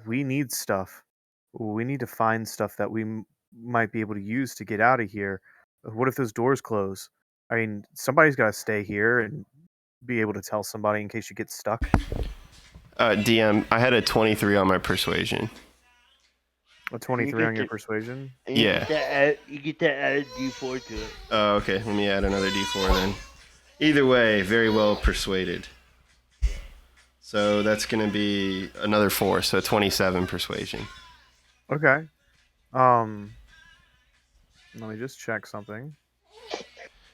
We need stuff. We need to find stuff that we might be able to use to get out of here. What if those doors close? I mean, somebody's got to stay here and be able to tell somebody in case you get stuck. DM, I had a 23 on my persuasion. A 23 on your persuasion? Yeah. You get to add a D4 to it. Oh, okay. Let me add another D4 then. Either way, very well persuaded. So that's going to be another 4, so 27 persuasion. Okay. Let me just check something.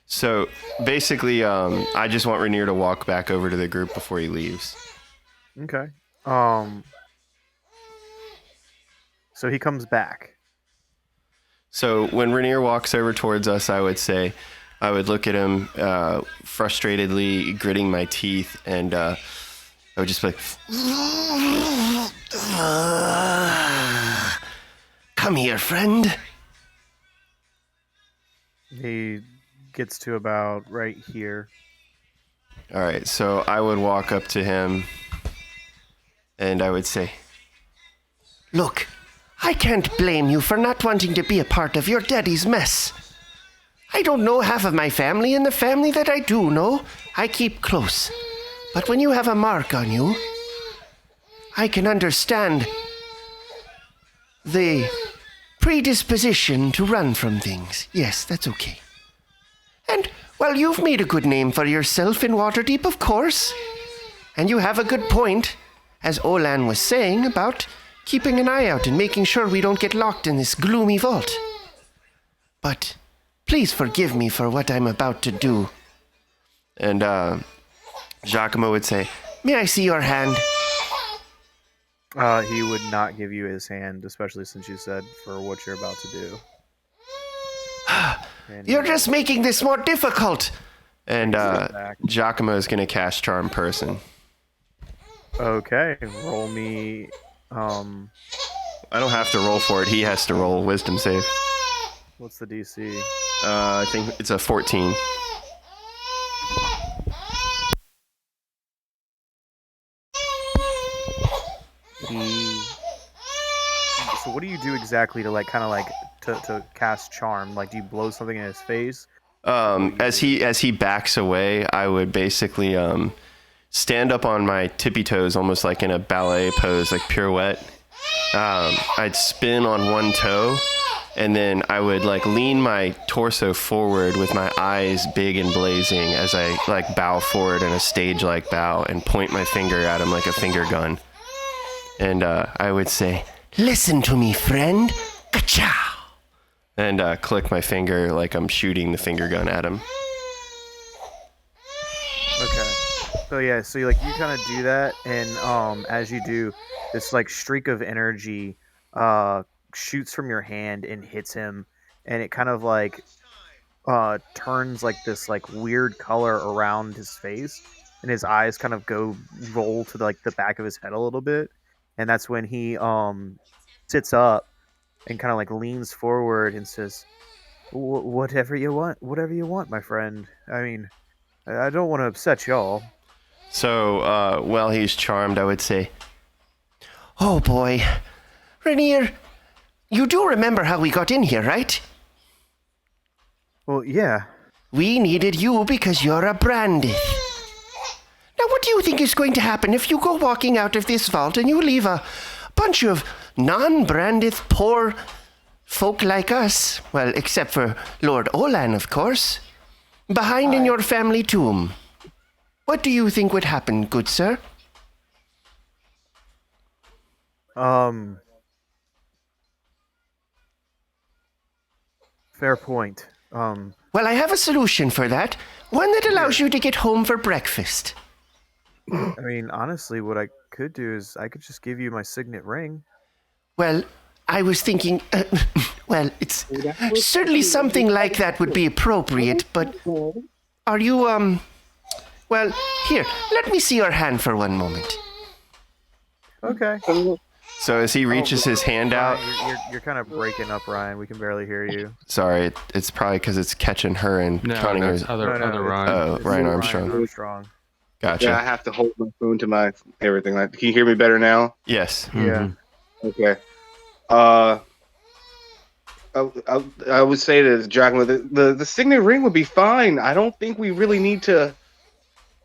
So basically, I just want Rainier to walk back over to the group before he leaves. Okay. So he comes back. So when Rainier walks over towards us, I would look at him frustratedly, gritting my teeth, and I would just be like, "Come here, friend." He gets to about right here. All right, so I would walk up to him, and I would say, "Look, I can't blame you for not wanting to be a part of your daddy's mess. I don't know half of my family, and the family that I do know, I keep close. But when you have a mark on you, I can understand the predisposition to run from things. Yes, that's okay. And, well, you've made a good name for yourself in Waterdeep, of course. And you have a good point, as Olan was saying, about keeping an eye out and making sure we don't get locked in this gloomy vault. But please forgive me for what I'm about to do." And Giacomo would say, "May I see your hand?" He would not give you his hand, especially since you said for what you're about to do. You're just making this more difficult. And Giacomo is going to cast Charm Person. Okay, roll me. I don't have to roll for it. He has to roll Wisdom save. What's the DC? I think it's a 14. So what do you do exactly to to cast charm? Like, do you blow something in his face? As he backs away, I would basically stand up on my tippy toes, almost like in a ballet pose, like pirouette. I'd spin on one toe, and then I would lean my torso forward with my eyes big and blazing as I bow forward in a stage-like bow and point my finger at him like a finger gun. And I would say, "Listen to me, friend. Ka-chow!" And click my finger like I'm shooting the finger gun at him. Okay. So yeah, so you kind of do that, and as you do, this streak of energy shoots from your hand and hits him, and it kind of turns this weird color around his face, and his eyes kind of roll to the back of his head a little bit, and that's when he sits up and kind of leans forward and says, whatever you want, my friend. I mean, I don't want to upset y'all." So, while he's charmed, I would say, "Oh boy, Rainier, you do remember how we got in here, right?" "Well, yeah." "We needed you because you're a Brandith. Now, what do you think is going to happen if you go walking out of this vault and you leave a bunch of non-Brandith poor folk like us, well, except for Lord Olan, of course, behind in your family tomb? What do you think would happen, good sir?" Fair point. Well, I have a solution for that. One that allows you to get home for breakfast. I mean, honestly, what I could do is I could just give you my signet ring. Well, I was thinking, well, it's certainly something like that would be appropriate, but are you, well, here, let me see your hand for one moment. Okay. So as he reaches his hand out... You're kind of breaking up, Ryan. We can barely hear you. Sorry, it's probably because it's catching her and counting her. Other Ryan. Oh, Ryan Armstrong. Ryan Armstrong. Gotcha. Yeah, I have to hold my phone to my everything. Like, can you hear me better now? Yes. Yeah. Okay. I would say to Giacomo, the signet ring would be fine. I don't think we really need to.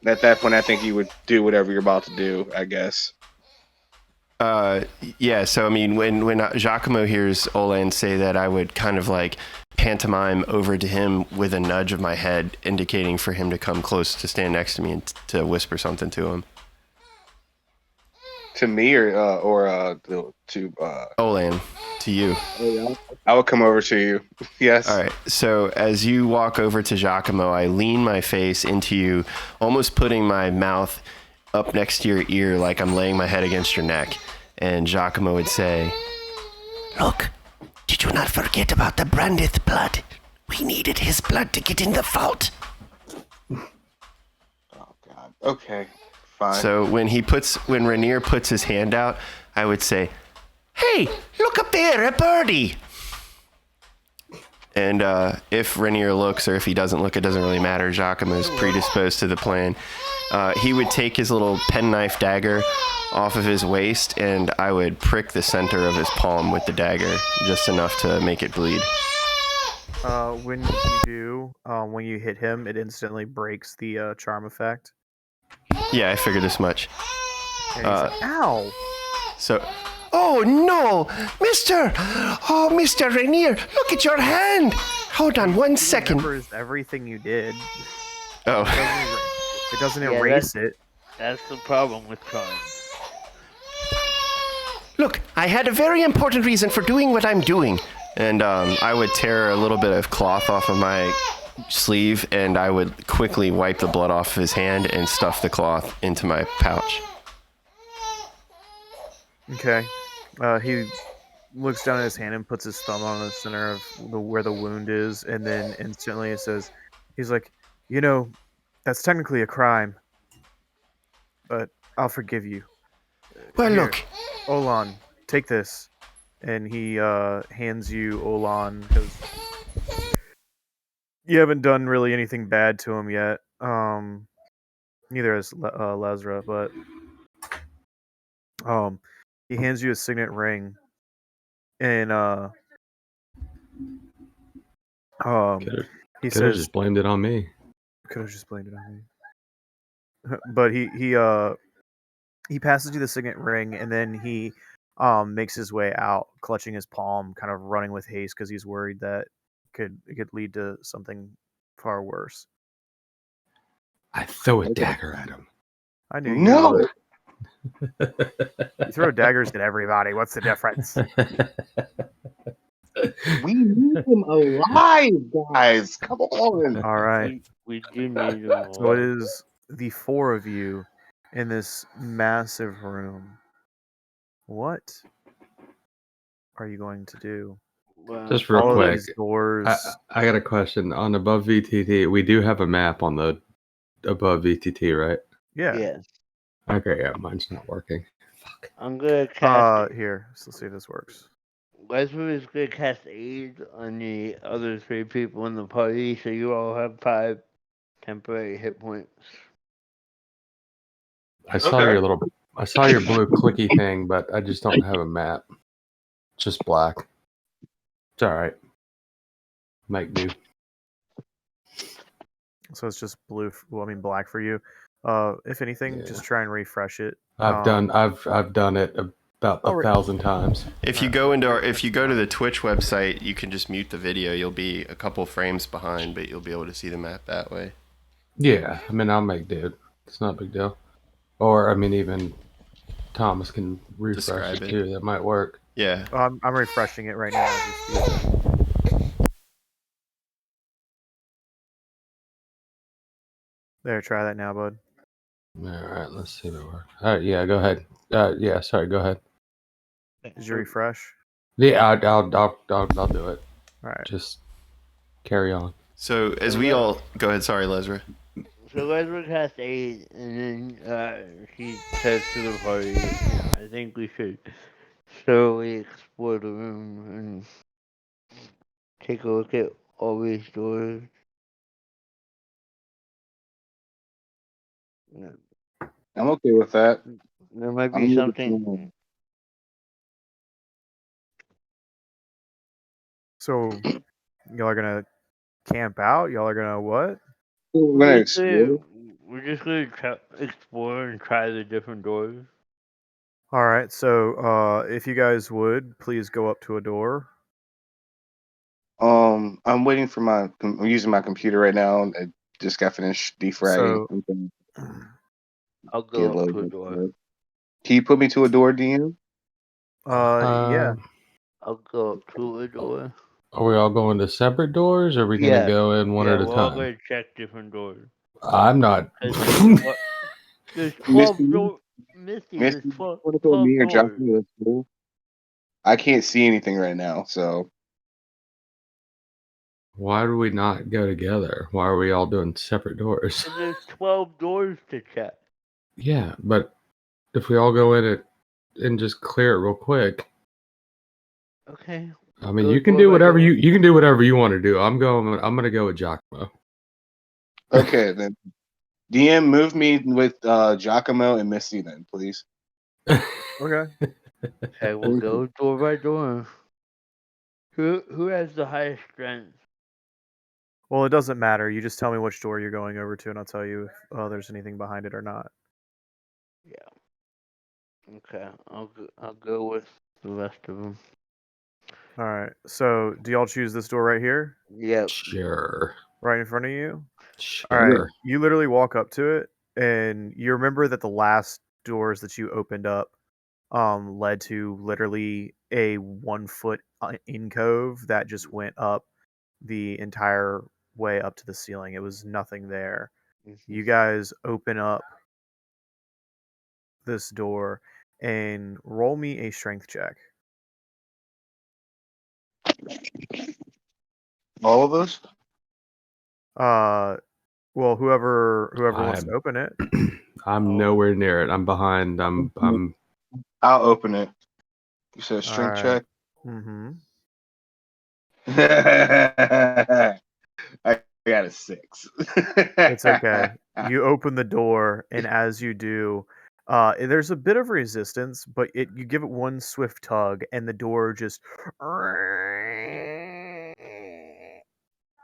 At that point, I think you would do whatever you're about to do, I guess. Yeah, so I mean, when Giacomo hears Olan say that, I would kind of like pantomime over to him with a nudge of my head, indicating for him to come close to stand next to me and to whisper something to him. To me or to Olan, to you. I will come over to you. Yes. All right. So as you walk over to Giacomo, I lean my face into you, almost putting my mouth up next to your ear like I'm laying my head against your neck. And Giacomo would say, Look, did you not forget about the Brandith blood? We needed his blood to get in the vault. Oh God. Okay. Fine. so when Rainier puts his hand out, I would say, Hey, look up there, a birdie. and if Rainier looks or if he doesn't look, it doesn't really matter. Giacomo is predisposed to the plan. He would take his little penknife dagger off of his waist, and I would prick the center of his palm with the dagger, just enough to make it bleed. When you do, when you hit him, it instantly breaks the charm effect. Yeah, I figured as much. And he's like, ow! So, Oh no, Mr. Oh, Mr. Rainier, look at your hand. Hold on one second. Remembers everything you did. oh, It doesn't Yeah, erase it. That's the problem with charms. Look, I had a very important reason for doing what I'm doing. and I would tear a little bit of cloth off of my sleeve, and I would quickly wipe the blood off his hand and stuff the cloth into my pouch. Okay. He looks down at his hand and puts his thumb on the center of where the wound is, and then instantly it says, he's like, you know, that's technically a crime, but I'll forgive you. Well, Here, look, Olan, take this. And he hands you Olan, because you haven't done really anything bad to him yet. Neither has Lazra, but he hands you a signet ring, and he Could have says, just blamed it on me. could have just blamed it on me. But he passes you the signet ring, and then he makes his way out, clutching his palm, kind of running with haste because he's worried that it could lead to something far worse. I throw a dagger at him. I knew you No. would. You throw daggers at everybody. What's the difference? We need him alive, guys. Come on. All right. We do need them. So it is the four of you in this massive room. What are you going to do? Well, Just real All of quick, these doors. I got a question. On above VTT, we do have a map on the above VTT, right? Yeah. yes. Okay, yeah, mine's not working. Fuck. I'm gonna cast. Here. So let's see if this works. Westwood is gonna cast aid on the other 3 people in the party, so you all have 5 temporary hit points. I saw your blue clicky thing, but I just don't have a map. It's just black. It's all right. Make do. So it's just blue. Well, I mean black for you. If anything, Yeah. just try and refresh it. I've done it about 1,000 times. If you go to the Twitch website, you can just mute the video. You'll be a couple frames behind, but you'll be able to see the map that way. Yeah, I mean, I'll make do. It's not a big deal. Or, I mean, even Thomas can refresh Describe it it. too. That might work. Yeah. I'm refreshing it right now. as we speak. There, try that now, bud. All right, let's see if it works. All right, yeah, go ahead. Yeah, sorry, go ahead. Did you refresh? Yeah, I'll do it. All right. Just carry on. So as we all go ahead, sorry, Lesra. So Westwood cast aid, and then he says to the party, I think we should slowly explore the room and take a look at all these doors. I'm okay with that. There might I'm be with something. So y'all are gonna camp out? Y'all are gonna what? We're gonna We're just explore. gonna explore and try the different doors. All right. So if you guys would please go up to a door. I'm waiting for I'm using my computer right now. And I just got finished defragging. So I'm gonna I'll get go up to a loaded. door. Can you put me to a door, DM? yeah. I'll go up to a door. Are we all going to separate doors, or are we going to Yeah. go in one Yeah, at a we're all time? gonna check different doors. I'm not. Cause there's Misty, 12 doors. Misty, there's Misty, 12, want to go with 12 me or doors. Johnson? Let's go. I can't see anything right now, so Why do we not go together? Why are we all doing separate doors? And there's 12 doors to check. Yeah, but if we all go in it and just clear it real quick, Okay. I mean, Go you can door do by whatever door. you can do whatever you want to do. I'm gonna go with Giacomo. okay then. DM, move me with Giacomo and Misty then, please. Okay. Okay, we'll go door by door. Who has the highest strength? Well, it doesn't matter. You just tell me which door you're going over to, and I'll tell you if there's anything behind it or not. Yeah. Okay. I'll go with the rest of them. All right. So do y'all choose this door right here, Yep. Sure. right in front of you? All right. Sure. You literally walk up to it, and you remember that the last doors that you opened up led to literally a 1 foot in cove that just went up the entire way up to the ceiling. It was nothing there. You guys open up this door and roll me a strength check. All of us? Well, whoever wants to I'm open it. I'm nowhere near it. I'm behind. I'm I'll open it. You said All strength right. check? Mm-hmm. I got a 6. It's okay. You open the door, and as you do, there's a bit of resistance, but you give it one swift tug, and the door just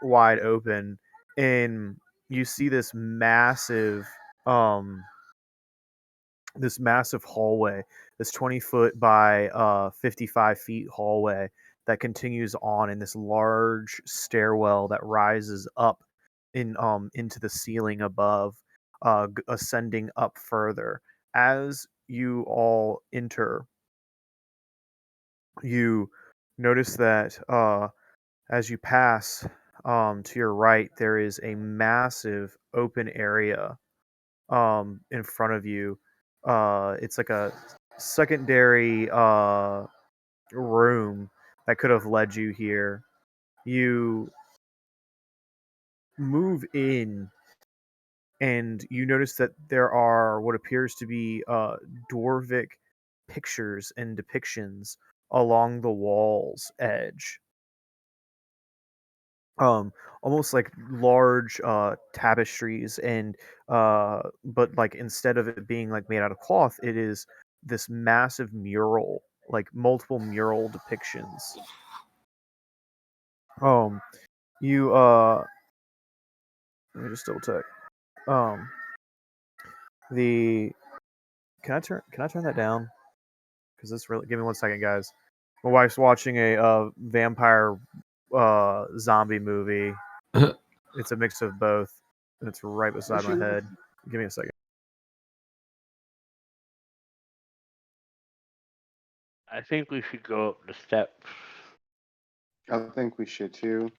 wide open, and you see um, this massive hallway, this 20-foot by 55 feet hallway that continues on in this large stairwell that rises up into the ceiling above, ascending up further. As you all enter, you notice that as you pass to your right, there is a massive open area in front of you. It's like a secondary room that could have led you here. You move in, and you notice that there are what appears to be Dwarvic pictures and depictions along the wall's edge. Almost like large tapestries, and but like instead of it being like made out of cloth, it is this massive mural, like multiple mural depictions. You let me just double check. um the can I turn that down, because this really, give me 1 second, guys. My wife's watching a vampire zombie movie. It's a mix of both, and it's right beside my head. Give me a second. I think we should go up the steps. I think we should too.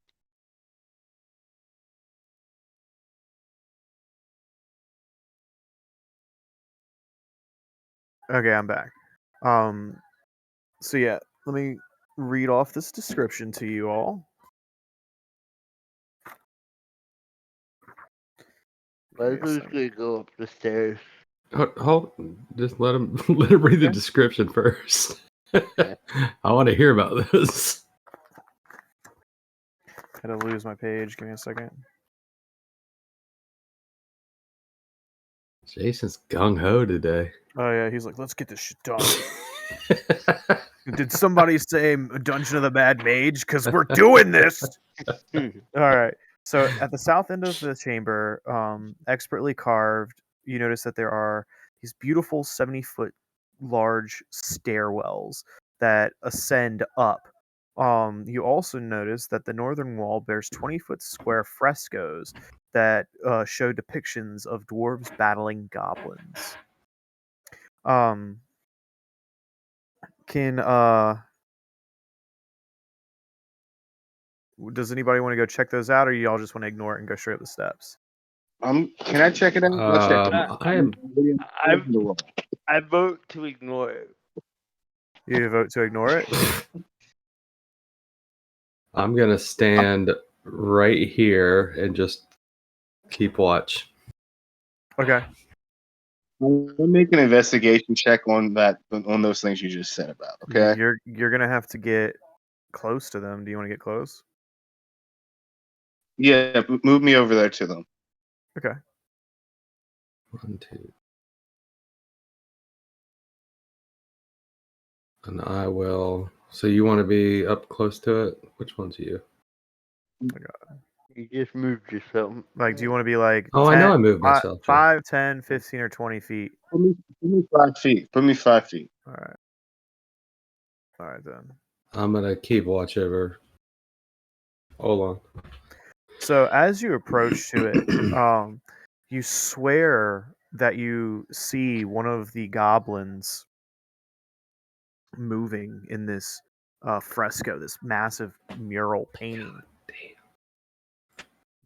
Okay, I'm back. So yeah, let me read off this description to you all. Leslie's gonna go up the stairs. hold. Just let him let him read the Okay. description first. I want to hear about this. Had to lose my page. Give me a second. Jason's gung ho today. Oh yeah, he's like, let's get this shit done. Did somebody say Dungeon of the Mad Mage? Because we're doing this. All right. So at the south end of the chamber, expertly carved, you notice that there are these beautiful 70-foot large stairwells that ascend up. You also notice that the northern wall bears 20-foot square frescoes that show depictions of dwarves battling goblins. Can does anybody want to go check those out, or y'all just want to ignore it and go straight up the steps? Can I check it out? I'll check it out. I am. I vote to ignore it. You vote to ignore it? I'm gonna stand right here and just keep watch. Okay. We'll make an investigation check on those things you just said about. Okay. You're gonna have to get close to them. Do you want to get close? Yeah, move me over there to them. Okay. 1, 2. And I will. So you want to be up close to it? Which one's you? You just moved yourself. Like, do you want to be like Oh, 10, I know I moved myself. Joe. 5, 10, 15, or 20 feet? Put me 5 feet. Put me 5 feet. All right. All right then. I'm gonna keep watch over. Hold on. So as you approach to it, you swear that you see one of the goblins moving in this fresco, this massive mural painting.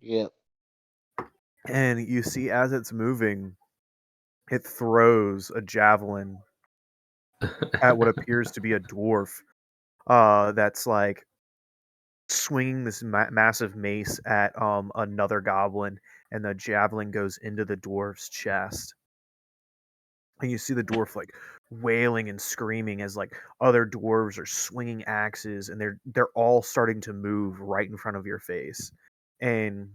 Yep. And you see as it's moving, it throws a javelin at what appears to be a dwarf that's like swinging this massive mace at another goblin, and the javelin goes into the dwarf's chest. And you see the dwarf like wailing and screaming as like other dwarves are swinging axes, and they're all starting to move right in front of your face. And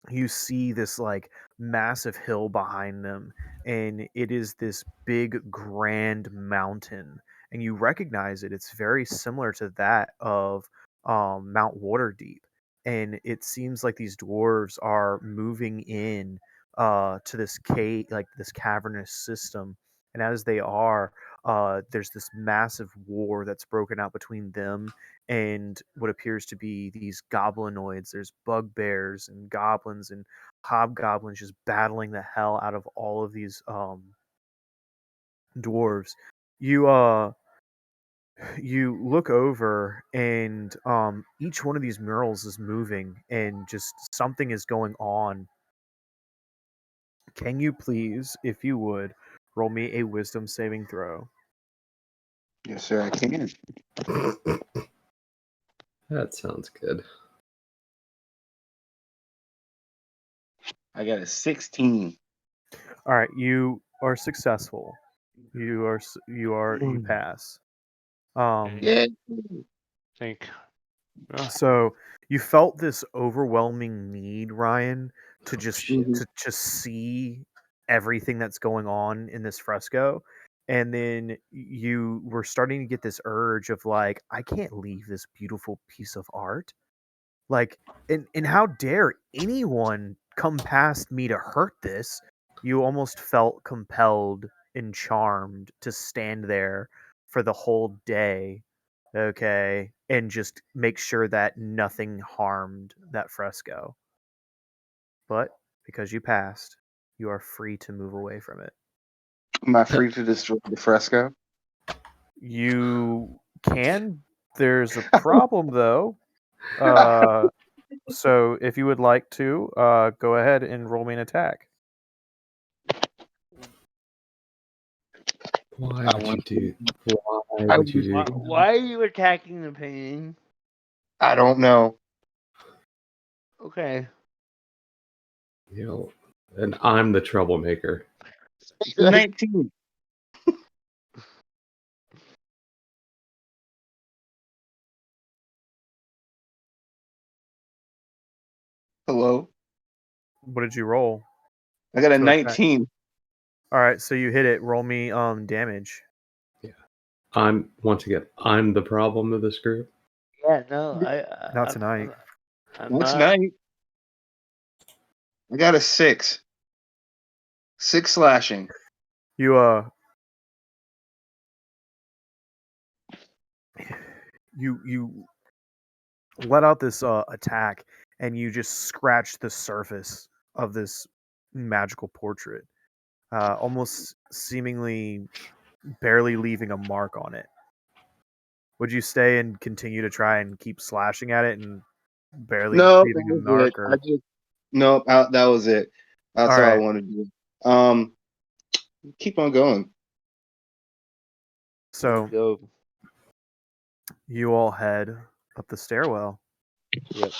you see this like massive hill behind them, and it is this big grand mountain, and you recognize it's very similar to that of Mount Waterdeep. And it seems like these dwarves are moving in to this cave, like this cavernous system. And as they are, there's this massive war that's broken out between them and what appears to be these goblinoids. There's bugbears and goblins and hobgoblins just battling the hell out of all of these dwarves. You you look over, and each one of these murals is moving, and just something is going on. Can you please, if you would, roll me a wisdom saving throw? Yes, sir. I can. That sounds good. I got a 16. All right, you are successful. You pass. Yeah. Think. So you felt this overwhelming need, Ryan, to Mhm. just see everything that's going on in this fresco. And then you were starting to get this urge of like, I can't leave this beautiful piece of art. Like, and how dare anyone come past me to hurt this? You almost felt compelled and charmed to stand there for the whole day, okay, and just make sure that nothing harmed that fresco. But because you passed, you are free to move away from it. Am I free to destroy the fresco? You can. There's a problem though. So if you would like to, go ahead and roll me an attack. Why I would you want- do? Why I would you Why, do? why are you attacking the painting? I don't know. Okay. You know, and I'm the troublemaker. 19. Hello. What did you roll? I got a To attack. 19. All right, so you hit it. Roll me damage. I'm the problem of this group. Yeah, no, Not tonight. I'm That's not. nice. I got a 6. 6 slashing. You you let out this attack, and you just scratch the surface of this magical portrait, almost seemingly barely leaving a mark on it. Would you stay and continue to try and keep slashing at it and barely No, that leaving a was mark? it. Or Nope, that was it. That's all all I right, wanted to do. Keep on going. so Go. you all head up the stairwell. Yep.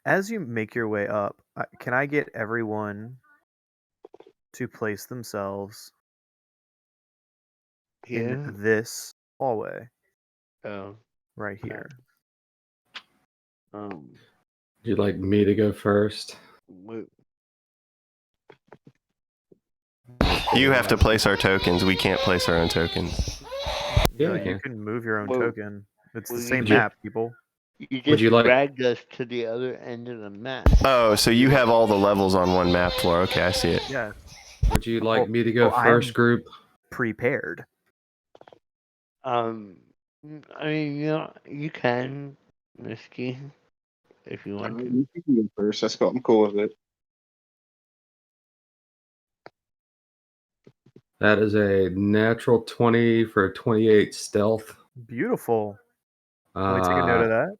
As you make your way up, can I get everyone to place themselves in Here. this hallway Oh. right here? Um. Would you like me to go first? Wait. You have to place our tokens. We can't place our own tokens. Yeah, I You can. can move your own Well, token. It's well, the you same just- map, people. You Would just you like- dragged us to the other end of the map. Oh, so you have all the levels on one map floor. Okay, I see it. Yeah, Would you like Oh, me to go I'm- first, group? prepared. I mean, you can, Misty, if you want to. You can go first. That's cool. I'm cool with it. That is a natural 20 for a 28 stealth. Beautiful. Let me take a note of that.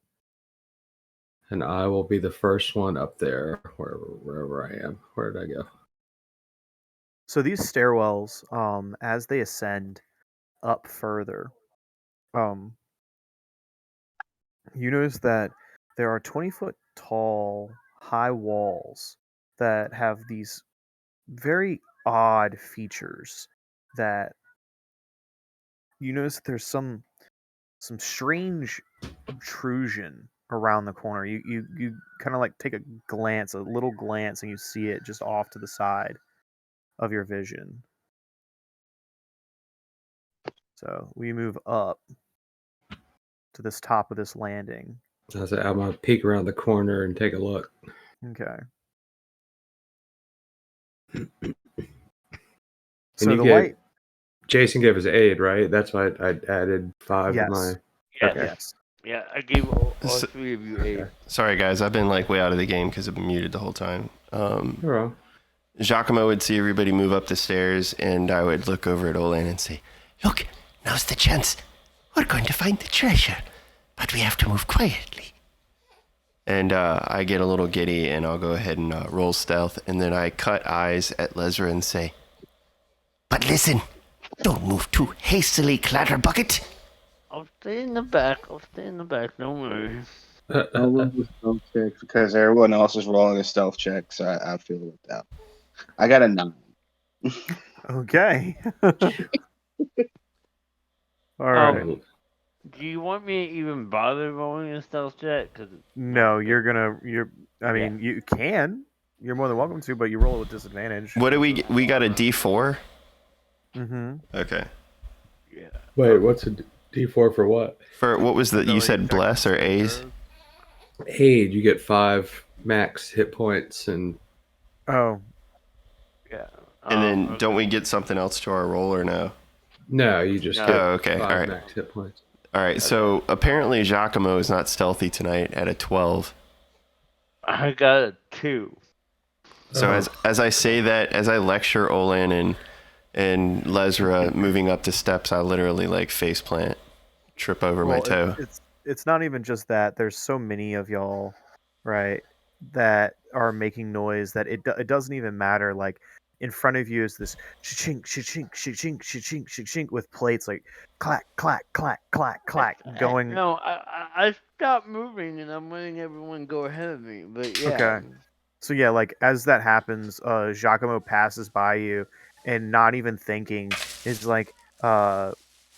And I will be the first one up there, wherever I am. Where did I go? So these stairwells, as they ascend up further, you notice that there are 20-foot tall, high walls that have these very odd features. That you notice there's some strange obtrusion around the corner. You kind of like take a little glance, and you see it just off to the side of your vision. So we move up to this top of this landing. I'm going to peek around the corner and take a look. Okay. And So you the gave- light. Jason gave us aid, right? That's why I added 5 to Yes. my. Yeah, Okay. Yes. yeah, I gave all So- 3 of you aid. Sorry, guys. I've been like way out of the game because I've been muted the whole time. You're wrong. Giacomo would see everybody move up the stairs, and I would look over at Olan and say, Look, now's the chance. We're going to find the treasure, but we have to move quietly. and I get a little giddy, and I'll go ahead and roll stealth, and then I cut eyes at Lesra and say, But listen, don't move too hastily, Clatterbucket. I'll stay in the back. Don't worry. I'll roll the stealth check because everyone else is rolling a stealth check, so I feel left out. I got a 9. Okay. All right. Do you want me to even bother rolling a stealth check? No, I mean, you can. You're more than welcome to, but you roll it with disadvantage. "What do we get? We got a D4." Mm-hmm. Okay. Yeah. Wait, what's a D4 for what? For what was the? You said bless or A's? Aid, you get 5 max hit points, and Oh, Yeah. And then don't we get something else to our roll or no? no, you just No. get Oh, okay. 5 All right. max hit points. All right. So apparently Giacomo is not stealthy tonight at a 12. I got a 2. So Oh. as I say that, as I lecture Olan and Lesra moving up the steps, I literally like face plant, trip over my well, toe. it's not even just that. There's so many of y'all, right, that are making noise that it doesn't even matter. Like in front of you is this chink chink chink chink chink with plates like clack clack clack clack clack going. No, I stopped moving and I'm letting everyone go ahead of me. But yeah. Okay. So yeah, like as that happens, Giacomo passes by you and not even thinking is like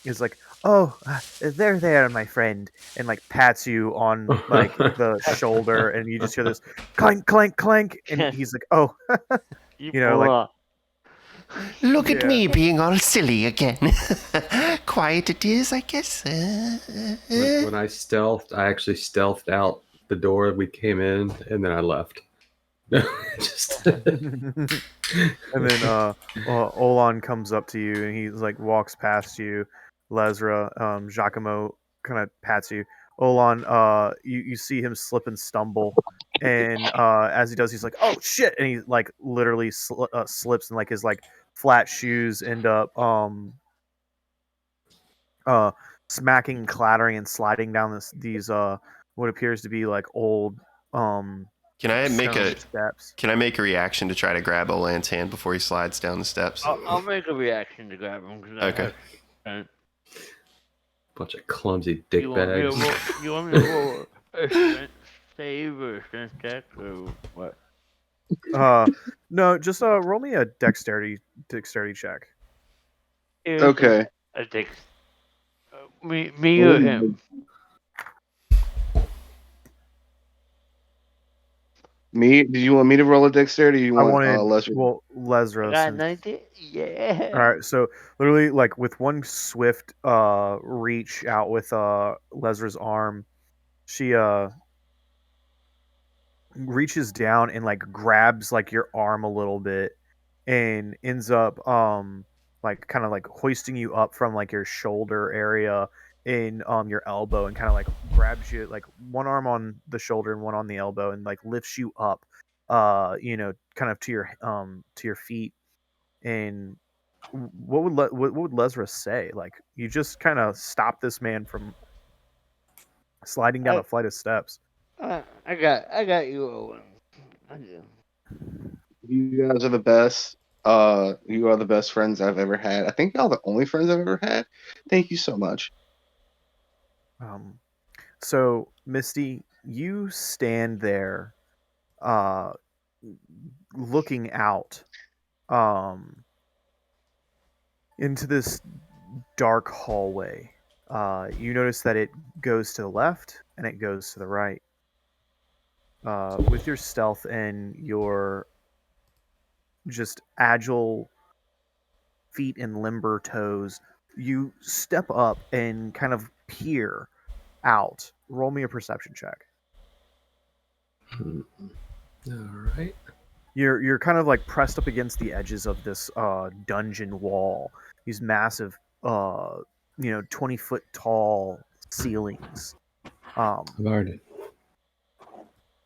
He's like, "Oh, there, my friend," and like pats you on like the shoulder, and you just hear this clank, clank, clank, and he's like, "Oh, You like pull Look at yeah." me being all silly again. Quiet it is, I guess. When I stealthed, I actually stealthed out the door we came in, and then I left. Just And then Olan comes up to you and he's like walks past you. Lesra, Giacomo kind of pats you. Olan, you see him slip and stumble, and as he does, he's like, "Oh shit!" And he like literally slips, and like his like flat shoes end up uh smacking, clattering, and sliding down these what appears to be like old um Can I make stone a steps. Can I make a reaction to try to grab Olan's hand before he slides down the steps? I'll make a reaction to grab him because Okay. bunch of clumsy dick You want me to bags. roll? You want me to roll a strength save or a strength check or what? No, just roll me a dexterity check. Okay. I think me or him. Me? Did you want me to roll a dexterity? Or you I want wanted Leslie? well I Lesra got since 19. Yeah. all right, so literally like with one swift reach out with Lesra's arm, she reaches down and like grabs like your arm a little bit and ends up like kind of like hoisting you up from like your shoulder area in your elbow and kind of like grabs you like one arm on the shoulder and one on the elbow and like lifts you up kind of to your feet. And what would Lesra say? Like you just kind of stop this man from sliding down I, a flight of steps. I got you, Owen. I do. You guys are the best. You are the best friends I've ever had. I think y'all the only friends I've ever had. Thank you so much. Um, so Misty, you stand there, uh, looking out, um, into this dark hallway. You notice that it goes to the left and it goes to the right. With your stealth and your just agile feet and limber toes, you step up and kind of peer out. Roll me a perception check. All right. You're kind of like pressed up against the edges of this dungeon wall. These massive 20-foot tall ceilings. I've already,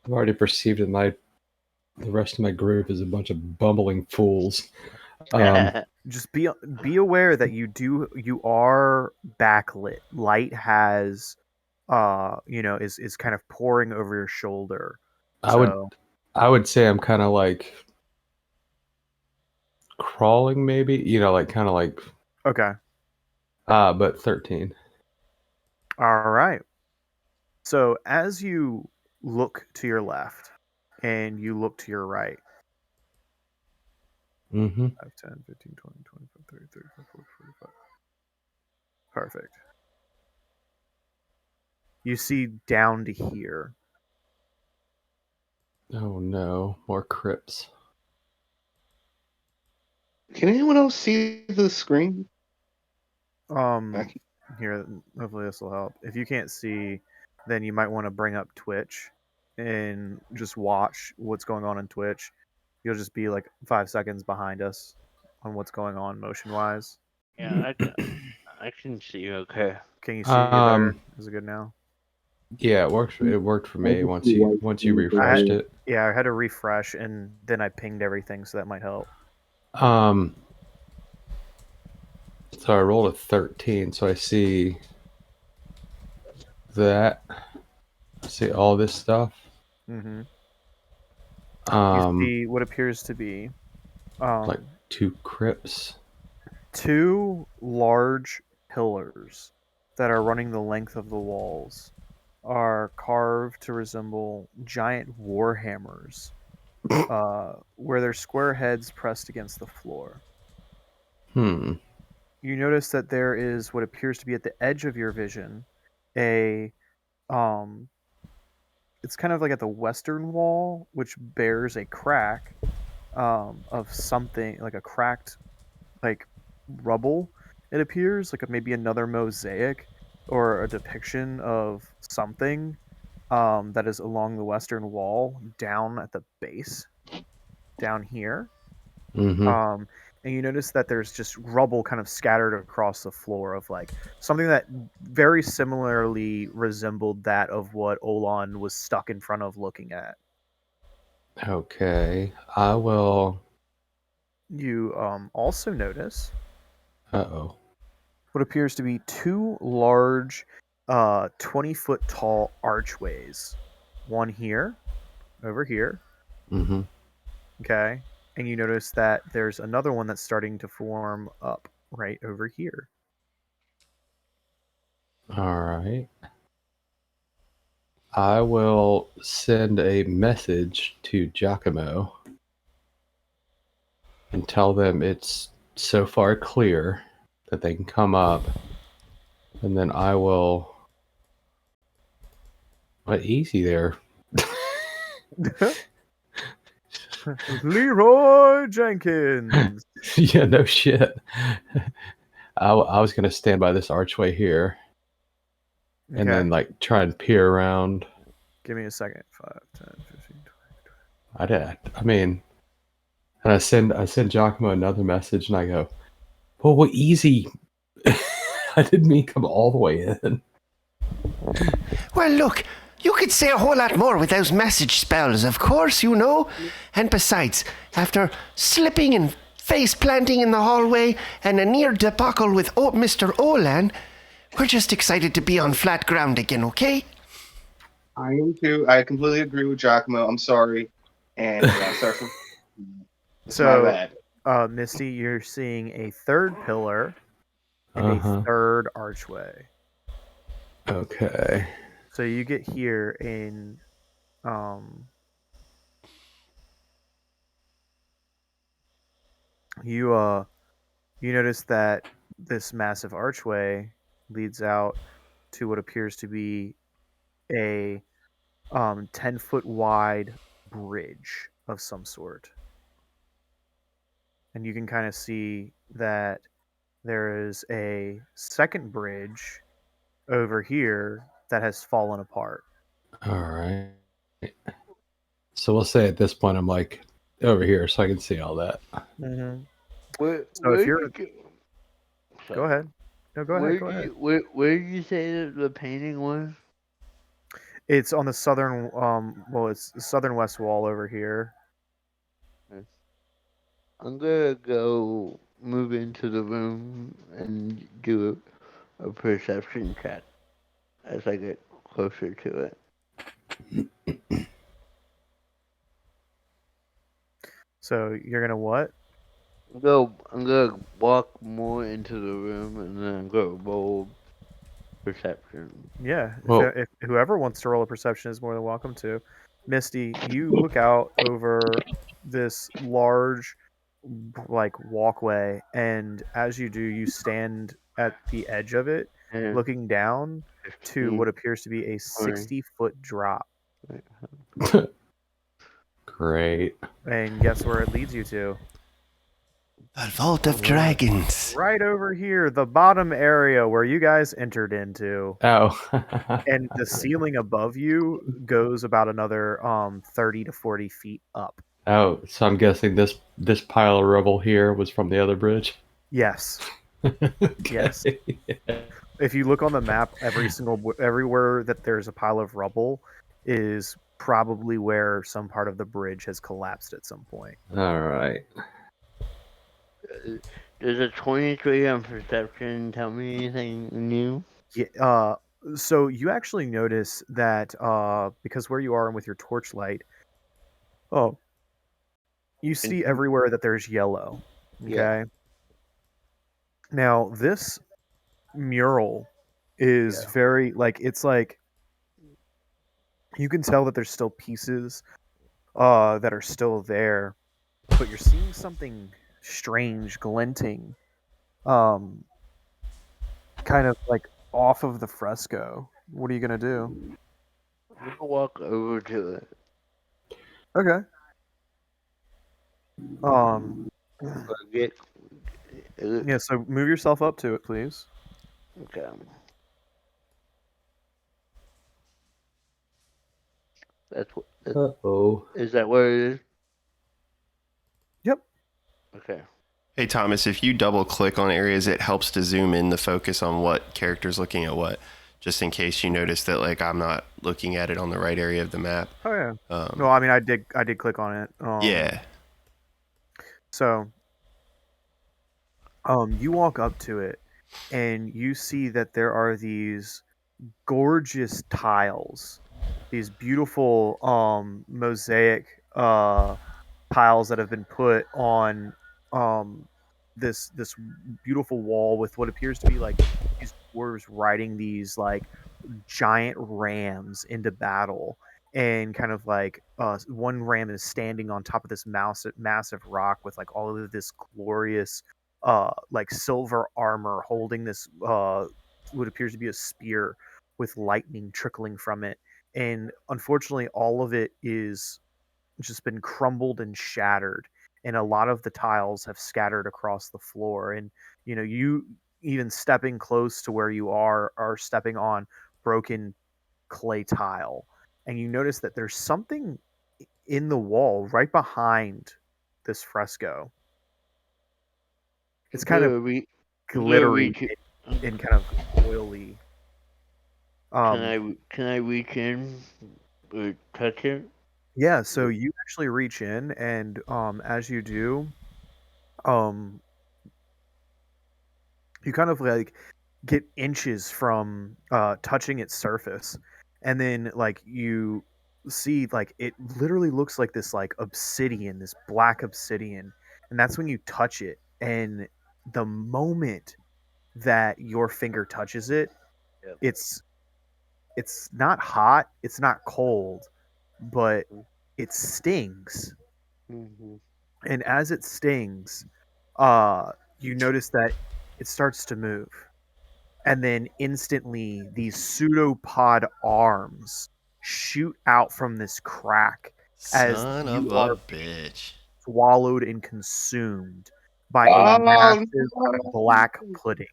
I've already perceived that the rest of my group is a bunch of bumbling fools. Just be aware that you are backlit. Light has is kind of pouring over your shoulder. I would So I would say I'm kind of like crawling, maybe. Like kind of like okay. but 13. All right. So as you look to your left and you look to your right, Mm-hmm. 5, 10, 15, 20, 25, 30, 35, 40, 45. Perfect. You see down to here. Oh no, more crypts. Can anyone else see the screen? I Here, hopefully this will help. If you can't see, then you might want to bring up Twitch and just watch what's going on in Twitch. You'll just be like 5 seconds behind us on what's going on motion wise. Yeah, I can see you okay. Can you see it better? Is it good now? Yeah, it works. It worked for me once you refreshed it. Yeah, I had to refresh and then I pinged everything, so that might help. So I rolled a 13, so I see that. I see all this stuff. Mm-hmm. You Um, see what appears to be like 2 crypts. 2 large pillars that are running the length of the walls are carved to resemble giant war hammers, where their square heads pressed against the floor. Hmm. you notice that there is what appears to be at the edge of your vision a it's kind of like at the western wall, which bears a crack of something like a cracked like rubble. It appears like maybe another mosaic or a depiction of something that is along the western wall down at the base down here. Mm-hmm. And you notice that there's just rubble kind of scattered across the floor of like something that very similarly resembled that of what Olan was stuck in front of looking at. Okay. I will. You also notice Uh-oh. what appears to be two large 20-foot tall archways. One here, over here, Mm-hmm. okay? And you notice that there's another one that's starting to form up right over here. All right. I will send a message to Giacomo and tell them it's so far clear that they can come up. And then I will. What easy there. Leroy Jenkins. Yeah, no shit. I was going to stand by this archway here and Okay. then like try and peer around. Give me a second. 5, 10, 15, 20. I mean, and I send Giacomo another message and I go, well, easy. I didn't mean come all the way in. Well, look, you could say a whole lot more with those message spells, of course, you know. And besides, after slipping and face planting in the hallway and a near debacle with Mr. Olan, we're just excited to be on flat ground again, okay? I am too. I completely agree with Giacomo. I'm sorry. And yeah, sorry for it's my bad. Misty, you're seeing a third pillar and a third archway. Okay. So you get here in you notice that this massive archway leads out to what appears to be a 10-foot wide bridge of some sort. And you can kind of see that there is a second bridge over here that has fallen apart. All right. So we'll say at this point I'm like over here so I can see all that. Mm-hmm. So if you're go ahead. No, go ahead. Go ahead. Where did you say that the painting was? It's on the southern it's the southern west wall over here. I'm gonna go move into the room and do a perception check as I get closer to it. So you're gonna what? I'm gonna walk more into the room and then I'm gonna roll perception. Yeah. Well- if whoever wants to roll a perception is more than welcome to. Misty, you look out over this large like walkway, and as you do, you stand at the edge of it, And looking down to 15, what appears to be a 60-foot drop. Great. And guess where it leads you to? The Vault of Dragons. Right over here, the bottom area where you guys entered into. Oh. And the ceiling above you goes about another 30 to 40 feet up. Oh, so I'm guessing this pile of rubble here was from the other bridge? Yes. Yes. Okay. If you look on the map, everywhere that there's a pile of rubble is probably where some part of the bridge has collapsed at some point. All right. Does a 23 on perception tell me anything new? Yeah, so you actually notice that because where you are and with your torchlight, you see everywhere that there's yellow. Okay. Yeah. Now this mural is very it's like you can tell that there's still pieces that are still there, but you're seeing something strange glinting kind of like off of the fresco. What are you gonna do? I'm gonna walk over to it. Okay. Um. Get it. Yeah. So move yourself up to it, please. Okay. That's what. Uh-oh. Is that what it is? Yep. Okay. Hey Thomas, if you double click on areas, it helps to zoom in the focus on what character's looking at what, just in case you notice that like I'm not looking at it on the right area of the map. Oh yeah. No, I mean I did click on it. Yeah. So, you walk up to it, and you see that there are these gorgeous tiles, these beautiful mosaic tiles that have been put on um this beautiful wall with what appears to be like these dwarves riding these like giant rams into battle, and kind of like one ram is standing on top of this massive rock with like all of this glorious like silver armor, holding this what appears to be a spear with lightning trickling from it. And unfortunately all of it is just been crumbled and shattered, and a lot of the tiles have scattered across the floor. And you even stepping close to where you are stepping on broken clay tile, and you notice that there's something in the wall right behind this fresco. It's kind of I'm gonna glittery reach it. and kind of oily. Can I reach in or touch it? Yeah, so you actually reach in, and as you do, um you kind of like get inches from touching its surface, and then like you see like it literally looks like this like obsidian, this black obsidian. And that's when you touch it, and the moment that your finger touches it, Yep. it's not hot, it's not cold, but it stings. Mm-hmm. And as it stings, uh you notice that it starts to move, and then instantly these pseudopod arms shoot out from this crack as Son you of a are bitch. swallowed and consumed by a Oh massive no! black pudding.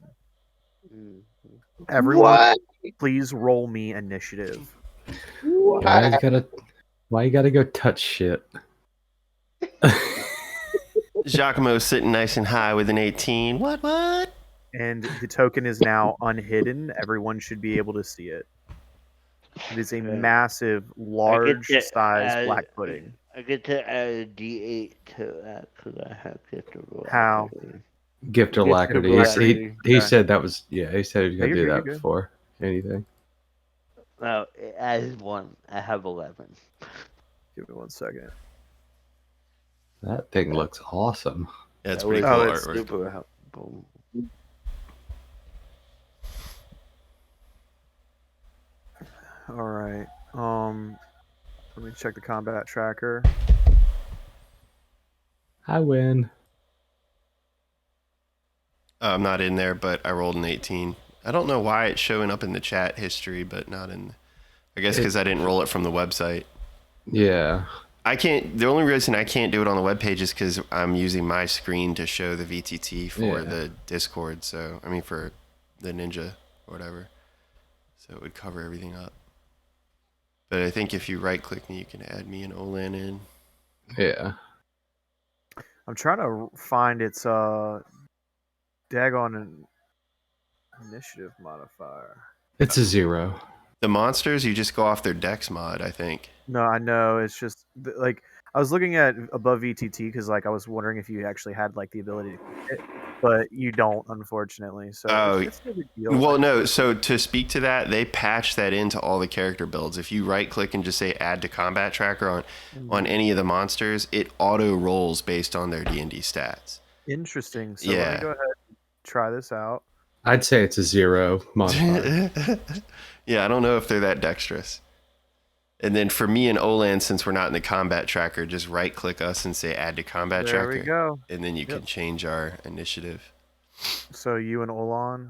Mm-hmm. Everyone, What? please roll me initiative. Guys What? gotta. Why you gotta go touch shit? Giacomo's sitting nice and high with an 18. What? And the token is now unhidden. Everyone should be able to see it. It is a Okay. massive, I large get to size add- black pudding. I get to add a D8 to that because I have gift of How? alacrity. Gift of Gift of alacrity. alacrity. He Okay. said that was. Yeah, he said he was Yeah, gonna you're do good, that you're good. before anything. No, it adds 1. I have 11. Give me 1 second. That thing looks awesome. Yeah, it's That pretty was cool it's artwork. super helpful. All right. Let me check the combat tracker. I win. I'm not in there, but I rolled an 18. I don't know why it's showing up in the chat history, but not in. I guess because I didn't roll it from the website. Yeah. I can't. The only reason I can't do it on the webpage is because I'm using my screen to show the VTT for the Discord. So I mean for the Ninja or whatever. So it would cover everything up. But I think if you right click me, you can add me and Olan in. Yeah. I'm trying to find its daggone initiative modifier. It's a 0. The monsters, you just go off their Dex mod, I think. No, I know. It's just like I was looking at above VTT because like I was wondering if you actually had like the ability to click it, but you don't, unfortunately. So Oh, it's no big deal. well, no. So to speak to that, they patched that into all the character builds. If you right click and just say add to combat tracker on any of the monsters, it auto rolls based on their D&D stats. Interesting. So let Yeah. me go ahead and try this out. I'd say it's a 0 modifier. Yeah, I don't know if they're that dexterous. And then for me and Olan, since we're not in the combat tracker, just right click us and say add to combat There tracker. we go. And then you can change our initiative. So you and Olan.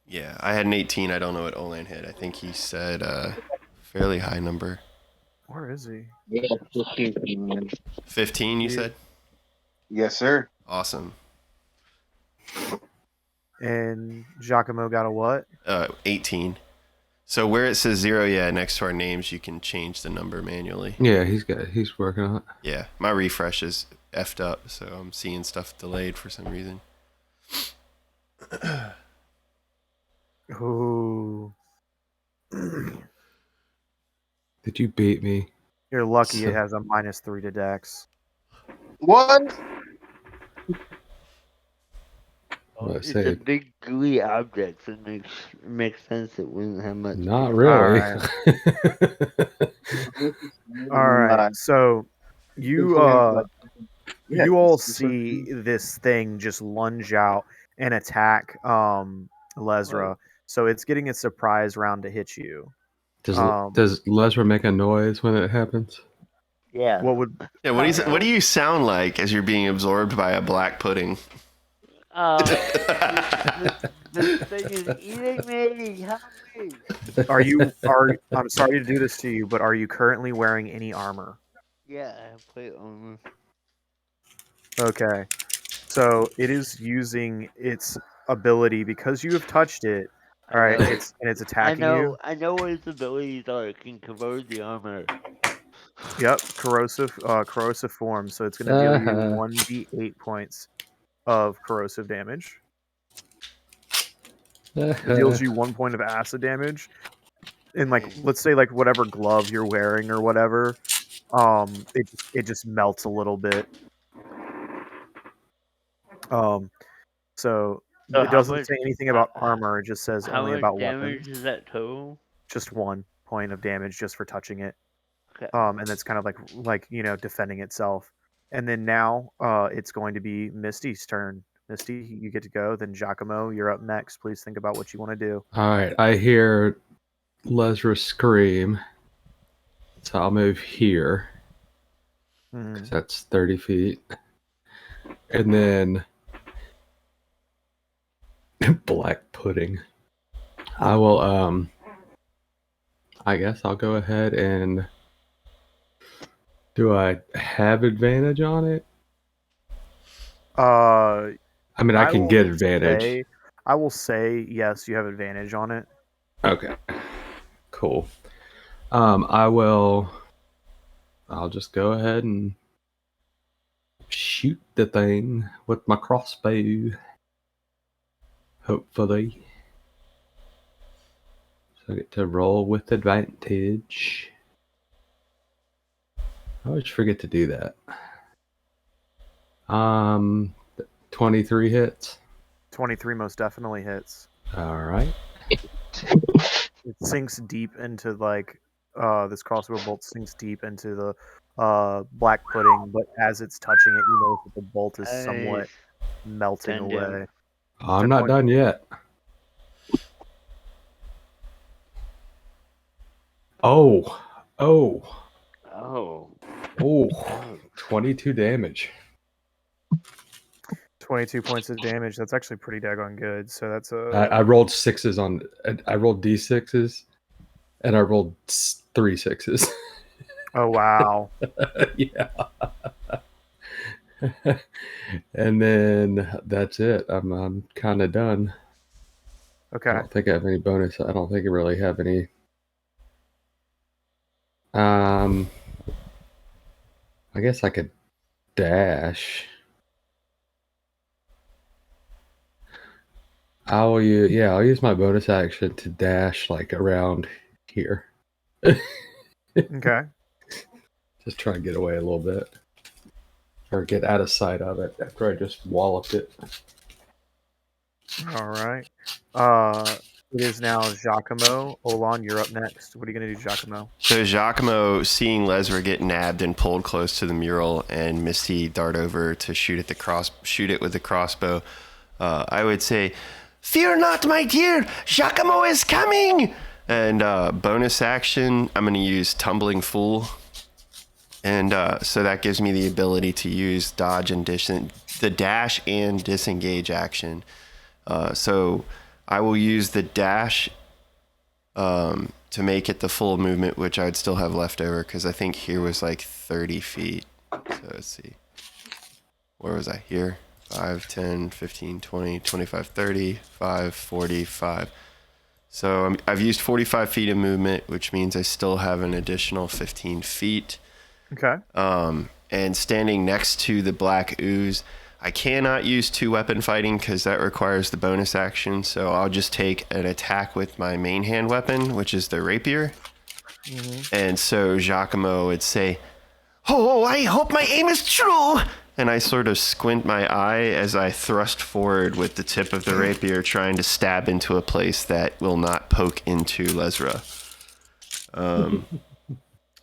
Yeah, I had an 18. I don't know what Olan hit. I think he said fairly high number. Where is he? Yeah, 15. 15, you Yeah. said? Yes, sir. Awesome. And Giacomo got a what? 18. So where it says 0, yeah, next to our names, you can change the number manually. Yeah, he's working on it. Yeah, my refresh is effed up, so I'm seeing stuff delayed for some reason. Ooh. Did you beat me? You're lucky So- it has a -3 to Dex. What? What I It's a said. big gooey object, so it makes sense it wouldn't have much. Not really. All right. So you you all see this thing just lunge out and attack Lesra. So it's getting a surprise round to hit you. Does Lesra make a noise when it happens? Yeah. What would Yeah, what do you sound like as you're being absorbed by a black pudding? This thing is eating me. Help me. I'm sorry to do this to you, but are you currently wearing any armor? Yeah, I have plate armor. Okay. So it is using its ability because you have touched it. All right, know. it's attacking you. I know what its abilities are. It can convert the armor. Yep, corrosive form. So it's going to deal you 1d8 points of corrosive damage. It deals you 1 point of acid damage, and like let's say like whatever glove you're wearing or whatever, it just melts a little bit. So So it how doesn't much- say anything about armor. It just says How only much about damage weapons. is that total? Just 1 point of damage just for touching it. Okay. And that's kind of like defending itself. And then now it's going to be Misty's turn. Misty, you get to go. Then Giacomo, you're up next. Please think about what you want to do. All right, I hear Lesra scream, so I'll move here. Mhm. 'Cause that's 30 feet. And then black pudding. I will I guess I'll go ahead and do I have advantage on it? Uh, I mean, I can will get advantage. I will say yes, you have advantage on it. Okay. Cool. I'll just go ahead and shoot the thing with my crossbow. Hopefully. So I get to roll with advantage. I always forget to do that. 23 hits. 23 most definitely hits. All right. It sinks deep into this crossbow bolt sinks deep into the black pudding, but as it's touching it, you notice that the bolt is somewhat Nice. melting Send away. him. I'm not done yet. Oh. Oh. 22 damage. 22 points of damage. That's actually pretty daggone good. So that's I rolled sixes on. I rolled d6s, and I rolled 3 6s. Oh wow. Yeah. And then that's it. I'm kind of done. Okay. I don't think I have any bonus. I don't think I really have any. I guess I could dash. I'll use my bonus action to dash like around here. Okay. Just try and get away a little bit. Or get out of sight of it after I just walloped it. All right. It is now Giacomo. Olan, you're up next. What are you gonna do, Giacomo? So Giacomo, seeing Lesra get nabbed and pulled close to the mural, and Misty dart over to shoot it with the crossbow, I would say, "Fear not, my dear, Giacomo is coming!" And bonus action, I'm going to use Tumbling Fool. And so that gives me the ability to use dodge and the dash and disengage action. So I will use the dash to make it the full movement, which I'd still have left over because I think here was like 30 feet. So let's see. Where was I? Here. 5, 10, 15, 20, 25, 30, 5, 45. So I've used 45 feet of movement, which means I still have an additional 15 feet. Okay. And standing next to the black ooze, I cannot use 2-weapon fighting because that requires the bonus action. So I'll just take an attack with my main hand weapon, which is the rapier. Mm-hmm. And so Giacomo would say, "Oh, I hope my aim is true." And I sort of squint my eye as I thrust forward with the tip of the rapier, trying to stab into a place that will not poke into Lesra.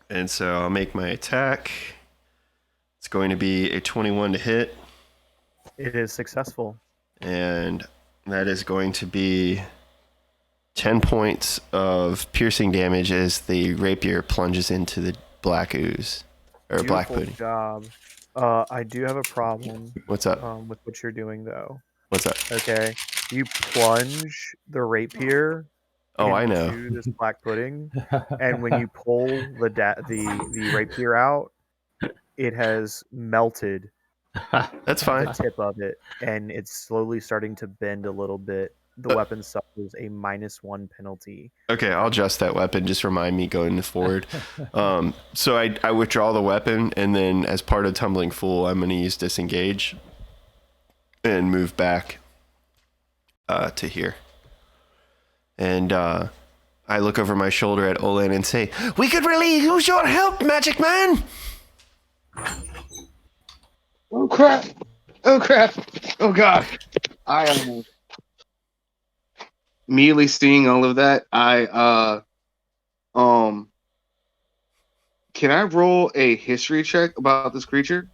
And so I'll make my attack. It's going to be a 21 to hit. It is successful. And that is going to be 10 points of piercing damage as the rapier plunges into the black ooze. Or black Beautiful pudding. job. I do have a problem. What's up? With what you're doing though. What's up? Okay, you plunge the rapier Oh, I know. into this black pudding, and when you pull the rapier out, it has melted That's the fine. tip of it, and it's slowly starting to bend a little bit. The weapon suffers a -1 penalty. Okay, I'll adjust that weapon. Just remind me going forward. So I withdraw the weapon, and then as part of Tumbling Fool, I'm going to use Disengage and move back to here. And I look over my shoulder at Olan and say, We could really use your help, Magic Man. Oh crap! Oh crap! Oh god! I am immediately seeing all of that. Can I roll a history check about this creature?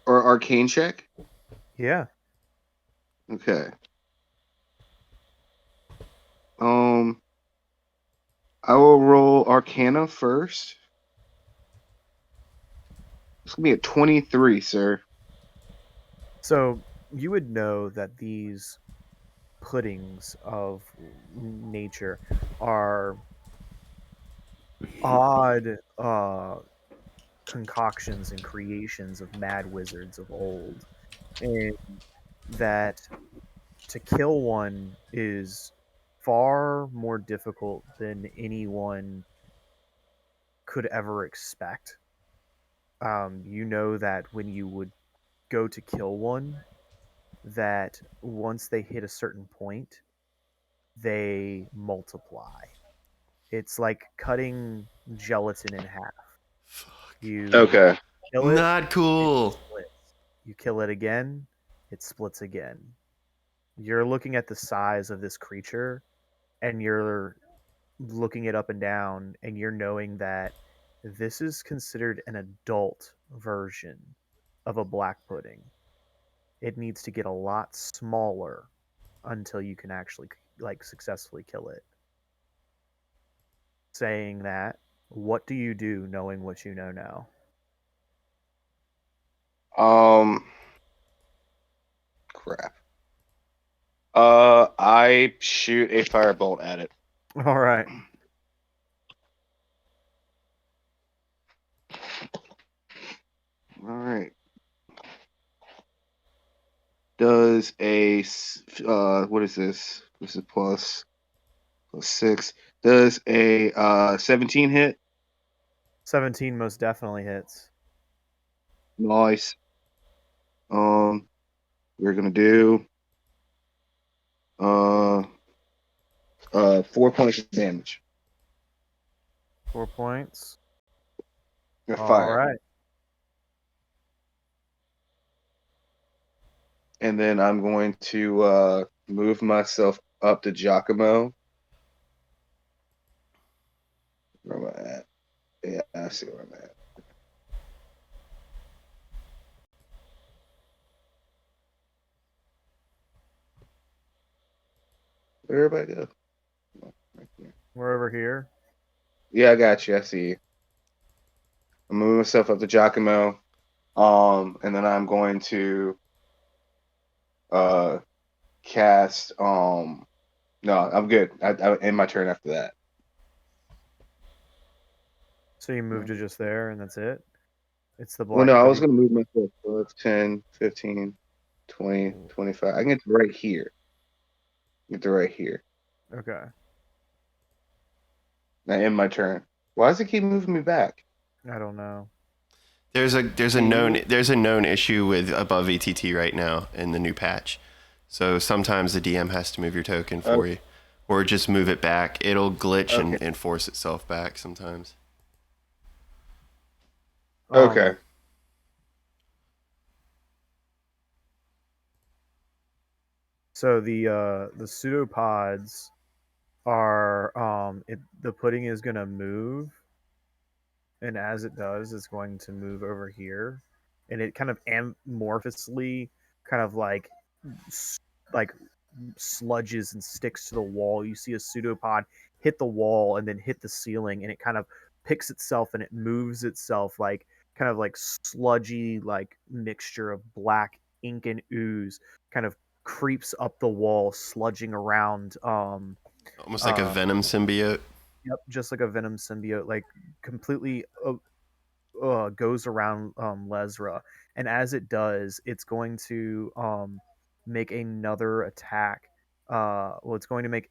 Or arcane check? Yeah. Okay. I will roll Arcana first. It's gonna be a 23, sir. So you would know that these puddings of nature are odd concoctions and creations of mad wizards of old, and that to kill one is far more difficult than anyone could ever expect. You know that when you would go to kill one, that once they hit a certain point, they multiply. It's like cutting gelatin in half. You Okay. kill it, "Not cool." splits. You kill it again, it splits again. You're looking at the size of this creature, and you're looking it up and down, and you're knowing that this is considered an adult version of a black pudding. It needs to get a lot smaller until you can actually successfully kill it. Saying that, what do you do knowing what you know now? Crap. I shoot a firebolt at it. All right. All right. Does a what is this? This is plus 6. Does a 17 hit? 17 most definitely hits. Nice. We're gonna do 4 points of damage. 4 points. Fire. All right. And then I'm going to move myself up to Giacomo. Where am I at? Yeah, I see where I'm at. Where everybody go? Right here. We're over here. Yeah, I got you. I see you. I'm moving myself up to Giacomo. And then I'm going to cast No, I'm good. I end my turn after that. So you moved to just there, and that's it. It's the Well, black no, I was 30. going to move myself. So it's 10, 15, 20, 25. I can get to right here. Get to right here. Okay. I end my turn. Why does it keep moving me back? I don't know. There's a known issue with above ETT right now in the new patch. So sometimes the DM has to move your token for you, or just move it back. It'll glitch and force itself back sometimes. Okay. So the pseudopods are the pudding is gonna move, and as it does, it's going to move over here, and it kind of amorphously kind of like sludges and sticks to the wall. You see a pseudopod hit the wall and then hit the ceiling, and it kind of picks itself and it moves itself like kind of like sludgy like mixture of black ink and ooze kind of creeps up the wall, sludging around. Almost like a venom symbiote. Yep, just like a venom symbiote, like completely goes around Lesra, and as it does, it's going to make another attack. Well, it's going to make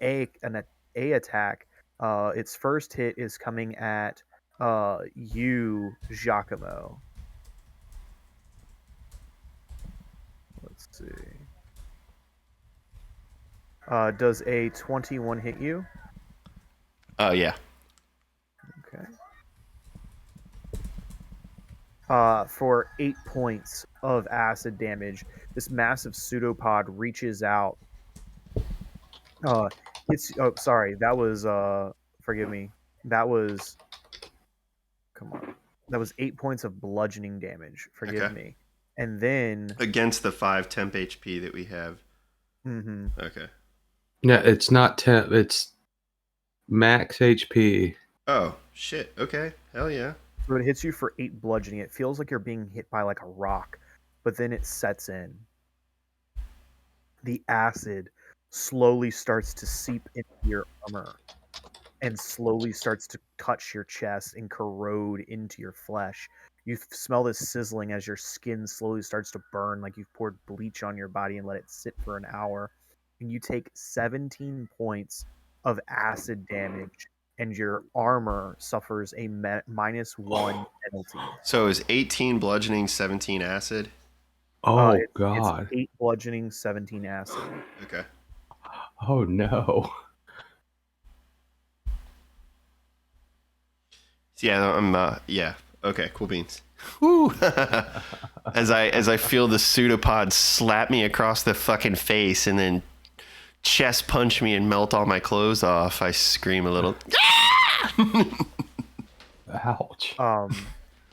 a attack. Its first hit is coming at you, Giacomo. Let's see. Does a 21 hit you? Oh yeah. Okay. For 8 points of acid damage, this massive pseudopod reaches out. It's sorry, that was forgive me. That was come on. That was 8 points of bludgeoning damage. Forgive Okay. me. And then Against the 5 temp HP that we have. mhm. Okay. Yeah, it's not temp. It's max HP. Oh shit. Okay. Hell yeah. So it hits you for 8 bludgeoning. It feels like you're being hit by like a rock, but then it sets in. The acid slowly starts to seep into your armor and slowly starts to touch your chest and corrode into your flesh. You smell this sizzling as your skin slowly starts to burn like you've poured bleach on your body and let it sit for an hour. And you take 17 points of acid damage, and your armor suffers a -1 penalty. So is 18 bludgeoning, 17 acid? Oh It's God. 8 bludgeoning, 17 acid. Okay. Oh no. Yeah, I'm yeah. Okay, cool beans. Woo. as I feel the pseudopod slap me across the fucking face and then chest punch me and melt all my clothes off, I scream a little. Ouch.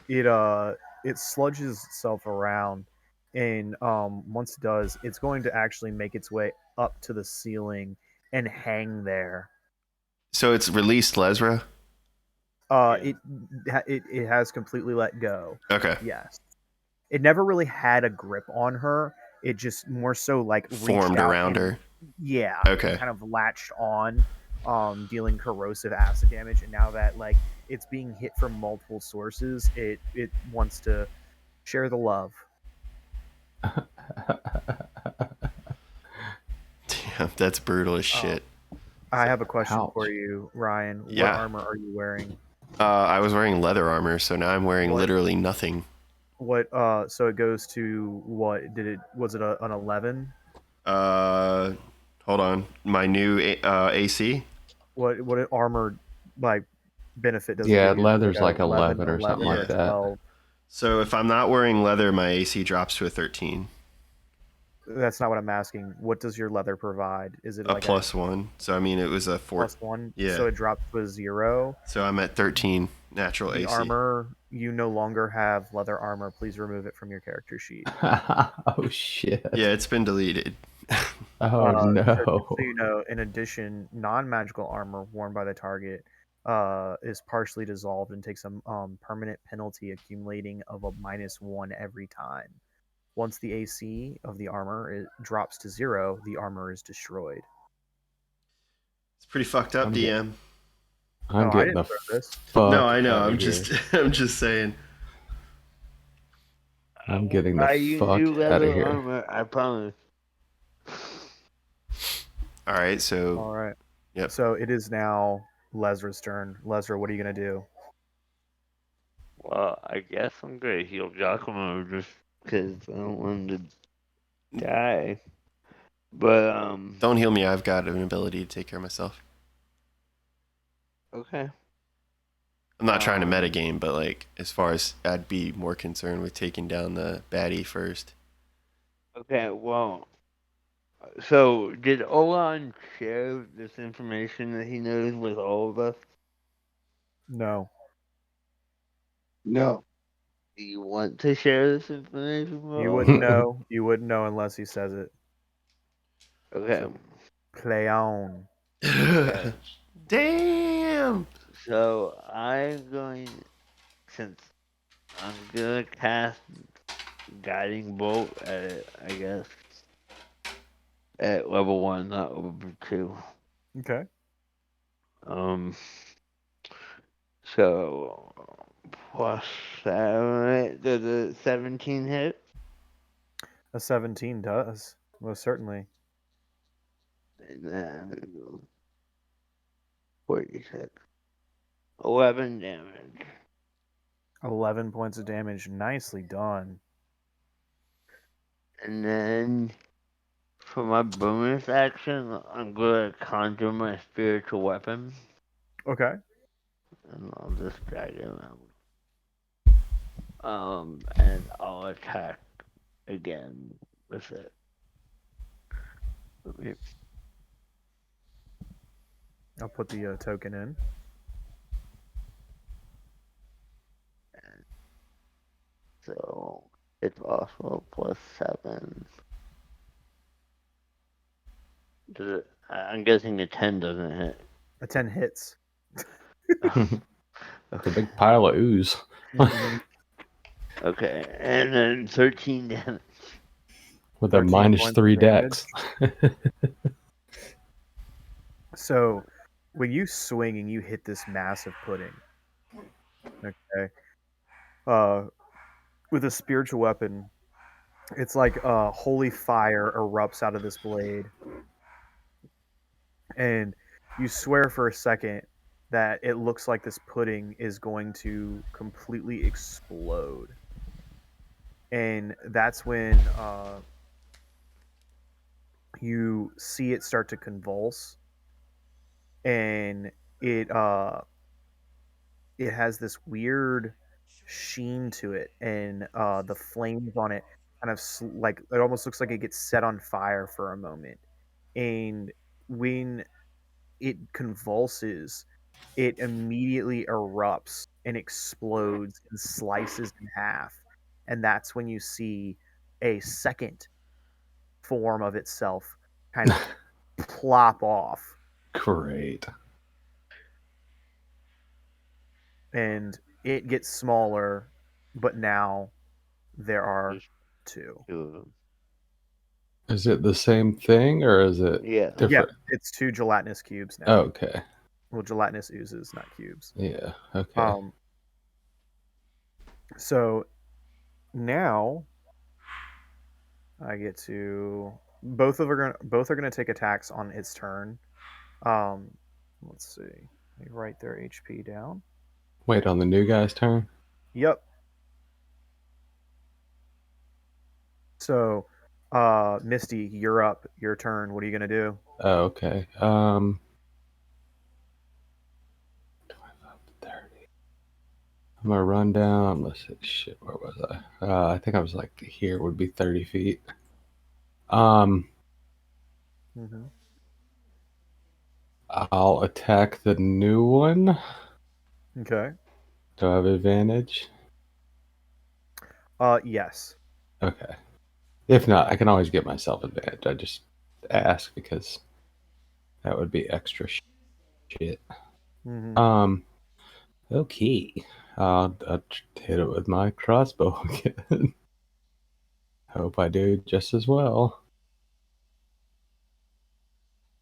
It sludges itself around, and once it does, it's going to actually make its way up to the ceiling and hang there. So it's released Lesra? It has completely let go. Okay. Yes. It never really had a grip on her. It just more so like reached Formed out around and her. yeah, Okay. and kind of latched on, dealing corrosive acid damage. And now that like it's being hit from multiple sources, it wants to share the love. Damn, that's brutal as shit. I have a question Ouch. for you, Ryan. What Yeah. armor are you wearing? I was wearing leather armor, so now I'm wearing What? literally nothing. What? So it goes to what? Was it an 11? Hold on. My new AC? What armor like benefit does it Yeah, give you? leather's Like like 11 or something or like that. 12? So if I'm not wearing leather, my AC drops to a 13. That's not what I'm asking. What does your leather provide? Is it A like +1. So I mean, it was a 4. +1? Yeah. So it drops to a 0. So I'm at 13 natural The AC. armor, you no longer have leather armor. Please remove it from your character sheet. Oh shit. Yeah, it's been deleted. Oh So no. so you know, in addition, non-magical armor worn by the target is partially dissolved and takes a permanent penalty accumulating of a -1 every time. Once the AC of the armor drops to 0, the armor is destroyed. It's pretty fucked up, I'm DM. I'm I getting didn't the throw this. fuck No, I know. out I'm of just here. I'm just saying. I'm getting the I use fuck new out leather of here. armor, I promise. All right, so All right. Yep. So it is now Lesra's turn. Lesra, what are you gonna do? Well, I guess I'm gonna heal Giacomo just because I don't want him to die. But don't heal me. I've got an ability to take care of myself. okay. I'm not trying to Um, metagame, but like as far as I'd be more concerned with taking down the baddie first. Okay, well, so did Olan share this information that he knows with all of us? No. No. Do you want to share this information with You all wouldn't of us? know. You wouldn't know unless he says it. Okay. So play on. Okay. Damn. So I'm going, since I'm gonna cast Guiding Bolt at it, I guess, at level 1, not level 2. Okay. So plus 7, does a 17 hit? A 17 does. Most certainly. And then 46. 11 damage. 11 points of damage. Nicely done. And then for my bonus action, I'm gonna conjure my spiritual weapon. Okay. And I'll just drag him out. And I'll attack again with it. Okay. I'll put the token in. So it's also plus 7. Does it, I'm guessing a 10 doesn't hit. A 10 hits. That's a big pile of ooze. Mhm. Okay, and then 13 damage. With a 13 minus points 3 of damage. dex. So when you swing and you hit this massive pudding, okay, with a spiritual weapon, it's like holy fire erupts out of this blade, and you swear for a second that it looks like this pudding is going to completely explode, and that's when you see it start to convulse, and it has this weird sheen to it, and the flames on it kind of like it almost looks like it gets set on fire for a moment. And when it convulses, it immediately erupts and explodes and slices in half. And that's when you see a second form of itself kind of plop off. Great. And it gets smaller, but now there are Just 2. 2 of them. Is it the same thing or is it Yeah. Yeah, different? it's 2 gelatinous cubes now. Oh, okay. Well, gelatinous oozes, not cubes. Yeah. Okay. So now I get to both are gonna take attacks on its turn. Let's see. Let me write their HP down. Wait, on the new guy's turn? Yep. So, Misty, you're up. Your turn. What are you gonna do? Oh, okay. 30. I'm gonna run down. Let's see. Shit, where was I? I think I was like here would be 30 feet. Mm-hmm. I'll attack the new one. Okay. Do I have advantage? Yes. Okay. If not, I can always get myself advantage. I just ask because that would be extra shit. Mm-hmm. Okay. I'll hit it with my crossbow again. Hope I do just as well.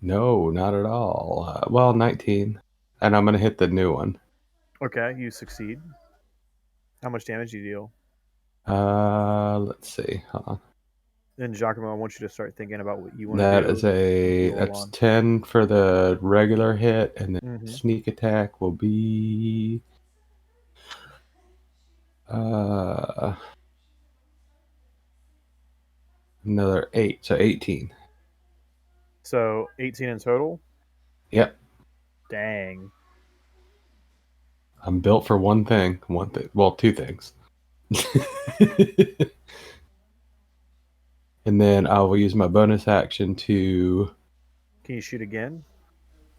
No, not at all. Well, 19. And I'm going to hit the new one. Okay, you succeed. How much damage do you deal? Let's see. Hold on. Then Giacomo, I want you to start thinking about what you want to That do. that's 10 for the regular hit, and then Mm-hmm. sneak attack will be another 8, so 18. So 18 in total? Yep. Dang. I'm built for one thing. Well, two things. And then I will use my bonus action to... Can you shoot again?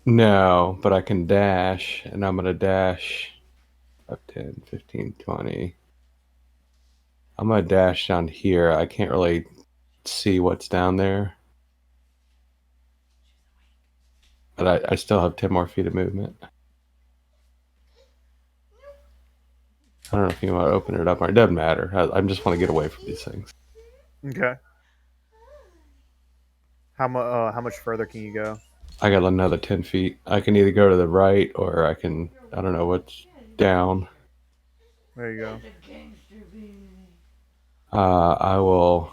No, but I can dash, and I'm going to dash up 10, 15, 20. I'm going to dash down here. I can't really see what's down there. But I still have 10 more feet of movement. I don't know if you want to open it up or it doesn't matter. I just want to get away from these things. Okay. How much further can you go? I got another 10 feet. I can either go to the right or I don't know what's down. There you go. I will.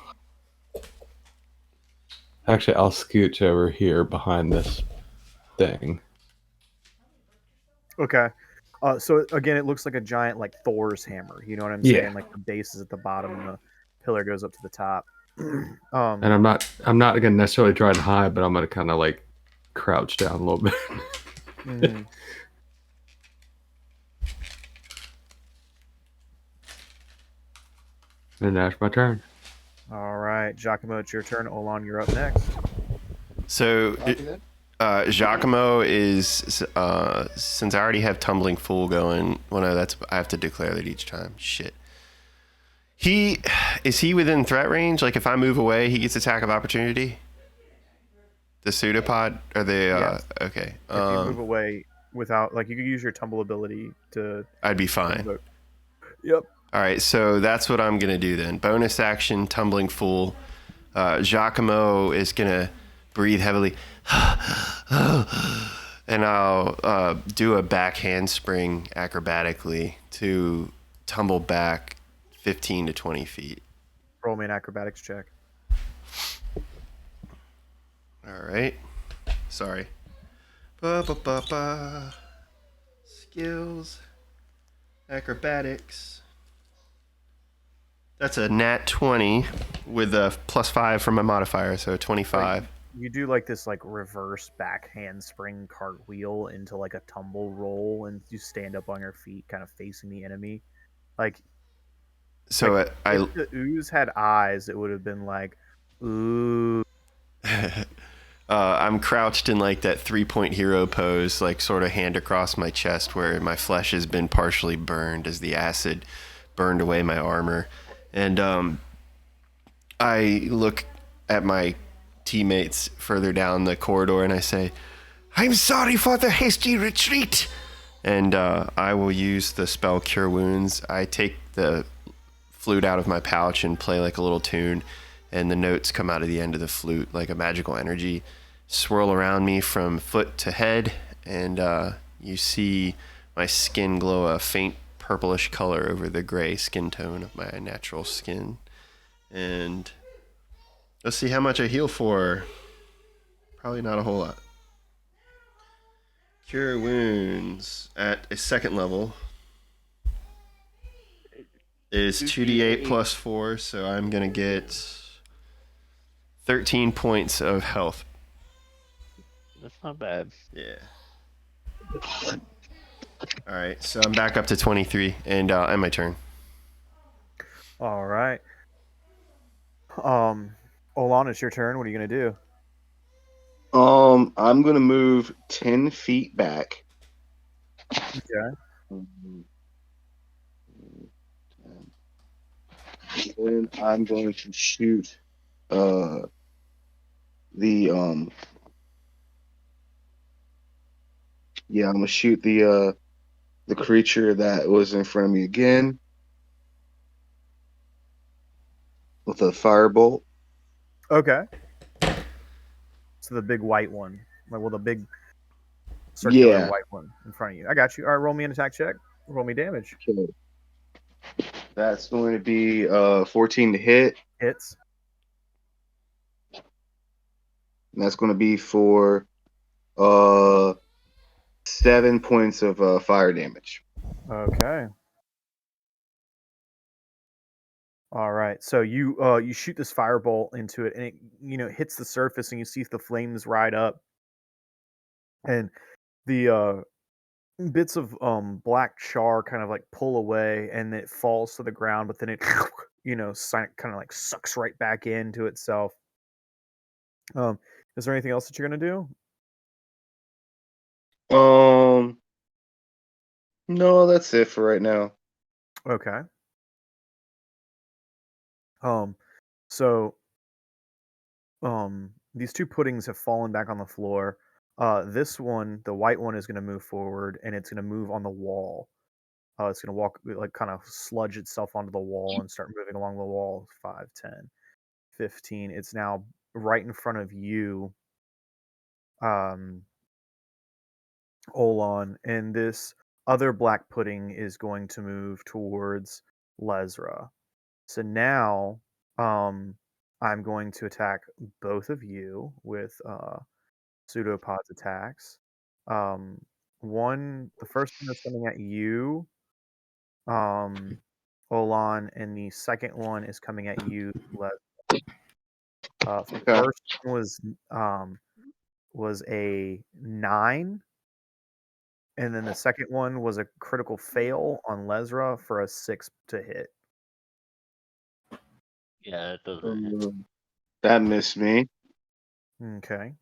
Actually, I'll scooch over here behind this thing. Okay. So again, it looks like a giant like Thor's hammer. You know what I'm Yeah. saying? Like the base is at the bottom and the pillar goes up to the top. And I'm not gonna necessarily try to hide, but I'm gonna kind of like crouch down a little bit. Mhm. And that's my turn. All right, Giacomo, it's your turn. Olan, you're up next. So, Giacomo is since I already have Tumbling Fool going. Well, no, I have to declare that each time. Shit. Is he within threat range? Like, if I move away, he gets attack of opportunity. The pseudopod or the Yes. okay. If you move away without, like, you could use your tumble ability to. I'd be fine. Yep. All right, so that's what I'm gonna do then. Bonus action, Tumbling Fool. Giacomo is gonna breathe heavily, and I'll do a back handspring acrobatically to tumble back 15 to 20 feet. Roll me an acrobatics check. All right. Sorry. Ba-ba-ba-ba. Skills. Acrobatics. That's a nat 20 with a +5 from my modifier, so 25. You do like this like reverse back handspring cartwheel into like a tumble roll, and you stand up on your feet, kind of facing the enemy. Like, So if the ooze had eyes, it would have been like, ooh. I'm crouched in like that 3-point hero pose, like sort of hand across my chest where my flesh has been partially burned as the acid burned away my armor. And I look at my teammates further down the corridor and I say, I'm sorry for the hasty retreat. And I will use the spell Cure Wounds. I take the flute out of my pouch and play like a little tune, and the notes come out of the end of the flute like a magical energy, swirl around me from foot to head, and you see my skin glow a faint purplish color over the gray skin tone of my natural skin. And let's see how much I heal for. Probably not a whole lot. Cure Wounds at a second level is 2d8 plus 4, so I'm going to get 13 points of health. That's not bad. Yeah. All right, so I'm back up to 23, and my turn. All right. Olan, it's your turn. What are you gonna do? I'm gonna move 10 feet back. Okay. And I'm going to shoot the yeah, I'm gonna shoot the creature that was in front of me again with a firebolt. Okay. So the big white one, Well, the big circular Yeah. white one in front of you. I got you. All right, roll me an attack check. Roll me damage. Okay. That's going to be 14 to hit. Hits. And that's going to be for 7 points of fire damage. Okay. All right. So you you shoot this firebolt into it, and it hits the surface, and you see the flames ride up, and the bits of black char kind of like pull away, and it falls to the ground, but then it kind of like sucks right back into itself. Is there anything else that you're gonna do? No, that's it for right now. Okay. So these two puddings have fallen back on the floor. This one, the white one, is going to move forward, and it's going to move on the wall. It's going to walk, like, kind of sludge itself onto the wall and start moving along the wall. 5, 10, 15. It's now right in front of you, um, Olan, and this other black pudding is going to move towards Lesra. So now, I'm going to attack both of you with pseudopods attacks. The first one is coming at you, um, Olan, and the second one is coming at you, Les. So the Okay. first one was a 9, and then the second one was a critical fail on Lesra for a 6 to hit. Yeah, that doesn't hit. That missed me. Okay.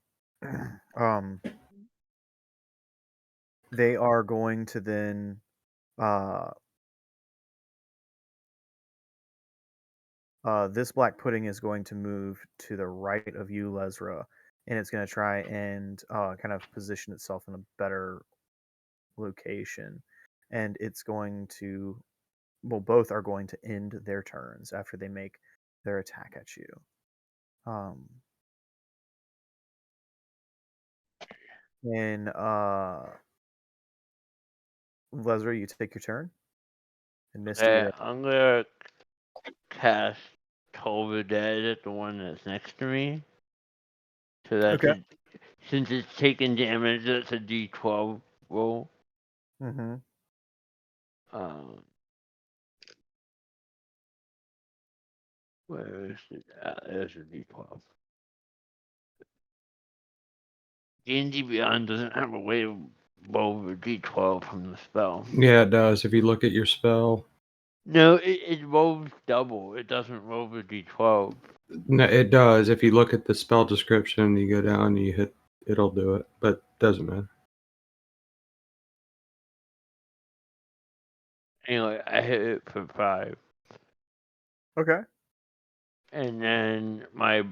They are going to then this black pudding is going to move to the right of you, Lesra, and it's going to try and kind of position itself in a better location. And it's going to, well, both are going to end their turns after they make their attack at you. And Lesra, you take your turn. And Misty, Okay, I'm gonna cast Toll the Dead at the one that's next to me. So that's okay. since it's taking damage, that's a D12 roll. Mm-hmm. Where is it? There's a D12. D&D Beyond doesn't have a way to roll the D12 from the spell. Yeah, it does. If you look at your spell, No, it rolls double. It doesn't roll the D12. no, it does. If you look at the spell description, you go down and you hit, it'll do it. But doesn't matter. Anyway, I hit it for 5. Okay. And then my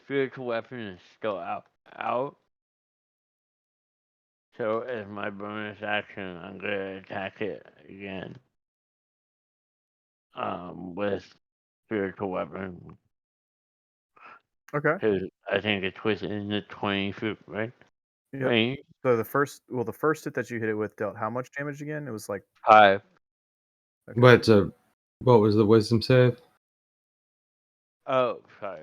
spiritual weapon is still out. So as my bonus action, I'm gonna attack it again. With spiritual weapon. Okay. Because I think it's within the 20-foot range. Yep. So the first hit that you hit it with dealt how much damage again? It was like 5. okay. What was the wisdom save? Oh, sorry.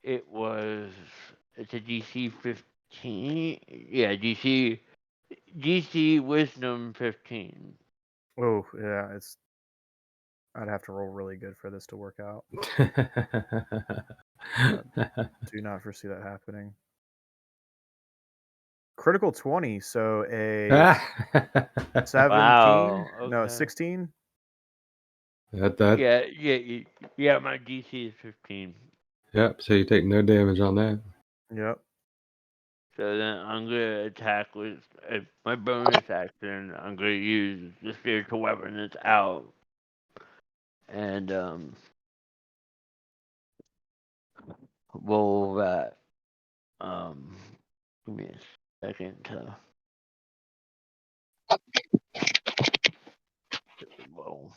It's a DC 15. Yeah, DC Wisdom 15. Oh yeah, I'd have to roll really good for this to work out. Do not foresee that happening. Critical 20, so a 17. Wow. Okay. No, 16. that Yeah. My DC is 15. Yep. So you take no damage on that. Yep. So then I'm gonna attack with my bonus action. I'm gonna use the spiritual weapon that's out, and roll that. Give me a second to roll.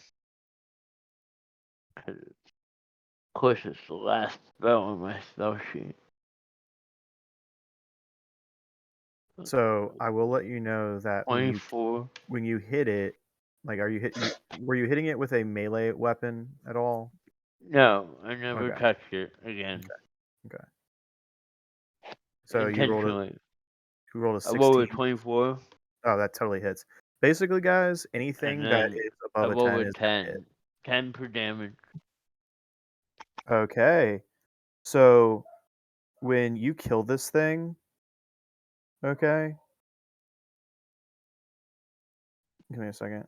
Of course, it's the last spell on my spell sheet. So I will let you know that 24. when you hit it, like, were you hitting it with a melee weapon at all? No, I never Okay. touched it again. Okay. So Intentionally. you rolled a I rolled 16. with 24, Oh, that totally hits. Basically, guys, and anything that then is I above a rolled 10 with is gonna hit. 10. 10 per damage. Okay. So when you kill this thing, okay, give me a second.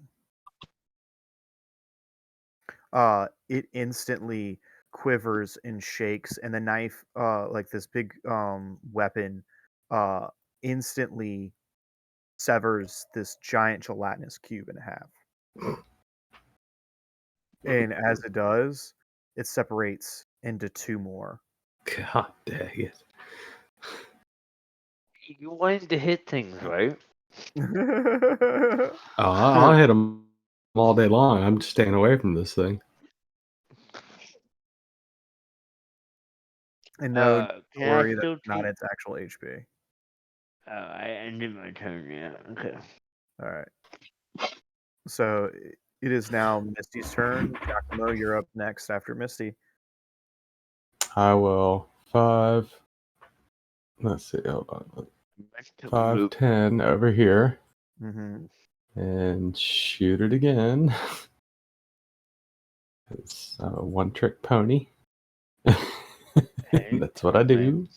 It instantly quivers and shakes, and the knife, like this big weapon, uh, instantly severs this giant gelatinous cube in half. And as it does, it separates into two more. God dang it. You wanted to hit things, right? Oh, I'll hit them all day long. I'm just staying away from this thing. And no, don't Can I worry, that's still not take... its actual HP. I ended my turn, yeah. Okay. All right. So it is now Misty's turn. Giacomo, you're up next after Misty. I will 5. Let's see. Hold on. Mental 5, loop. 10 over here. Mm-hmm. And shoot it again. It's a one-trick pony. Hey, That's what I do.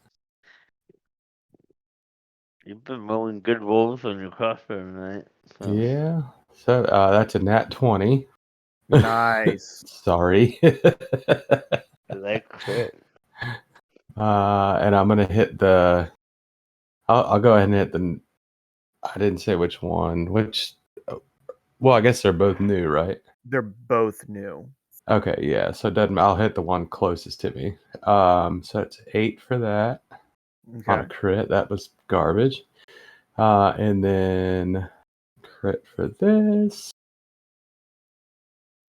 you've been rolling good rolls on your crossbow tonight. So. Yeah. So that's a nat 20. Nice. Sorry. Like crit. And I'm gonna hit the. I'll go ahead and hit the. I didn't say which one. Which. Well, I guess they're both new, right? They're both new. Okay, yeah. So it doesn't. I'll hit the one closest to me. So it's 8 for that on a Okay. crit. That was garbage. And then crit for this.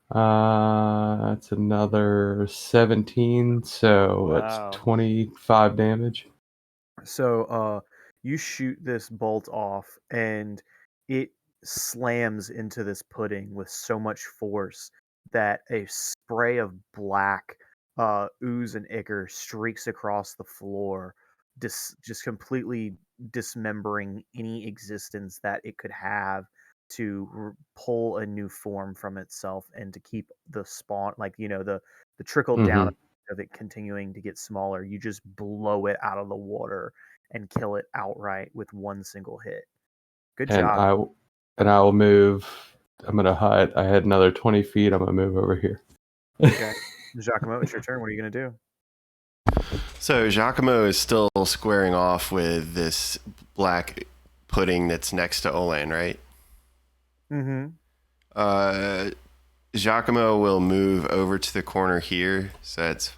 That's another 17. So that's Wow. 25 damage. So you shoot this bolt off and it slams into this pudding with so much force that a spray of black ooze and ichor streaks across the floor, just completely dismembering any existence that it could have to pull a new form from itself and to keep the spawn, like, the trickle down Mm-hmm. of it continuing to get smaller. You just blow it out of the water and kill it outright with one single hit. Good And job. I will move. I'm gonna hide. I had another 20 feet. I'm gonna move over here. Okay. Giacomo, it's your turn. What are you going to do? So Giacomo is still squaring off with this black pudding that's next to Olan, right? Mm-hmm. Giacomo will move over to the corner here. So that's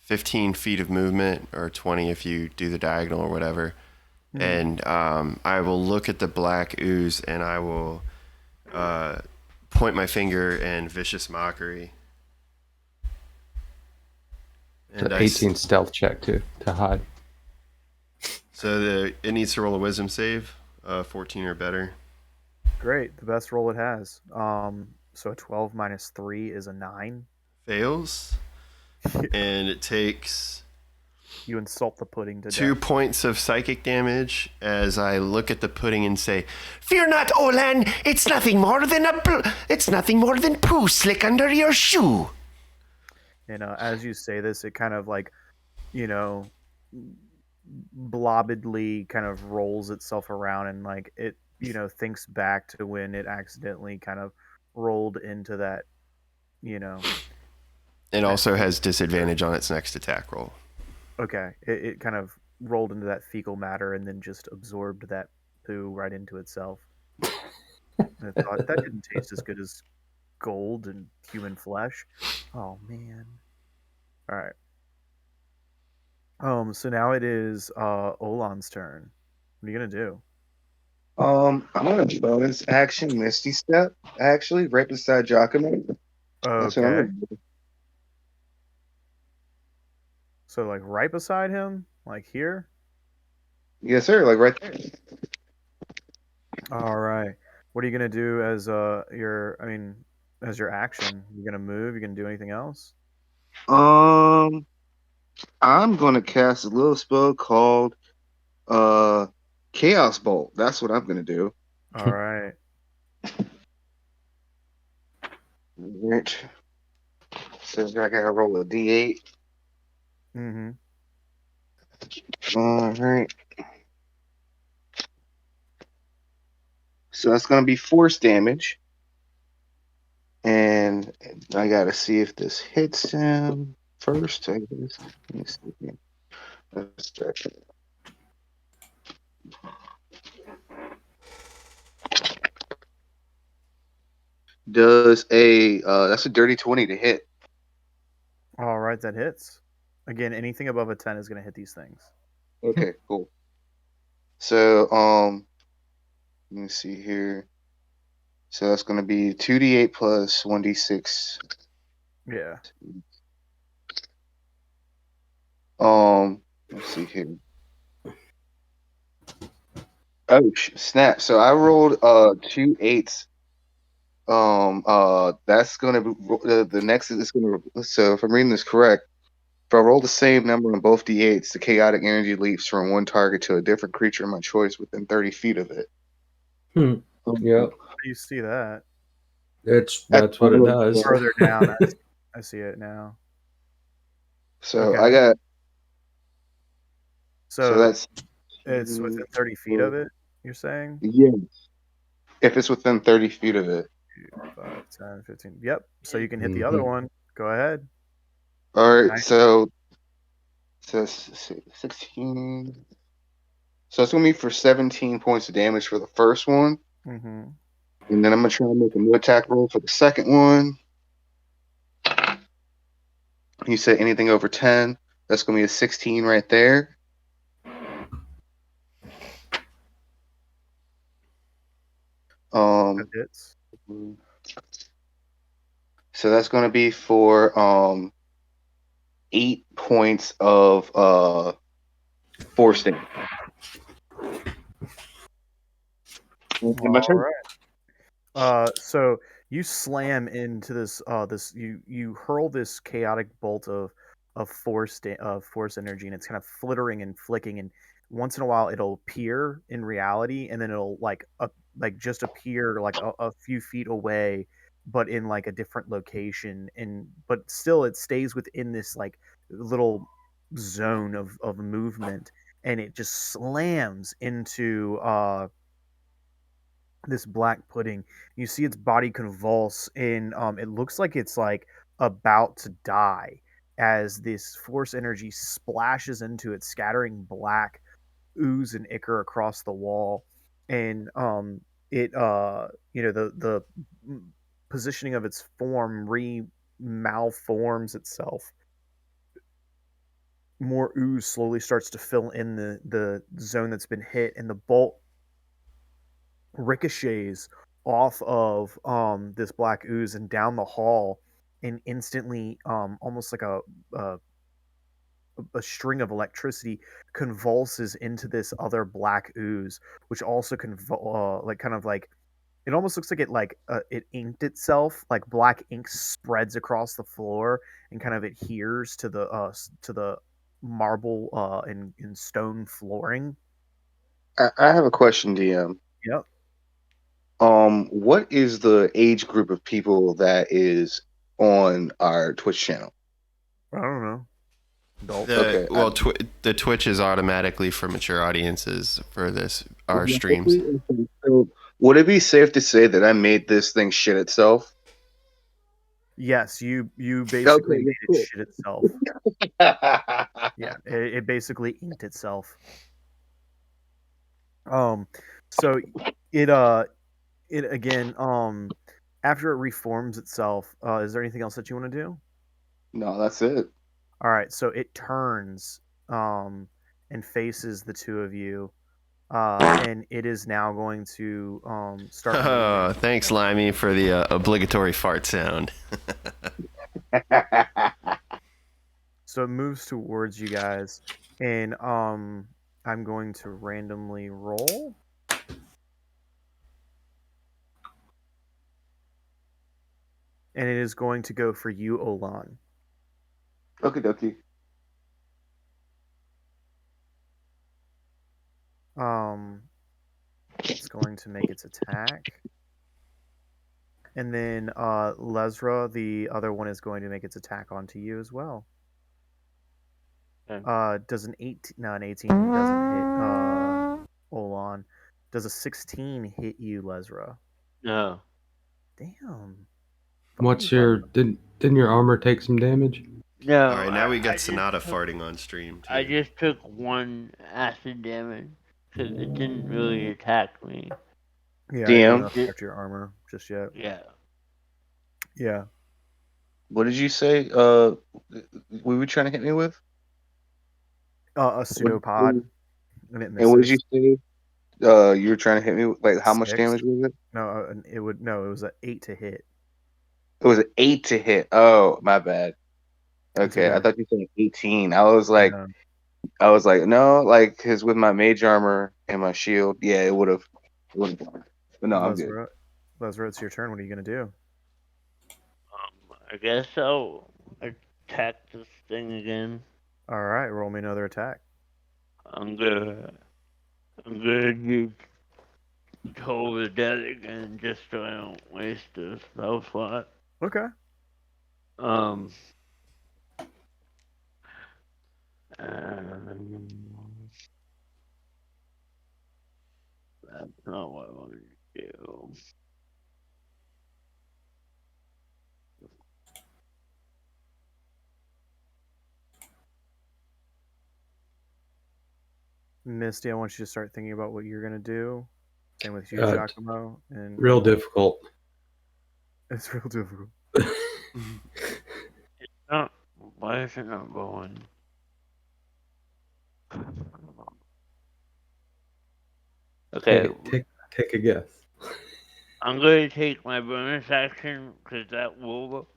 15 feet of movement, or 20 if you do the diagonal or whatever. And I will look at the black ooze and I will point my finger and vicious mockery. And 18 stealth check to hide. So it needs to roll a wisdom save, 14 or better. Great. The best roll it has. So a 12 minus 3 is a 9. Fails. And it takes You insult the pudding to 2 death. points of psychic damage as I look at the pudding and say, Fear not, Olan. It's nothing more than poo slick under your shoe. And as you say this, it kind of like, blobbedly kind of rolls itself around and like it, thinks back to when it accidentally kind of rolled into that, you know, it also has disadvantage on its next attack roll. okay, it kind of rolled into that fecal matter and then just absorbed that poo right into itself. And it thought that didn't taste as good as gold and human flesh. Oh man. All right. So now it is Olan's turn. What are you gonna do? I'm gonna bonus action Misty Step, actually, right beside Giacomo. That's what I'm Okay. gonna do. So like right beside him, like here. Yes, sir. Like right there. All right. What are you gonna do as as your action? You gonna move? You gonna do anything else? Um, I'm gonna cast a little spell called uh Chaos Bolt. That's what I'm gonna do. All right. Right. Says I gotta roll a D8. Mm-hmm. All right. So that's gonna be force damage, and I gotta see if this hits him first. I guess. Let me see here. Let's check. Does a that's a dirty 20 to hit. All right, that hits. Again, anything above a 10 is gonna hit these things. Okay, cool. So let me see here. So that's gonna be 2d8 plus 1d6. Yeah. Let's see here. Oh snap! So I rolled 2 8s. That's gonna be the next is gonna. So if I'm reading this correct, if I roll the same number on both d8s, the chaotic energy leaps from one target to a different creature of my choice within 30 feet of it. Yep. How do you see that? That's what it does. Further down, I see it now. So Okay. I got. So So that's it's within 30 feet of it, you're saying? yeah. If it's within 30 feet of it. 5, 10, 15. Yep. So you can hit the other Mhm. one. Go ahead. All right. Nice. So 16. So it's gonna be for 17 points of damage for the first one, Mm-hmm. and then I'm gonna try and make a new attack roll for the second one. You said anything over 10. That's gonna be a 16 right there. That Um, hits. so that's gonna be for 8 points of force damage. And my All turn. right. So you slam into you hurl this chaotic bolt of force energy, and it's kind of flittering and flicking, and once in a while it'll appear in reality, and then it'll like just appear like a few feet away, but in like a different location, and but still it stays within this like little zone of movement, and it just slams into this black pudding. You see its body convulse, and it looks like it's like about to die as this force energy splashes into it, scattering black ooze and ichor across the wall. And it the positioning of its form re malforms itself. More ooze slowly starts to fill in the zone that's been hit, and the bolt ricochets off of this black ooze and down the hall, and instantly almost like a string of electricity convulses into this other black ooze, which also like kind of like it almost looks like it inked itself, like black ink spreads across the floor and kind of adheres to the marble and stone flooring. I have a question, DM. Yep. What is the age group of people that is on our Twitch channel? I don't know. Adults. The Okay, well, the Twitch is automatically for mature audiences for this our streams. so would it be safe to say that I made this thing shit itself? Yes, you basically Okay, yeah, made it cool. shit itself. Yeah, it basically inked itself. So it it again after it reforms itself, is there anything else that you want to do? No, that's it. All right, so it turns and faces the two of you, and it is now going to start Oh, moving. thanks, Limey, for the obligatory fart sound. So it moves towards you guys, and I'm going to randomly roll. And it is going to go for you, Olan. Okie dokie. It's going to make its attack. And then Lesra, the other one, is going to make its attack onto you as well. Okay. Does an 18? No, an 18 doesn't hit Olan. Does a 16 hit you, Lesra? No. Damn. What's your didn't your armor take some damage? No. All right, now we I got just Sonata took- farting on stream too. I just took 1 acid damage because it didn't really attack me. Yeah, it DM. doesn't affect your armor just yet. Yeah. Yeah. What did you say? We were trying to hit me with? A pseudopod, and it And what did you misses. say? You were trying to hit me with, like, how much 6. damage was it? No, it was an 8 to hit. It was an 8 to hit. Oh, my bad. It's Okay, I okay. thought you said 18. No, I was like, no, like, because with my mage armor and my shield, yeah, it would have. But no, I'm good. Lesra, it's your turn. What are you gonna do? I guess I'll attack this thing again. All right, roll me another attack. I'm gonna use Toll the Dead again just so I don't waste a spell slot. Okay. Um, that's not what I want to do. Misty, I want you to start thinking about what you're gonna do. Same with you, Uh, Giacomo. And Real difficult. It's real difficult. Not, why is it not going? Okay, Take a guess. I'm going to take my bonus action because that will.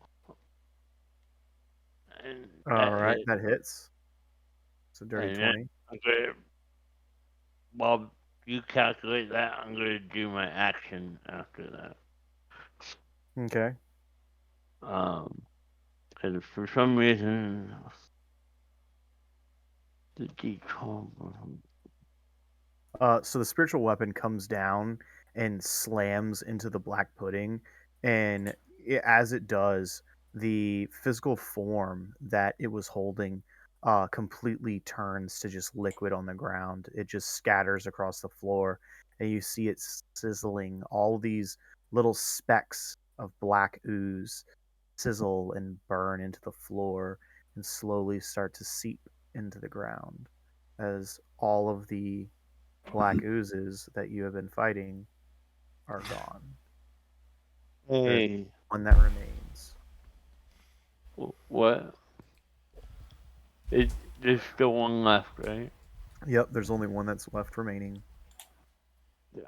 And All that right, hit. that hits. It's a dirty And then 20. I'm going to, while you calculate that, I'm going to do my action after that. Okay. Because for some reason, the D12. So the spiritual weapon comes down and slams into the black pudding, and as it does, the physical form that it was holding completely turns to just liquid on the ground. It just scatters across the floor, and you see it sizzling. All these little specks of black ooze sizzle and burn into the floor and slowly start to seep into the ground as all of the black oozes that you have been fighting are gone. There's Hey, one that remains. what? There's still one left, right? Yep, there's only one that's left remaining. The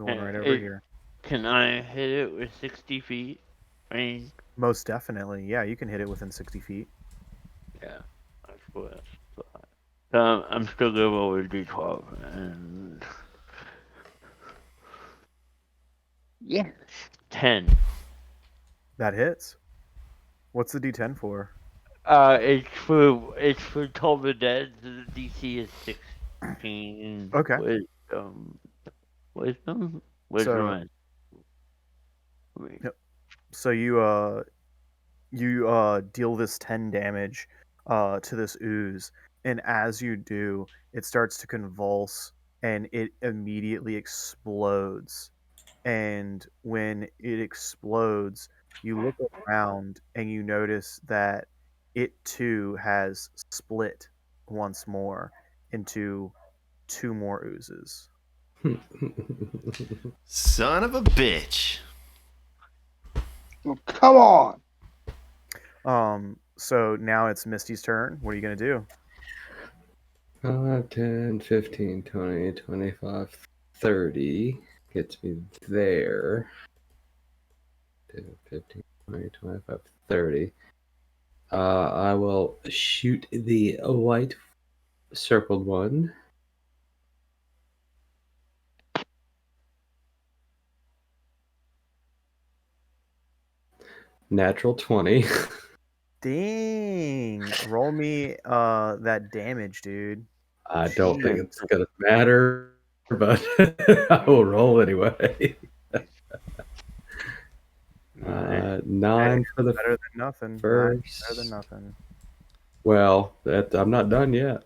one right over here. Can I hit it with 60 feet? Range? Most definitely. Yeah, you can hit it within 60 feet. Yeah, that's what I thought. I'm still gonna roll a D12 and Yeah. 10. That hits. What's the D10 for? It's for Toll the Dead. The DC is 16. Okay. Wisdom. So, And wait. yep. So you deal this 10 damage to this ooze, and as you do, it starts to convulse and it immediately explodes. And when it explodes, you look around and you notice that it too has split once more into 2 more oozes. Son of a bitch. Oh, come on. So now it's Misty's turn. What are you gonna do? 5, 10, 15, 20, 25, 30. Gets me there. 10, 15, 20, 25, 30. I will shoot the white circled one. Natural 20. Dang. Roll me that damage, dude. I don't think Jeez. it's gonna matter, but I will roll anyway. Nice. 9 for the Better than nothing. 9 better than first. nothing. Well, I'm not done yet.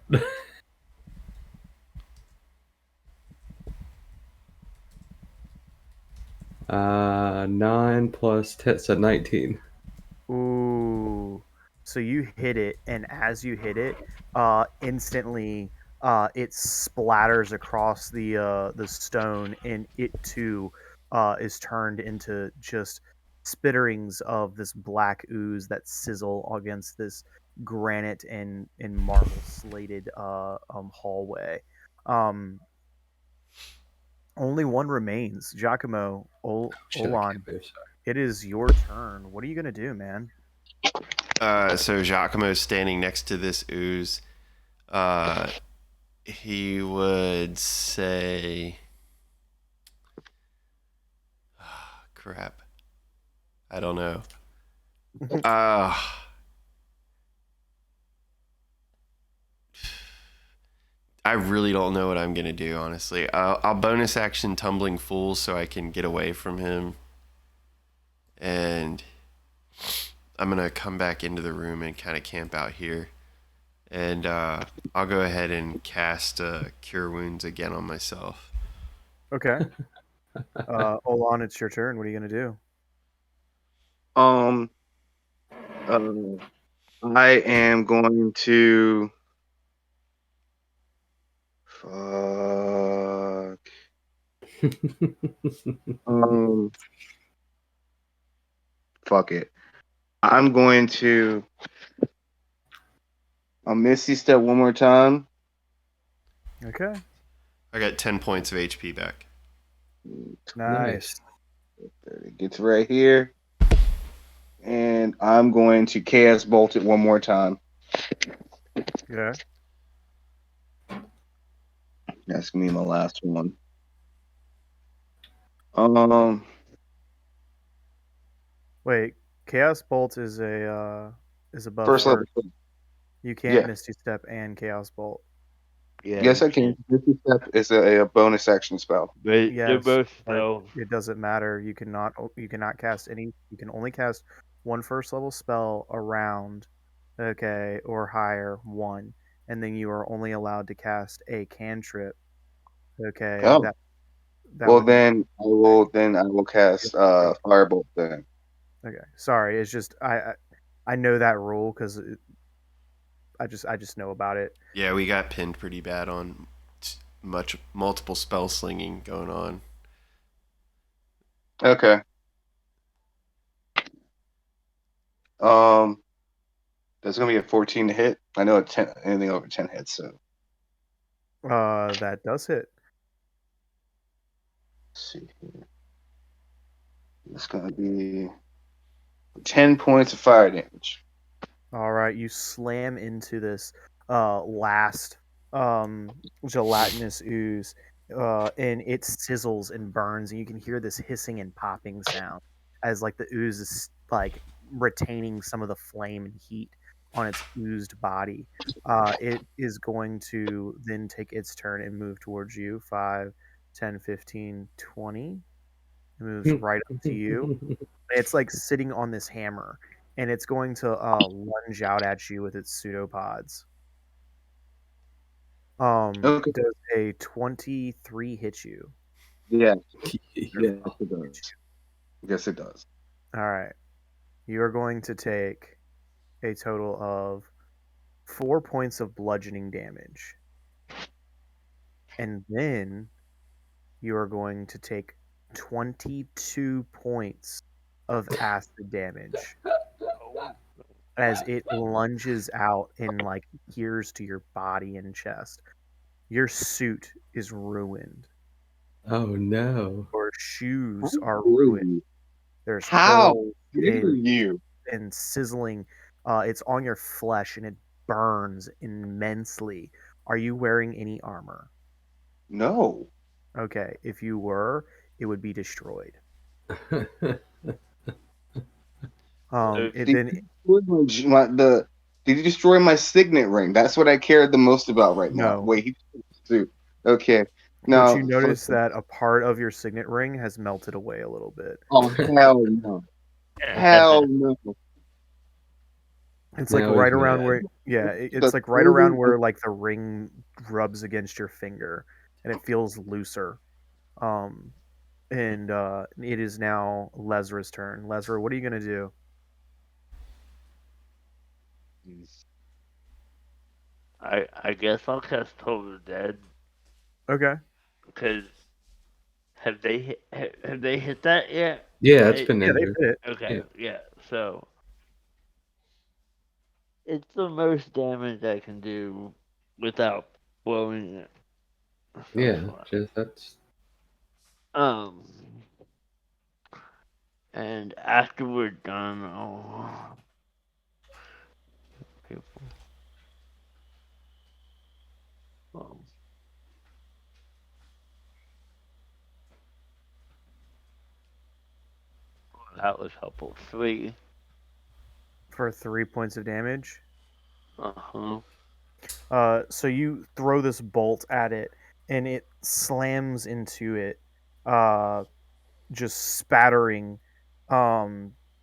9 plus 10, so 19. Ooh. So you hit it, and as you hit it, instantly it splatters across the stone, and it too is turned into just spitterings of this black ooze that sizzle against this granite and marble slated hallway. Um, Only one remains. Giacomo, Shit, I Olan, can't move. Sorry. it is your turn. What are you gonna do, man? So Giacomo's standing next to this ooze. He would say, crap. I don't know. Uh, I really don't know what I'm going to do, honestly. I'll bonus action Tumbling Fool so I can get away from him. And I'm going to come back into the room and kind of camp out here. And I'll go ahead and cast Cure Wounds again on myself. Okay. Olan, it's your turn. What are you gonna do? Um, I am going to. Fuck. Um, fuck it. I'm going to. I'll Misty Step one more time. Okay. I got 10 points of HP back. Nice. It gets right here. And I'm going to Chaos Bolt it one more time. Yeah. That's gonna be my last one. Um, Wait. Chaos Bolt is above first level. first. You can't Yeah. Misty Step and Chaos Bolt. Yeah, Yes, you I can. Misty Step is a bonus action spell. But they're Yes, both but spells. it doesn't matter. You cannot cast any. You can only cast one first level spell around, okay, or higher one, and then you are only allowed to cast a cantrip. Okay, Oh, that well would be then I will cast Firebolt then. okay. Sorry, it's just I know that rule because I just know about it. Yeah, we got pinned pretty bad on multiple spell slinging going on. Okay. That's gonna be a 14 to hit. I know anything over 10 hits, so That does hit. let's see here. It's gonna be 10 points of fire damage. All right, you slam into this last gelatinous ooze, and it sizzles and burns, and you can hear this hissing and popping sound as like the ooze is like retaining some of the flame and heat on its oozed body. It is going to then take its turn and move towards you. 5, 10, 15, 20. It moves right up to you. It's like sitting on this hammer, and it's going to lunge out at you with its pseudopods. Okay. Does a 23 hit you? Yeah. Yeah. Yes, it does. Yes, it does. All right. You are going to take a total of 4 points of bludgeoning damage. And then you are going to take 22 points of acid damage as it lunges out and like adheres to your body and chest. Your suit is ruined. Oh no. Your shoes How are dare ruined. you? There's How holes dare you? and sizzling. It's on your flesh and it burns immensely. Are you wearing any armor? No. Okay, if you were, it would be destroyed. It Did then you destroy did you destroy my signet ring? That's what I cared the most about right now. no, Wait, he too. Okay. but you Now, notice that a part of your signet ring has melted away a little bit. oh hell no. Hell no. It's like Now he's right around mad. where, yeah, The it's like right around clothing where like the ring rubs against your finger, and it feels looser. Um, and it is now Lesra's turn. Lesra, what are you gonna do? I guess I'll cast Total Dead Okay. because have they hit that yet? Yeah, it's I, been Yeah, they've injured. hit it. okay, Yeah. yeah. So it's the most damage I can do without blowing it. So Yeah, far. just that's Um, and after we're done, I'll people. Um, that was helpful. 3. For 3 points of damage. Uh-huh. So you throw this bolt at it, and it slams into it, uh, just spattering,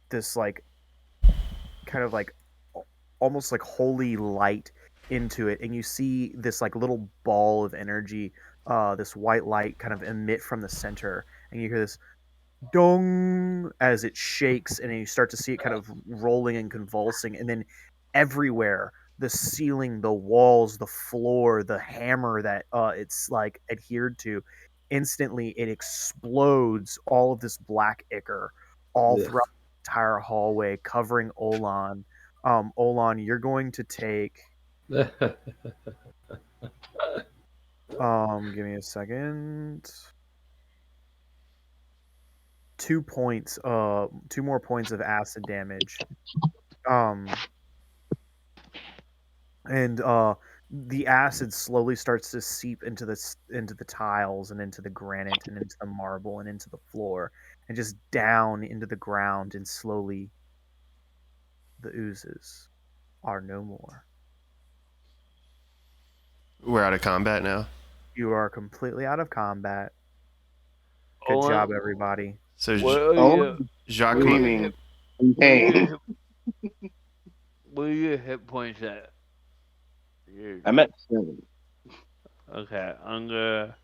this like kind of like almost like holy light into it, and you see this like little ball of energy, this white light kind of emit from the center, and you hear this dong as it shakes, and you start to see it kind of rolling and convulsing, and then everywhere, the ceiling, the walls, the floor, the hammer that it's like adhered to, instantly it explodes all of this black ichor all yeah. throughout the entire hallway, covering Olan. Olan, you're going to take give me a second. 2 points, 2 more points of acid damage. Um, and the acid slowly starts to seep into the tiles and into the granite and into the marble and into the floor and just down into the ground, and slowly the oozes are no more. We're out of combat now. You are completely out of combat. Good job, Owen, everybody. So what are oh your Jacques, what are your screaming hit in what are pain. your what are your hit points at? I'm at 7. Okay, I'm gonna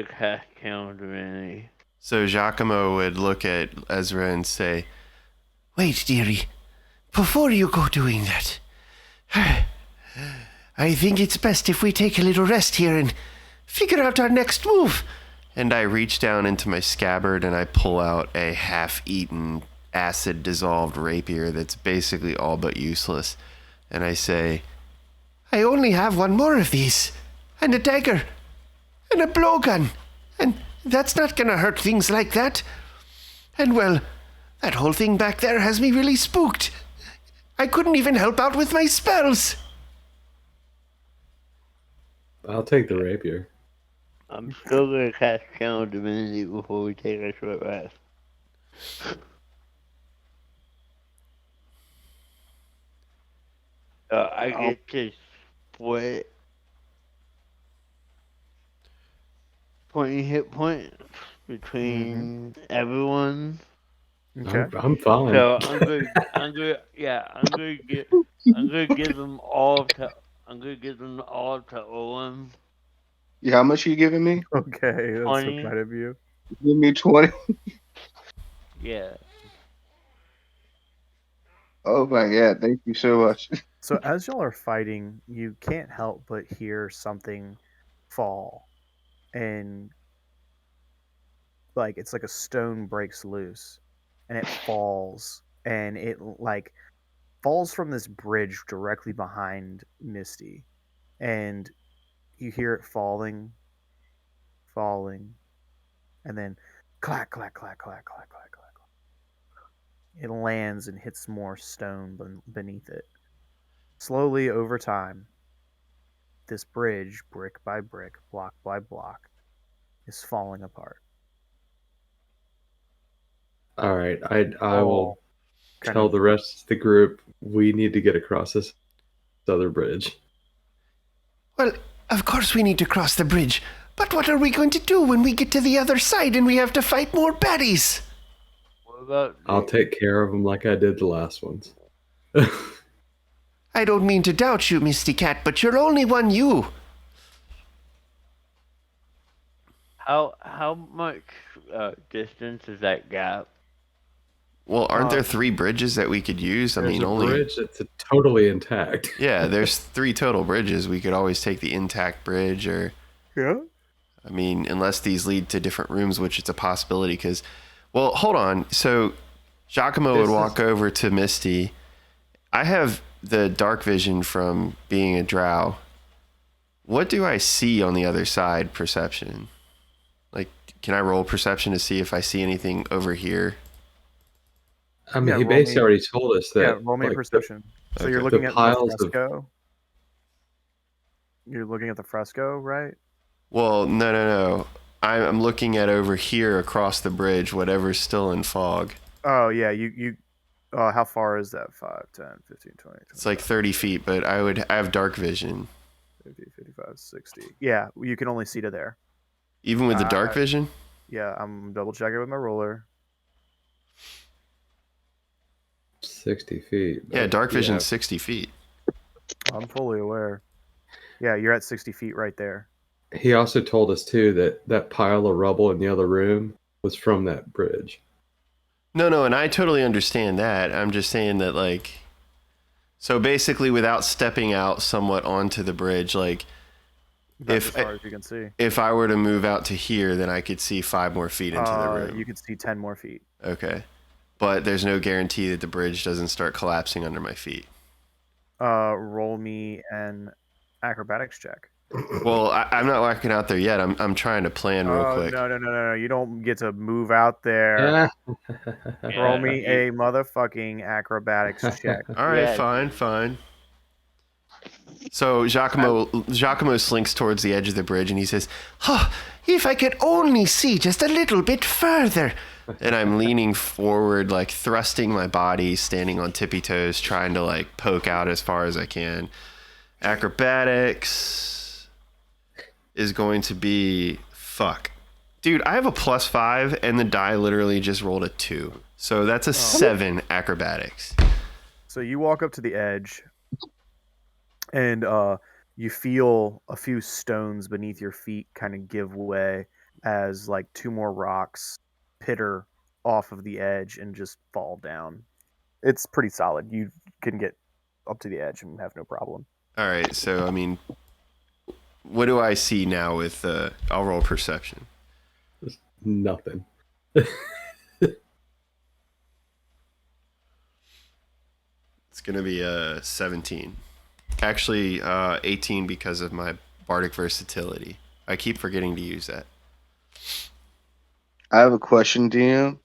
cast Counter Divinity. so Giacomo would look at Ezra and say, Wait, dearie. Before you go doing that, I think it's best if we take a little rest here and figure out our next move. and I reach down into my scabbard and I pull out a half-eaten, acid-dissolved rapier that's basically all but useless. And I say, I only have one more of these, and a dagger, and a blowgun, and that's not gonna hurt things like that. And well, that whole thing back there has me really spooked. I couldn't even help out with my spells. I'll take the rapier. I'm still gonna cast Counter Divinity before we take a short rest. I Oh, get to split 20 hit points between everyone. Okay. I'm fine. So I'm gonna give them all to, Owen. yeah, how much are you giving me? Okay, that's so 20, kind of you. Give me 20. yeah. Oh my god, thank you so much. So as y'all are fighting, you can't help but hear something fall, and like it's like a stone breaks loose, and it falls, and it like falls from this bridge directly behind Misty, and you hear it falling, and then clack clack clack clack clack clack clack. It lands and hits more stone beneath it. Slowly over time, this bridge, brick by brick, block by block, is falling apart. All right, I will All tell the rest of the group we need to get across this other bridge. Well, of course we need to cross the bridge. But what are we going to do when we get to the other side and we have to fight more baddies? What about I'll take care of them like I did the last ones. I don't mean to doubt you, Misty Cat, but you're only one you. how much distance is that gap? Well, aren't there 3 bridges that we could use? I There's mean, a only bridge that's totally intact. yeah. There's 3 total bridges. We could always take the intact bridge, or Yeah. I mean, unless these lead to different rooms, which it's a possibility. Because, well, hold on. So, Giacomo would walk over to Misty. I have the dark vision from being a drow. What do I see on the other side? Perception. Like, can I roll perception to see if I see anything over here? I mean, Yeah, he roll basically me- already told us that. Yeah, roll me a like, perception. So you're Okay. looking The at the piles of- fresco. You're looking at the fresco, right? Well, no. I'm looking at over here across the bridge, whatever's still in fog. Oh yeah, you how far is that? 5, 10, 15, 20, It's like 30 feet, but I have dark vision. 50, 55, 60. Yeah, you can only see to there. Even with the dark vision? Yeah, I'm double checking with my ruler. 60 feet. Yeah, dark vision Yeah. 60 feet. I'm fully aware. Yeah, you're at 60 feet right there. He also told us too that that pile of rubble in the other room was from that bridge. No, and I totally understand that. I'm just saying that, like, so basically without stepping out somewhat onto the bridge, like, That's as far as you can see. if I were to move out to here, then I could see 5 more feet into the room. You could see 10 more feet. Okay. But there's no guarantee that the bridge doesn't start collapsing under my feet. Roll me an acrobatics check. Well, I'm not walking out there yet. I'm trying to plan real quick. No. You don't get to move out there. Roll me a motherfucking acrobatics check. All right, Yeah. fine. So Giacomo slinks towards the edge of the bridge and he says, Oh, if I could only see just a little bit further. and I'm leaning forward, like thrusting my body, standing on tippy toes, trying to like poke out as far as I can. Acrobatics is going to be fuck. Dude, I have a +5 and the die literally just rolled a 2. So that's a 7 acrobatics. So you walk up to the edge, and you feel a few stones beneath your feet kind of give way as like 2 more rocks pitter off of the edge and just fall down. It's pretty solid. You can get up to the edge and have no problem. All right, so I mean, what do I see now with I'll roll perception. Nothing. It's going to be a 17. Actually, 18 because of my bardic versatility. I keep forgetting to use that. I have a question, DM.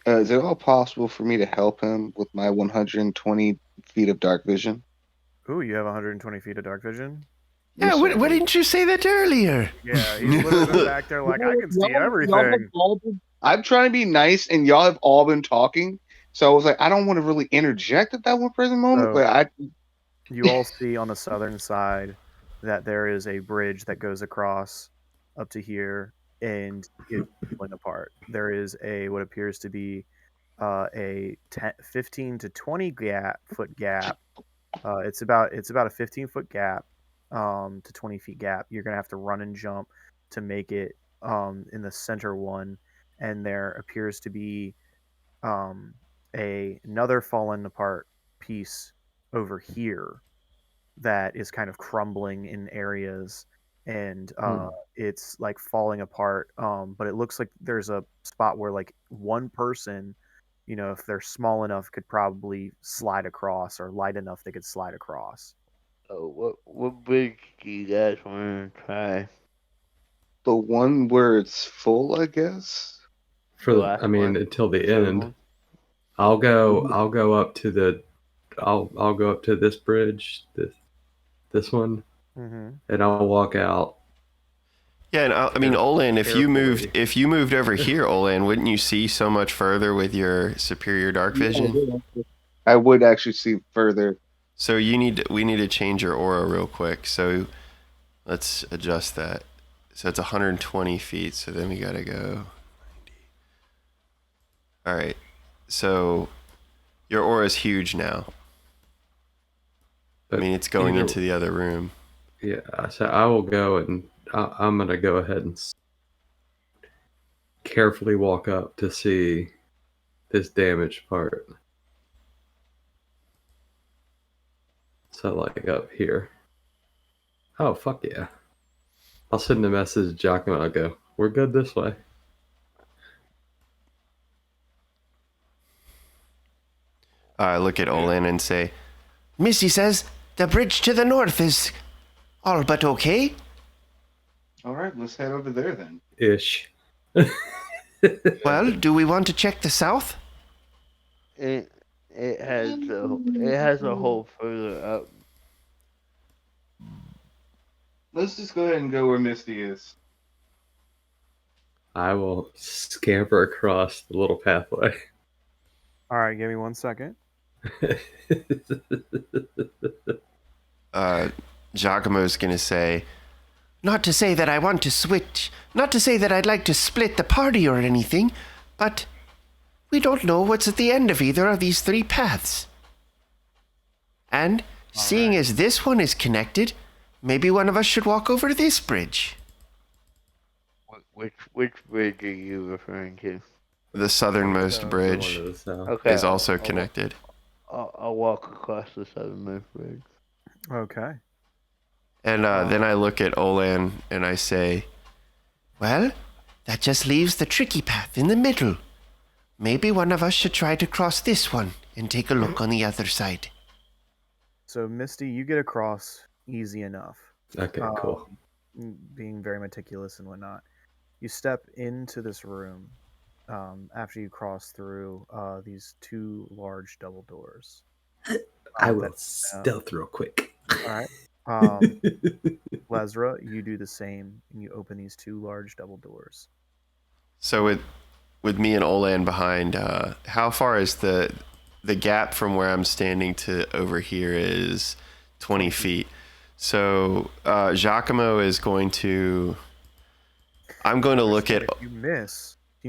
Is it all possible for me to help him with my 120 feet of dark vision? Ooh, you have 120 feet of dark vision? Yeah, Yes, sir. why didn't you say that earlier? Yeah, he's literally back there like, I can see Y'all everything. have all been- I'm trying to be nice, and y'all have all been talking. So I was like, I don't want to really interject at that one present moment. So- But You all see on the southern side that there is a bridge that goes across up to here and it's falling apart. There is a what appears to be a 15 to 20 foot gap. It's about a 15-foot gap to 20 feet gap. You're gonna have to run and jump to make it in the center one, and there appears to be another fallen apart piece over here that is kind of crumbling in areas, and it's like falling apart, but it looks like there's a spot where like one person, you know, if they're small enough, could probably slide across, or light enough they could slide across. Oh, what bridge do you guys want to try? the one where it's full, I guess. For The the, last I mean, one? until the Third end. one? I'll go up to the I'll go up to this bridge, this one, Mm-hmm. and I'll walk out. Yeah, and I mean, Olan, Carefully. if you moved over here, Olan, wouldn't you see so much further with your superior dark vision? I would actually see further. So we need to change your aura real quick. So let's adjust that. So it's 120 feet. So then we gotta go. All right. So your aura is huge now. I But mean, it's going either- into the other room. Yeah, so I will go and I'm gonna go ahead and carefully walk up to see this damaged part. So like up here. Oh fuck yeah! I'll send a message to Giacomo. I'll go. We're good this way. I look at Olan and say, Misty says the bridge to the north is all but okay. All right, let's head over there then. Ish. Well, do we want to check the south? It has a hole further up. Let's just go ahead and go where Misty is. I will scamper across the little pathway. All right, give me 1 second. Giacomo's gonna say, Not to say that I want to switch, not to say that I'd like to split the party or anything, but we don't know what's at the end of either of these three paths. And seeing as this one is connected, maybe one of us should walk over this bridge. Which bridge are you referring to? the southernmost bridge Okay. is also connected. I'll walk across the southernmost bridge. Okay. And then I look at Olan and I say, Well, that just leaves the tricky path in the middle. Maybe one of us should try to cross this one and take a look on the other side. So, Misty, you get across easy enough. Okay, cool. Being very meticulous and whatnot. You step into this room after you cross through these two large double doors. I will stealth real quick. All right. Lesra, you do the same, and you open these two large double doors. so with me and Olan behind, how far is the gap from where I'm standing to over here is 20 feet. So Giacomo is going to... I'm going to look at... If you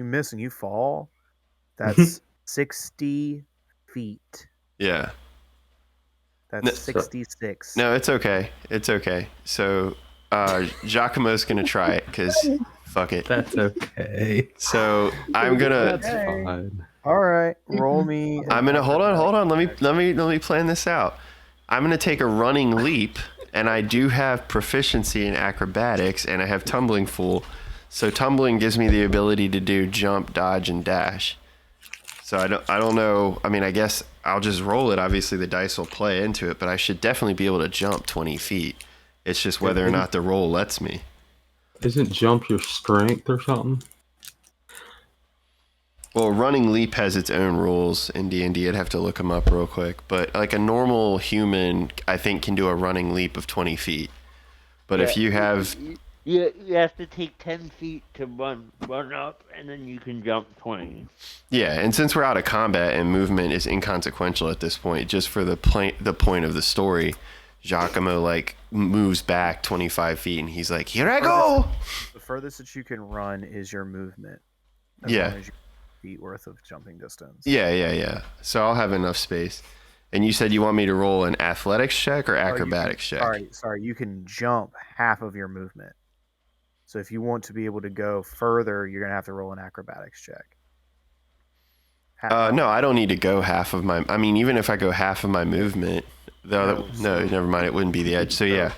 miss and you fall, that's 60 feet. Yeah. That's 66. No, it's okay. It's okay. So Giacomo's going to try it because fuck it. That's okay. So I'm going to... That's fine. All right, roll me. I'm going to... Hold on. Let me plan this out. I'm going to take a running leap, and I do have proficiency in acrobatics, and I have tumbling full. So tumbling gives me the ability to do jump, dodge, and dash. So I don't know. I mean, I guess I'll just roll it. Obviously, the dice will play into it, but I should definitely be able to jump 20 feet. It's just whether or not the roll lets me. Isn't jump your strength or something? Well, running leap has its own rules in D&D. I'd have to look them up real quick. But like a normal human, I think, can do a running leap of 20 feet. But if you have... You have to take 10 feet to run up, and then you can jump 20. Yeah, and since we're out of combat and movement is inconsequential at this point, just for the point of the story, Giacomo like moves back 25 feet, and he's like, "Here I go!" The furthest that you can run is your movement. As Yeah. long as you have feet worth of jumping distance. Yeah. So I'll have enough space. And you said you want me to roll an athletics check or acrobatics check? Sorry. You can jump half of your movement. So if you want to be able to go further, you're gonna have to roll an acrobatics check. No, I don't need to go half of my... I mean, even if I go half of my movement... No, never mind. It wouldn't be the edge. So yeah,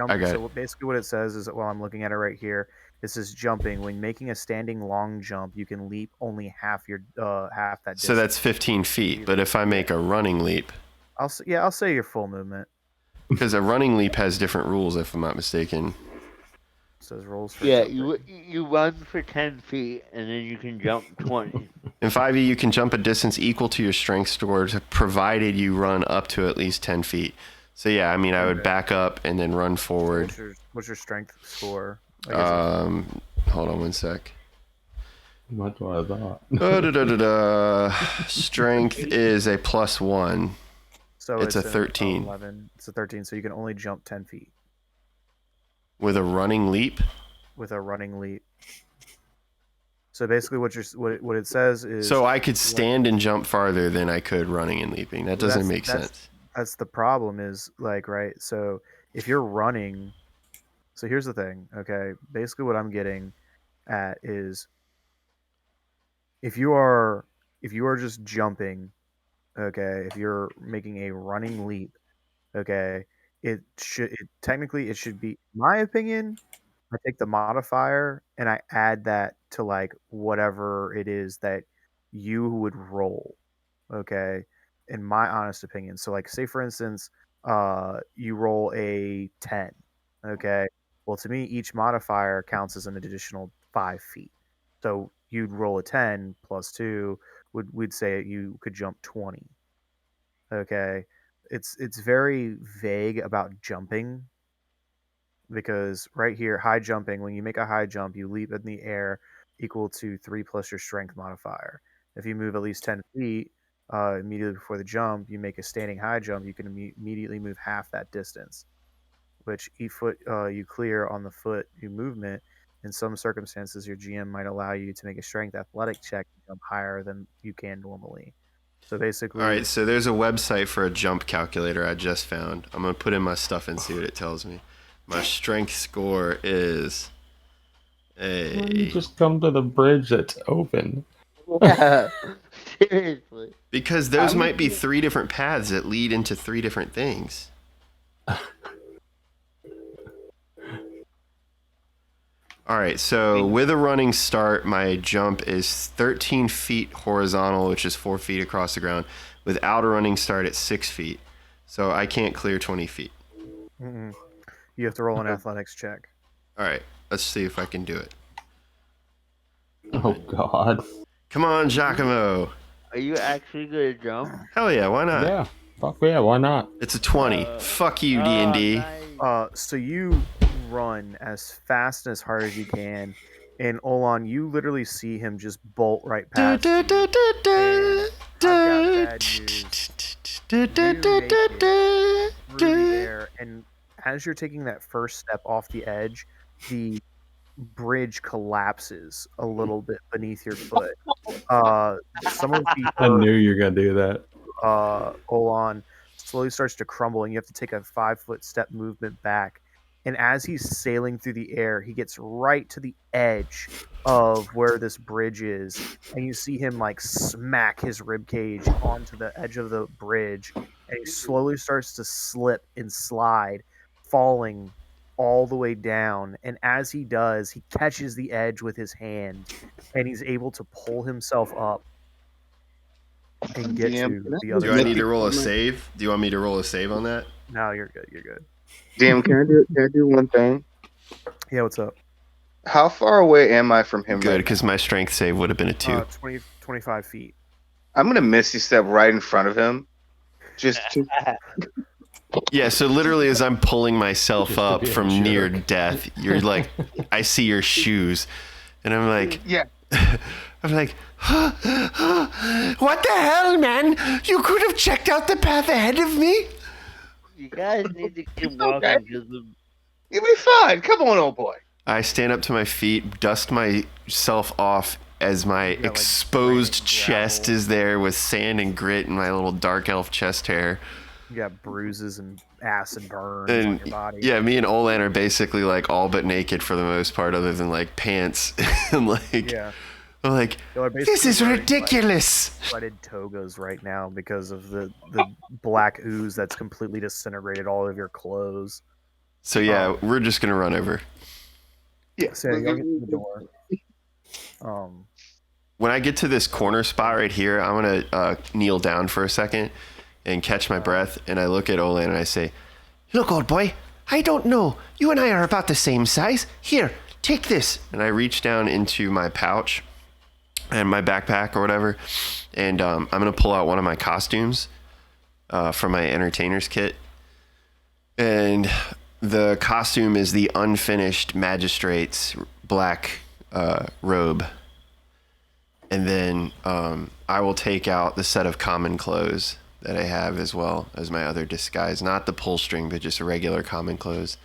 I got it. Basically what it says is, well, I'm looking at it right here. This is jumping. When making a standing long jump, you can leap only half that distance. So that's 15 feet. But if I make a running leap... I'll say your full movement. Because a running leap has different rules, if I'm not mistaken. It says rolls for Yeah, jumping. you run for 10 feet, and then you can jump 20. In 5e, you can jump a distance equal to your strength score, provided you run up to at least 10 feet. So yeah, I mean, I would back up and then run forward. What's your strength score? I guess Hold on one sec. That's what I thought. Strength is a +1. so. It's a an 13. 11. It's a 13, so you can only jump 10 feet With a running leap. with a running leap. So basically, what it says is. So I could stand and jump farther than I could running and leaping. That doesn't make sense. That's the problem. Is like right. So if you're running, so here's the thing. Okay, basically, what I'm getting at is if you are just jumping, okay, if you're making a running leap, okay, technically it should be, in my opinion, I take the modifier and I add that to like whatever it is that you would roll, okay, in my honest opinion. So like say for instance, you roll a 10, okay, well to me each modifier counts as an additional 5 feet, so you'd roll a 10 plus 2, we'd say you could jump 20, okay. It's very vague about jumping, because right here, high jumping, when you make a high jump, you leap in the air equal to 3 plus your strength modifier. If you move at least 10 feet immediately before the jump, you make a standing high jump, you can immediately move half that distance, which each foot you clear on the foot you movement. In some circumstances, your GM might allow you to make a strength athletic check to jump higher than you can normally. So basically, All right, so there's a website for a jump calculator I just found. I'm going to put in my stuff and see what it tells me. My strength score is You just come to the bridge that's open. Yeah, seriously. Because those might be 3 different paths that lead into 3 different things. All right, so with a running start, my jump is 13 feet horizontal, which is 4 feet across the ground. Without a running start, it's 6 feet. So I can't clear 20 feet. you have to roll an athletics check. All right, let's see if I can do it. Oh, God. Come on, Giacomo. Are you actually gonna jump? Hell yeah, why not? Yeah. Fuck yeah, why not? It's a 20. Fuck you, D&D. Nice. So you run as fast and as hard as you can, and Olan, you literally see him just bolt right past you. And I've got bad news. You make it through the air, and as you're taking that first step off the edge, the bridge collapses a little bit beneath your foot. Some of the I knew you were going to do that. Olan slowly starts to crumble, and you have to take a 5-foot step movement back. And as he's sailing through the air, he gets right to the edge of where this bridge is, and you see him like smack his rib cage onto the edge of the bridge, and he slowly starts to slip and slide, falling all the way down. And as he does, he catches the edge with his hand, and he's able to pull himself up and get to the other Do I side. need to roll a save? Do you want me to roll a save on that? No, you're good. You're good. Damn, can I do one thing? Yeah, what's up? How far away am I from him? Good, right because my strength save would have been a 2. 25 feet. now? I'm gonna Misty step right in front of him. Just Yeah, so literally as I'm pulling myself Just to up be a from jerk. near death, you're like, I see your shoes. And I'm like, yeah. I'm like, What the hell, man? You could have checked out the path ahead of me. You guys need to keep walking because You'll be fine. Come on, old boy. I stand up to my feet, dust myself off as my like, exposed granite chest gravel. is there with sand and grit and my little dark elf chest hair. You got bruises and acid burns on And your body. yeah, me and Olan are basically like all but naked for the most part, other than like pants. And like, Yeah. I'm like, They're This basically is wearing, ridiculous. Like, sweated togas right now because of the black ooze that's completely disintegrated all of your clothes. so yeah, we're just gonna run over. Yeah. So yeah, y'all get to the door. When I get to this corner spot right here, I'm gonna kneel down for a second and catch my breath, and I look at Olan and I say, Look, old boy, I don't know. You and I are about the same size. Here, take this. and I reach down into my pouch and my backpack or whatever, and I'm gonna pull out one of my costumes from my entertainer's kit, and The costume is the unfinished magistrate's black robe. And then I will take out the set of common clothes that I have as well as my other disguise. Not the pull string, but just a regular common clothes.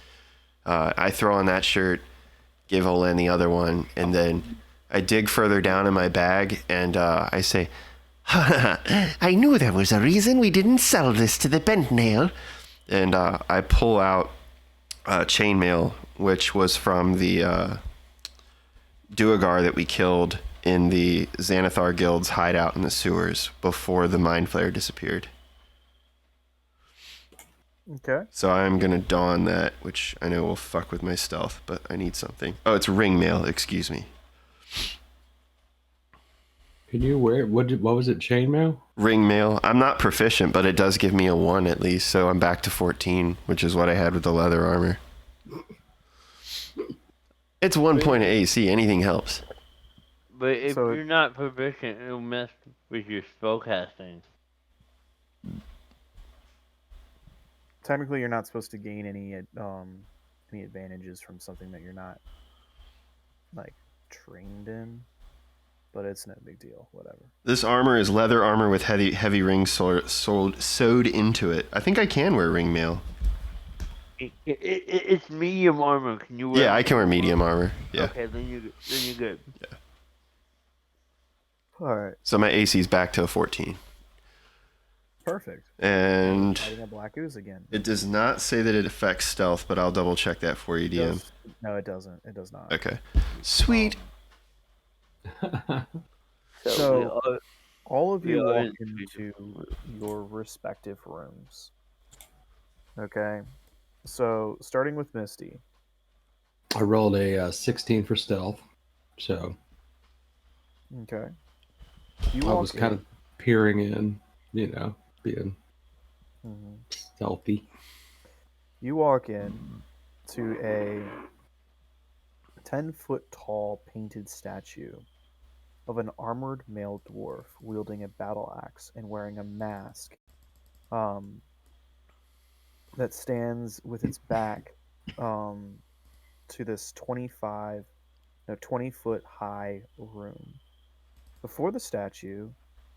I throw on that shirt, give Olen the other one, and then I dig further down in my bag and I say, I knew there was a reason we didn't sell this to the bent nail. And I pull out chainmail, which was from the Duergar that we killed in the Xanathar Guild's hideout in the sewers before the Mind Flayer disappeared. Okay. So I'm going to don that, which I know will fuck with my stealth, but I need something. Oh, it's ring mail, excuse me. Can you wear what was it? Chainmail? Ring mail. I'm not proficient, but it does give me a 1 at least, so I'm back to 14, which is what I had with the leather armor. It's 1 point of AC. Anything helps. But if So- you're not proficient, it'll mess with your spellcasting. Technically, you're not supposed to gain any advantages from something that you're not like trained in, but it's no big deal. Whatever. This armor is leather armor with heavy rings sewed into it. I think I can wear ring mail. It's medium armor. Can you wear? Yeah, I can wear medium armor. Yeah. Okay, then you're good. All right. So my AC is back to a 14. Perfect. And Fighting a black ooze again. it does not say that it affects stealth, but I'll double check that for you, DM. No, it doesn't. It does not. Okay. Sweet. So all of you we are walk into your respective rooms. Okay. So starting with Misty. I rolled a 16 for stealth, so Okay. I was kind of peering in, being stealthy. You walk in to a 10-foot tall painted statue of an armored male dwarf wielding a battle axe and wearing a mask that stands with its back to this 20-foot high room. Before the statue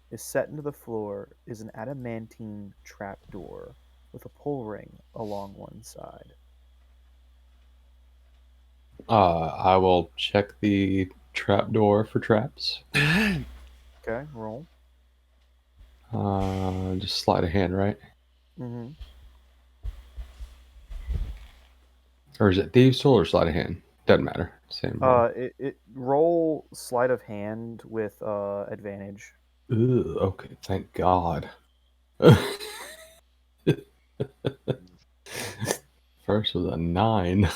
is set into the floor is an adamantine trapdoor with a pull ring along one side. I will check the trapdoor for traps. Okay, roll. Just sleight of hand, right? Mm-hmm. Or is it thieves' tool or sleight of hand? Doesn't matter. Same. It roll sleight of hand with advantage. Ooh, okay, thank God. First was a 9.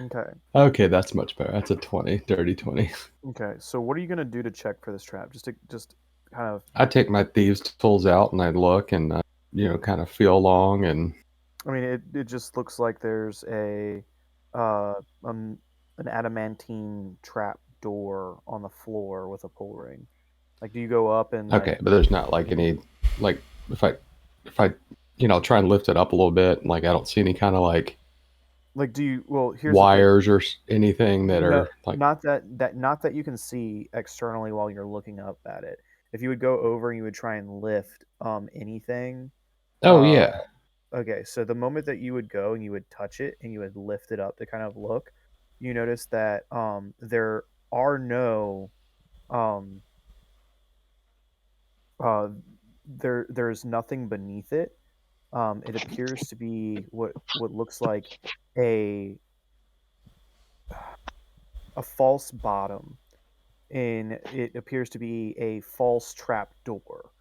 Okay. Okay, that's much better. That's a 20, dirty 20. Okay. So what are you gonna do to check for this trap? Just kind of. I take my thieves' tools out and I look and kind of feel along and. I mean, it just looks like there's an adamantine trap door on the floor with a pull ring. Like, do you go up and? Okay, but there's not like any if I try and lift it up a little bit, like I don't see any kind of like do you? Well, here's wires or anything that are like not that you can see externally while you're looking up at it. If you would go over and you would try and lift anything. Oh yeah. Okay, so the moment that you would go and you would touch it and you would lift it up to kind of look, you notice that there are no there's nothing beneath it. It appears to be what looks like a false bottom, and it appears to be a false trap door.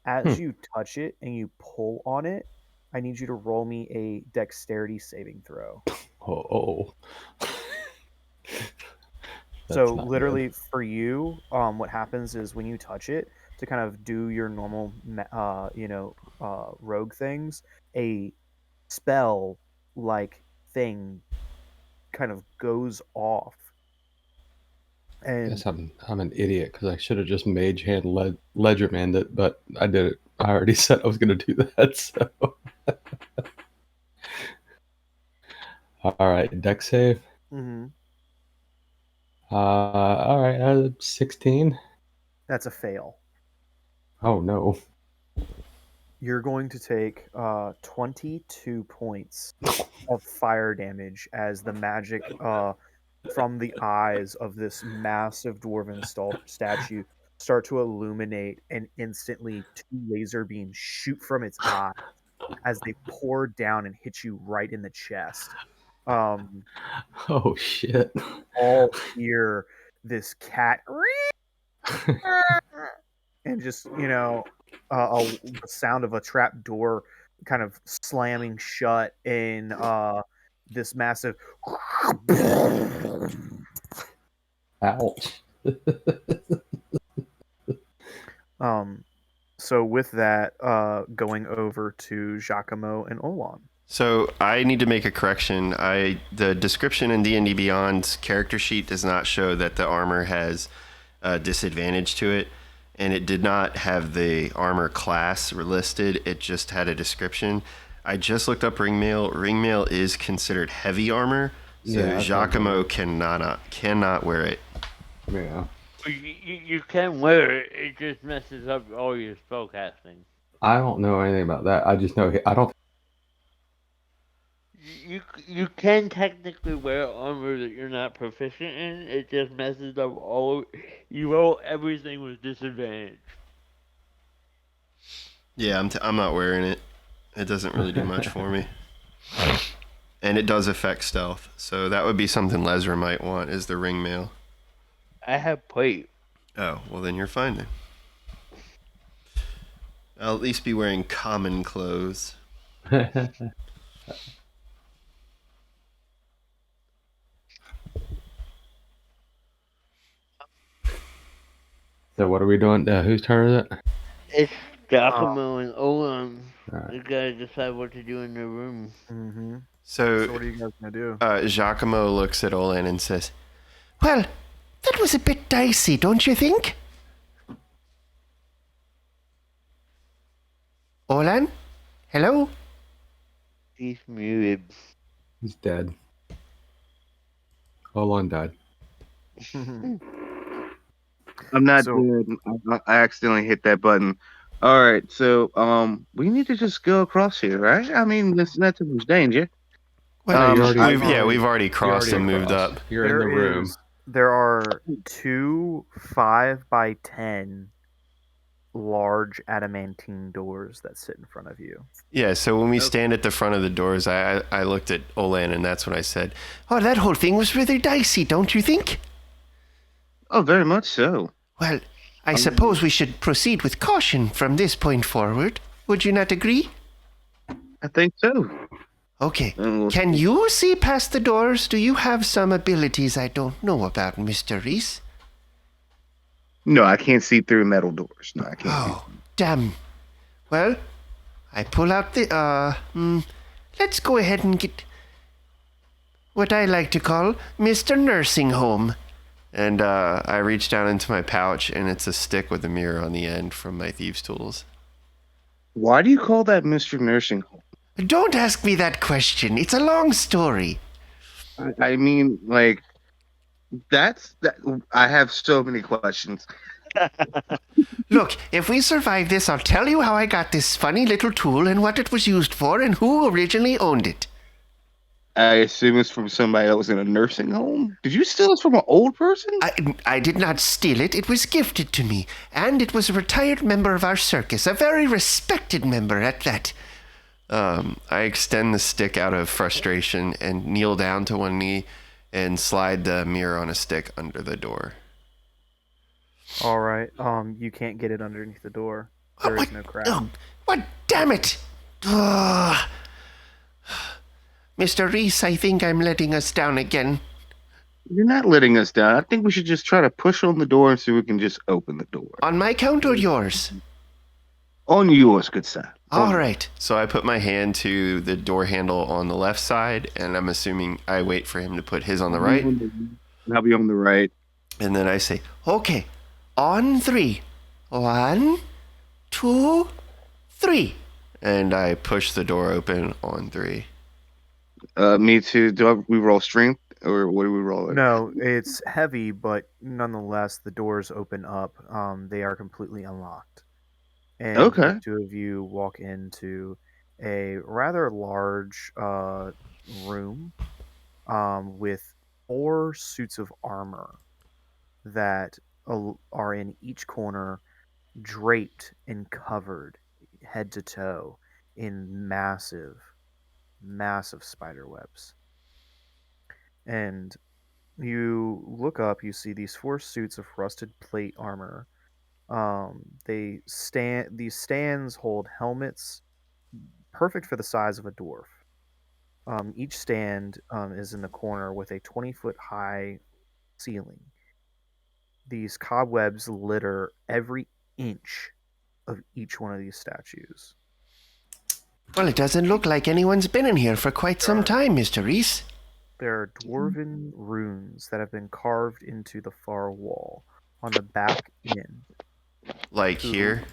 As you touch it and you pull on it, I need you to roll me a dexterity saving throw. Oh. So literally for you, what happens is when you touch it to kind of do your normal, rogue things, a spell like thing kind of goes off. I And guess I'm an idiot because I should have just mage hand ledger manned it, but I did it. I already said I was going to do that. So All right, deck save. Mm-hmm. All right, 16. That's a fail. Oh no. You're going to take 22 points of fire damage as the magic from the eyes of this massive dwarven statue start to illuminate, and instantly 2 laser beams shoot from its eye as they pour down and hit you right in the chest. Um, Oh shit. all hear this cat and just the sound of a trap door kind of slamming shut in this massive Ouch. um so with that going over to Giacomo and Olan. So I need to make a correction. The description in D&D Beyond's character sheet does not show that the armor has a disadvantage to it, and it did not have the armor class listed. It just had a description. I just looked up ringmail. Ringmail is considered heavy armor, so Yeah, Giacomo cannot wear it. Yeah. You can wear it. It just messes up all your spellcasting. I don't know anything about that. I just know I don't. You can technically wear armor that you're not proficient in. It just messes up all. You roll everything with disadvantage. Yeah, I'm not wearing it. It doesn't really do much for me. And it does affect stealth, so that would be something Lesra might want, is the ringmail. I have plate. Oh, well then you're fine then. I'll at least be wearing common clothes. So what are we doing? Whose turn is it? It's Giacomo and Olan. Alright. They gotta decide what to do in their room. Mm-hmm. So, So what are you guys gonna do? Giacomo looks at Olan and says, Well, that was a bit dicey, don't you think? Olan? Hello? He's muted. He's dead. Olan died. I'm not So- dead. I accidentally hit that button. All right, so we need to just go across here, right? I mean, there's not too much danger. Well, you already- we've already crossed and moved crossed. up. You're in the room. There are 2 5x10 large adamantine doors that sit in front of you. Yeah, so when we stand at the front of the doors, I looked at Olan and that's when I said, Oh, that whole thing was rather dicey, don't you think? Oh, very much so. Well, I suppose we should proceed with caution from this point forward. Would you not agree? I think so. Okay. And we'll Can you see past the doors? Do you have some abilities I don't know about, Mr. Reese? No, I can't see through metal doors. No, I can't. Oh, damn. Well, I pull out the, let's go ahead and get what I like to call Mr. Nursing Home. and I reach down into my pouch and it's a stick with a mirror on the end from my thieves' tools. Why do you call that Mr. Nursing Home? Don't ask me that question. It's a long story. I mean, like, that. I have so many questions. Look, if we survive this, I'll tell you how I got this funny little tool and what it was used for and who originally owned it. I assume it's from somebody that was in a nursing home. Did you steal this from an old person? I did not steal it. It was gifted to me. And it was a retired member of our circus, a very respected member at that. I extend the stick out of frustration and kneel down to one knee and slide the mirror on a stick under the door. All right. You can't get it underneath the door. There is no crack. Oh, what? Damn it! Mr. Reese, I think I'm letting us down again. You're not letting us down. I think we should just try to push on the door and see if we can just open the door. On my count or yours? On yours, good sir. All right. So I put my hand to the door handle on the left side, and I'm assuming I wait for him to put his on the right. I'll be on the right. And then I say, Okay. On 3. 1, 2, 3. and I push the door open on 3. Me too. We roll strength or what do we roll it? No, it's heavy, but nonetheless, the doors open up. They are completely unlocked, and the Okay. two of you walk into a rather large room with 4 suits of armor that are in each corner, draped and covered head to toe in massive, massive spider webs. And you look up, you see these 4 suits of rusted plate armor. These stands hold helmets perfect for the size of a dwarf. Each stand is in the corner with a 20-foot high ceiling. These cobwebs litter every inch of each one of these statues. Well, it doesn't look like anyone's been in here for quite some time, Mr. Reese. There are dwarven runes that have been carved into the far wall on the back end. Like here?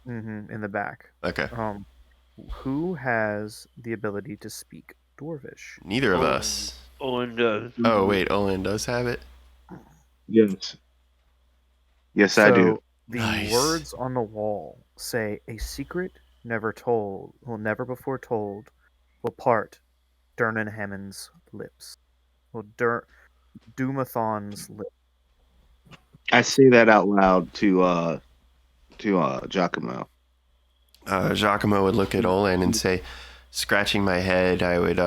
In the back. Okay. Who has the ability to speak Dwarvish? Neither of us. Owen does. Oh, wait, Olin does have it? Yes. Yes, I do. So the Nice. words on the wall say, "A secret never told, will never before told, will part Durnan Hammond's lips." Will Dumathon's lips. I say that out loud to Giacomo. Giacomo would look at Olin and say, scratching my head, I would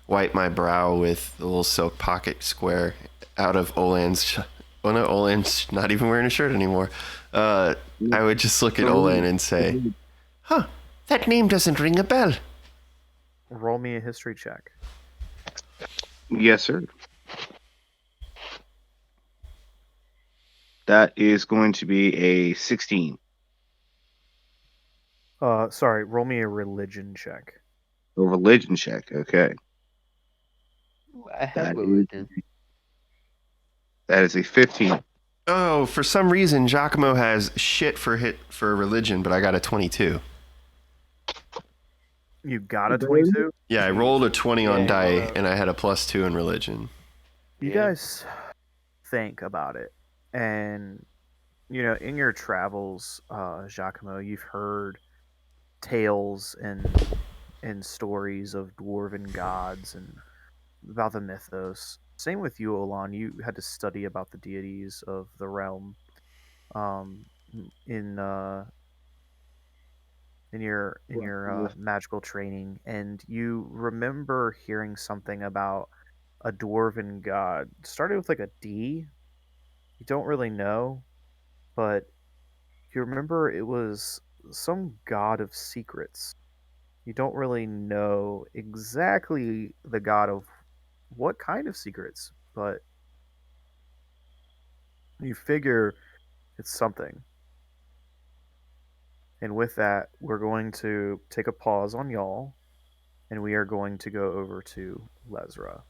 wipe my brow with the little silk pocket square out of Olin's. Well, no, Olin's not even wearing a shirt anymore. I would just look at Olin and say, Huh, that name doesn't ring a bell. Roll me a history check. Yes, sir. That is going to be a 16. Sorry, roll me a religion check. A religion check. Okay. I have That religion. That is a 15. oh, for some reason, Giacomo has shit for religion, but I got a 22. You got a 22? Yeah, I rolled a 20 on Yeah. die, and I had a +2 in religion. You Yeah. guys think about it, and in your travels, Giacomo, you've heard tales and stories of dwarven gods and about the mythos. Same with you, Olan. You had to study about the deities of the realm um, in your magical training, and you remember hearing something about a dwarven god. Started with like a D. You don't really know, but you remember it was some god of secrets. You don't really know exactly the god of what kind of secrets, but you figure it's something. And with that, we're going to take a pause on y'all, and we are going to go over to Lesra.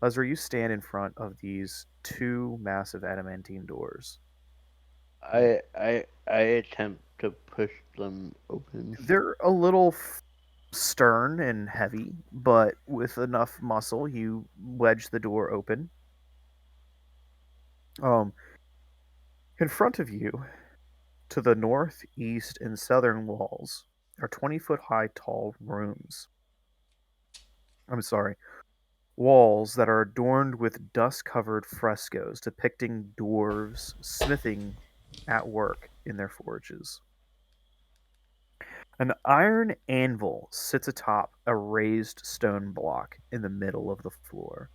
Lesra, you stand in front of these 2 massive adamantine doors. I attempt to push them open. They're a little stern and heavy, but with enough muscle, you wedge the door open. In front of you, to the north, east, and southern walls, are 20-foot high tall rooms. I'm sorry, walls that are adorned with dust-covered frescoes depicting dwarves smithing at work in their forges. An iron anvil sits atop a raised stone block in the middle of the floor.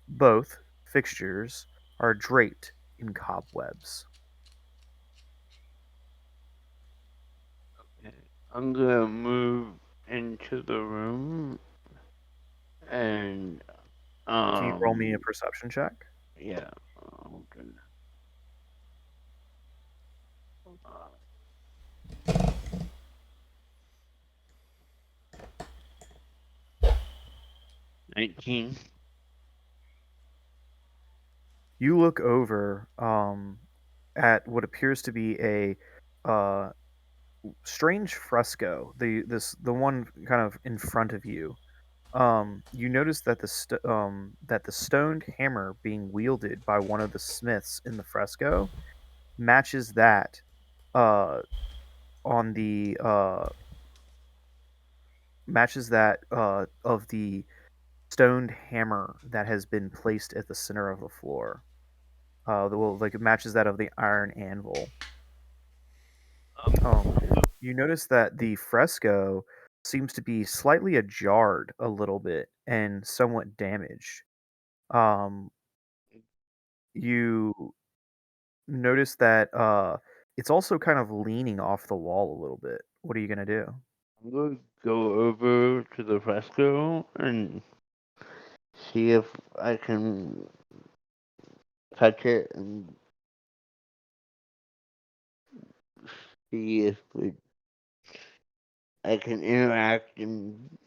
Both fixtures are draped in cobwebs. I'm gonna move into the room and Can you roll me a perception check? yeah. Okay. 19. You look over at what appears to be a strange fresco. The one kind of in front of you. You notice that the stoned hammer being wielded by one of the smiths in the fresco matches that uh, on the of the stoned hammer that has been placed at the center of the floor. Like it matches that of the iron anvil. Um, you notice that the fresco seems to be slightly ajarred a little bit and somewhat damaged. Um, you notice that it's also kind of leaning off the wall a little bit. What are you gonna do? I'm gonna go over to the fresco and see if I can touch it and see if I can interact and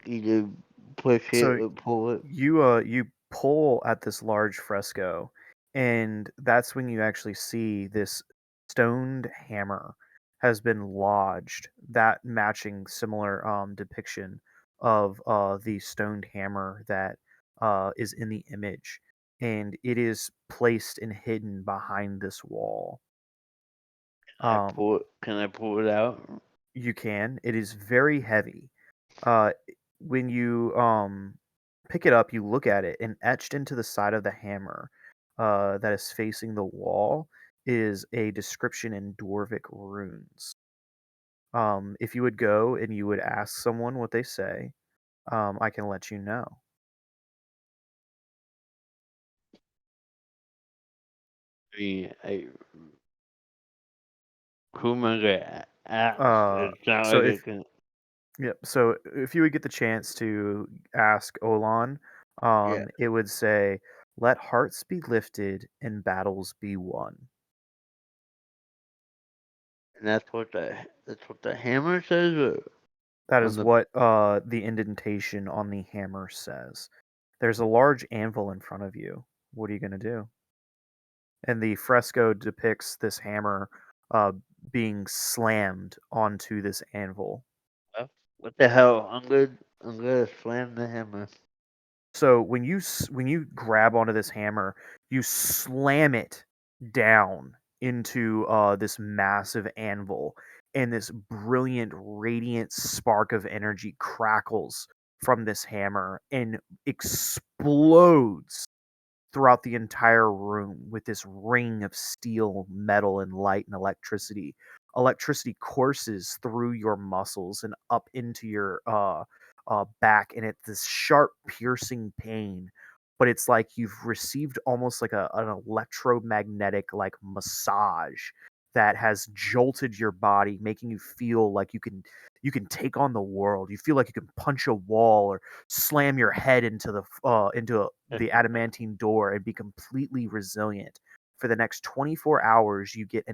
either push it So or pull it. you pull at this large fresco, and that's when you actually see this stoned hammer has been lodged, that matching similar depiction of the stoned hammer that is in the image, and it is placed and hidden behind this wall. Um, Can I pull it out? you can. It is very heavy. Uh, when you pick it up, you look at it, and etched into the side of the hammer that is facing the wall is a description in Dwarvic runes. If you would go and you would ask someone what they say, I can let you know. I mean, who am I gonna ask? Uh, It's not so like I if can. Yep. So if you would get the chance to ask Olan, Yeah, it would say, "Let hearts be lifted and battles be won." and that's what the hammer says. Or That on is the what the indentation on the hammer says. There's a large anvil in front of you. What are you going to do? And the fresco depicts this hammer uh, being slammed onto this anvil. what the hell? I'm gonna slam the hammer. So when you grab onto this hammer, you slam it down into this massive anvil, and this brilliant, radiant spark of energy crackles from this hammer and explodes throughout the entire room with this ring of steel, metal, and light and electricity. Electricity courses through your muscles and up into your back, and it's this sharp, piercing pain. But it's like you've received almost like an electromagnetic like massage that has jolted your body, making you feel like you can take on the world. You feel like you can punch a wall or slam your head into the adamantine door and be completely resilient. For the next 24 hours, you get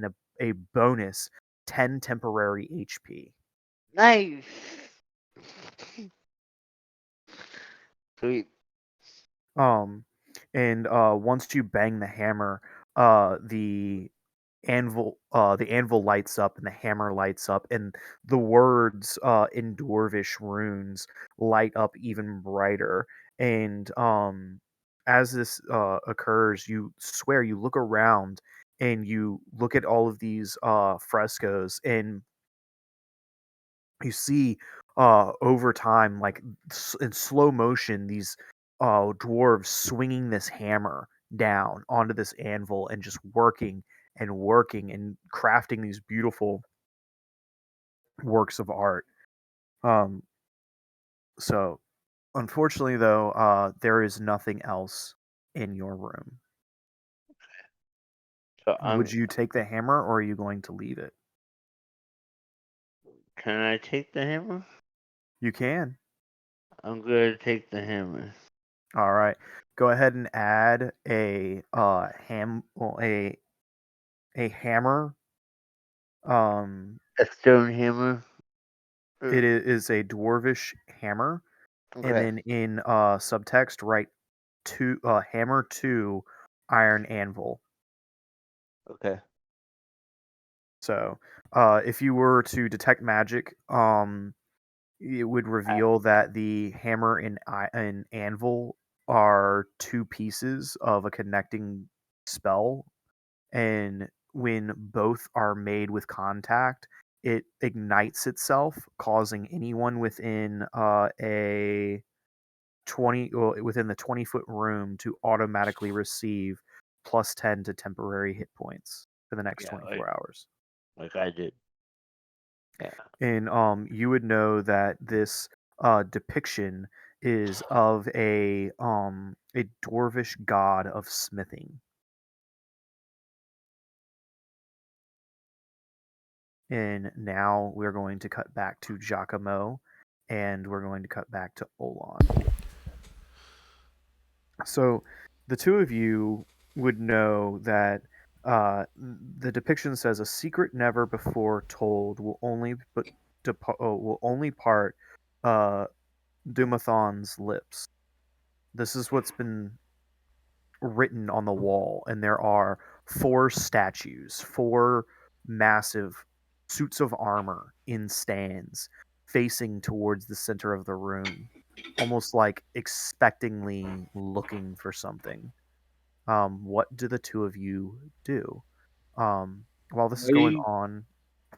a bonus 10 temporary HP. Nice. Sweet. Um, and once you bang the hammer, the anvil lights up and the hammer lights up, and the words in Dwarvish runes light up even brighter. And as this occurs, you swear you look around and you look at all of these frescoes, and you see over time, like in slow motion, these dwarves swinging this hammer down onto this anvil and just working and crafting these beautiful works of art. um so unfortunately though, there is nothing else in your room. So Would I'm. you take the hammer, or are you going to leave it? Can I take the hammer? You can. I'm gonna take the hammer. All right, go ahead and add a hammer. Um, A stone hammer. it Er, is a dwarvish hammer, and Okay. then in subtext write hammer two iron anvil. Okay. So if you were to detect magic, it would reveal that the hammer and anvil are two pieces of a connecting spell, and when both are made with contact, it ignites itself, causing anyone within a 20 well, within the 20-foot room to automatically receive plus 10 to temporary hit points for the next Yeah, 24 hours. like I did. Yeah. And you would know that this depiction is of a dwarvish god of smithing. And now we're going to cut back to Giacomo, and we're going to cut back to Olan. So the two of you would know that the depiction says a secret never before told will only part Dumathon's lips. This is what's been written on the wall, and there are four statues, four massive suits of armor in stands facing towards the center of the room, almost like expectingly looking for something. What do the two of you do? While this is going on,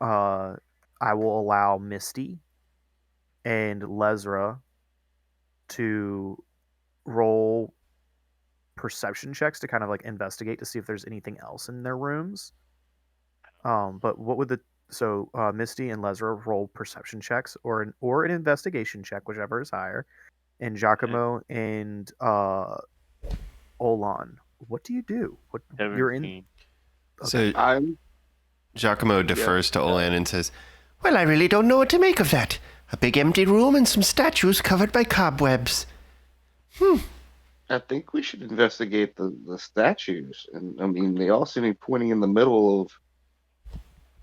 I will allow Misty and Lesra to roll perception checks to kind of like investigate to see if there's anything else in their rooms. But what would Misty and Lesra roll perception checks or an investigation check, whichever is higher, and Giacomo and Olan. What do you do? What you're in? 17. So I'm Giacomo defers to Olan and says, Well, I really don't know what to make of that. A big empty room and some statues covered by cobwebs. I think we should investigate the statues. And I mean, they all seem to be pointing in the middle of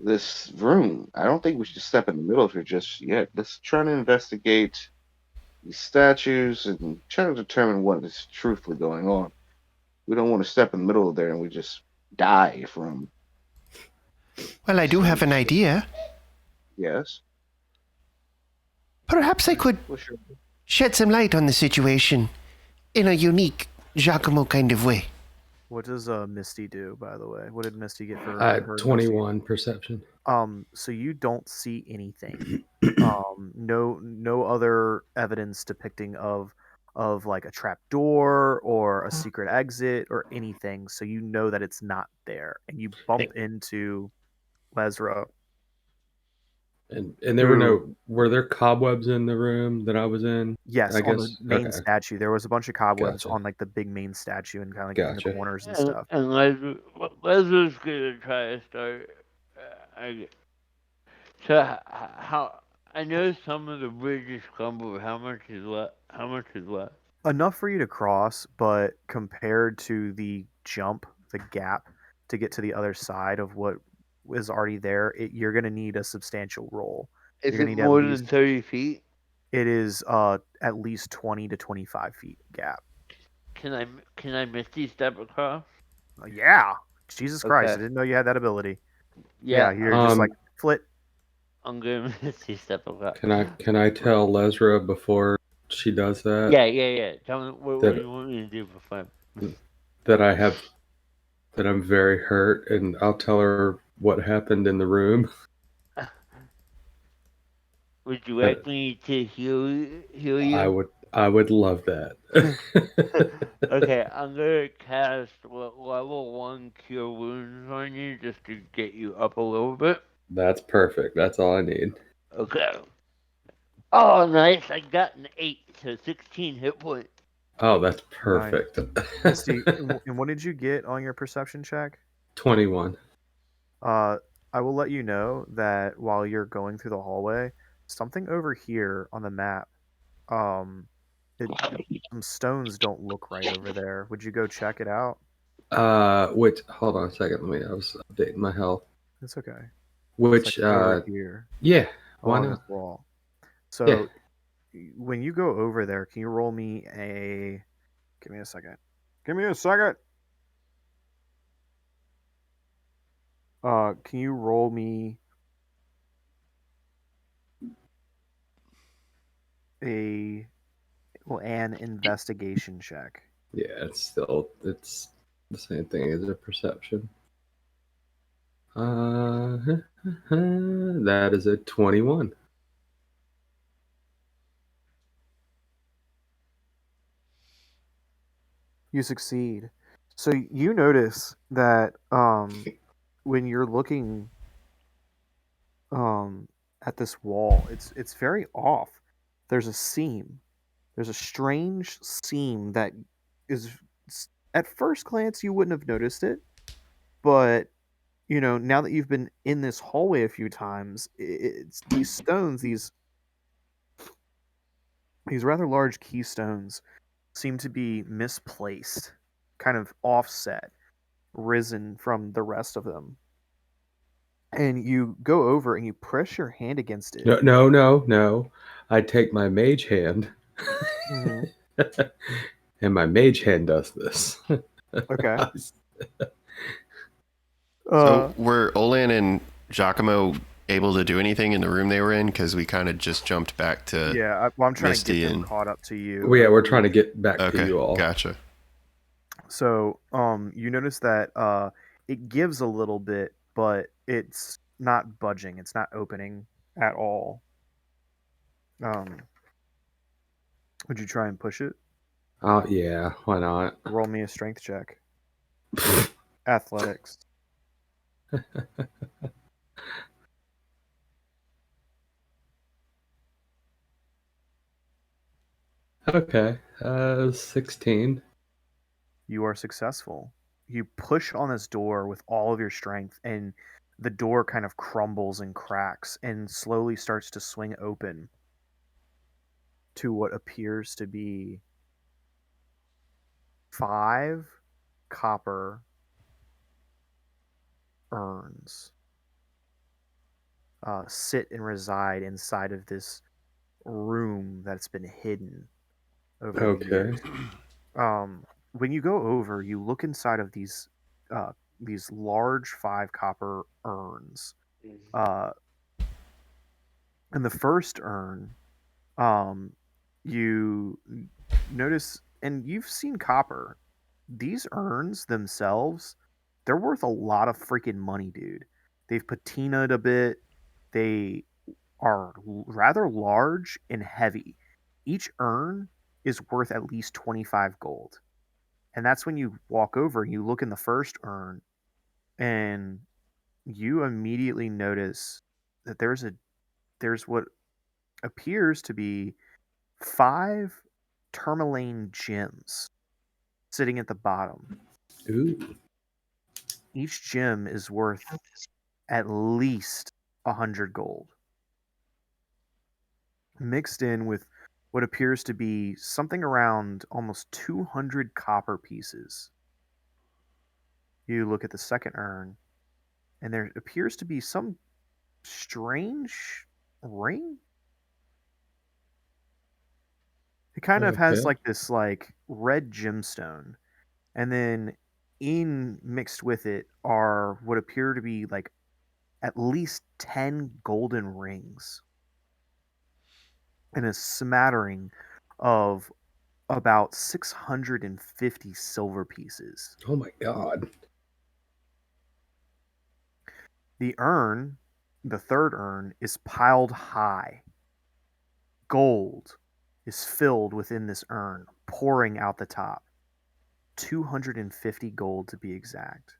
this room. I don't think we should step in the middle of it just yet. Let's try to investigate these statues and try to determine what is truthfully going on. We don't want to step in the middle of there and we just die from. Well, I do have an idea. Yes. Perhaps I could Well, sure. shed some light on the situation in a unique Giacomo kind of way. What does Misty do, by the way? What did Misty get for her 21 perception. So you don't see anything. No other evidence depicting of like a trap door or a secret exit or anything. So you know that it's not there, and you bump into Lesra. And there were there cobwebs in the room that I was in? Yes, I on the guess. main Okay. statue. There was a bunch of cobwebs Gotcha. on like the big main statue and kind of like in the Gotcha. corners and And, stuff. and Lesra's gonna try to start. How I know some of the bridges crumble. How much is left? How much is left? Enough for you to cross, but compared to the jump, the gap to get to the other side of what is already there, you're going to need a substantial roll. Is You're it going to need more at than least 30 feet? it is at least 20 to 25 feet gap. Can I Misty step across? Yeah. Jesus Christ, I Okay. didn't know you had that ability. Yeah, You're just like flit. I'm gonna Misty step across. Can I tell Lesra before she does that? Yeah. Tell me what do you want me to do for fun? That I'm very hurt, and I'll tell her what happened in the room. Would you like me to heal you? I would love that. Okay, I'm gonna cast level 1 Cure Wounds on you just to get you up a little bit. That's perfect. That's all I need. Okay. Oh, nice! I got an 8, so 16 hit points. Oh, that's perfect. Misty, and what did you get on your perception check? 21. I will let you know that while you're going through the hallway, something over here on the map, some stones don't look right over there. Would you go check it out? Wait, hold on a second. I was updating my health. It's okay. Which, it's like over here. Yeah, why Along not? this wall. So when you go over there, can you roll me a? Give me a second. Give me a second. Can you roll me an investigation check. Yeah, it's the same thing as a perception. That is a 21. You succeed. So you notice that when you're looking at this wall, it's very off. There's a seam. There's a strange seam that is at first glance you wouldn't have noticed it, but now that you've been in this hallway a few times, it's these stones, these rather large keystones seem to be misplaced, kind of offset, risen from the rest of them. And you go over and you press your hand against it. No. I take my mage hand, Mhm. and my mage hand does this. Okay. So were Olan and Giacomo able to do anything in the room they were in? Because we kind of just jumped back to Yeah, I'm trying Misty to get them and caught up to you. Well, yeah, we're trying to get back to okay, you all. gotcha. So, you notice that it gives a little bit, but it's not budging. It's not opening at all. Would you try and push it? Yeah, why not? Roll me a strength check. Athletics. Okay, 16. You are successful. You push on this door with all of your strength, and the door kind of crumbles and cracks and slowly starts to swing open to what appears to be 5 copper urns sit and reside inside of this room that's been hidden over the Okay. years. When you go over, you look inside of these large 5 copper urns. Uh, in the first urn, you notice, and you've seen copper. These urns themselves, they're worth a lot of freaking money, dude. They've patinaed a bit. They are rather large and heavy. Each urn is worth at least 25 gold. And that's when you walk over and you look in the first urn and you immediately notice that there's what appears to be 5 tourmaline gems sitting at the bottom. Ooh. Each gem is worth at least 100 gold, mixed in with what appears to be something around almost 200 copper pieces. You look at the second urn, and there appears to be some strange ring. It kind of has Okay. like this like red gemstone, and then in mixed with it are what appear to be like at least 10 golden rings and a smattering of about 650 silver pieces. Oh my god. The urn, the third urn, is piled high. Gold is filled within this urn, pouring out the top. 250 gold to be exact.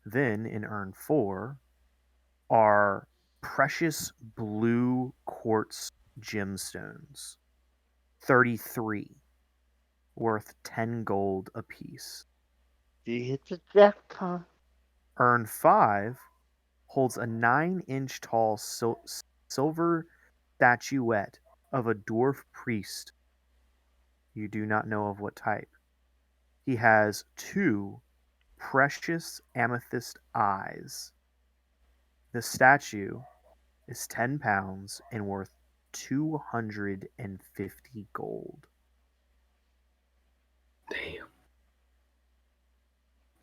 Then in urn 4 are precious blue quartz gemstones. 33, worth 10 gold apiece. You hit the jackpot. Urn 5 holds a 9-inch tall silver statuette of a dwarf priest. You do not know of what type. He has 2 precious amethyst eyes. The statue is 10 pounds and worth 250 gold.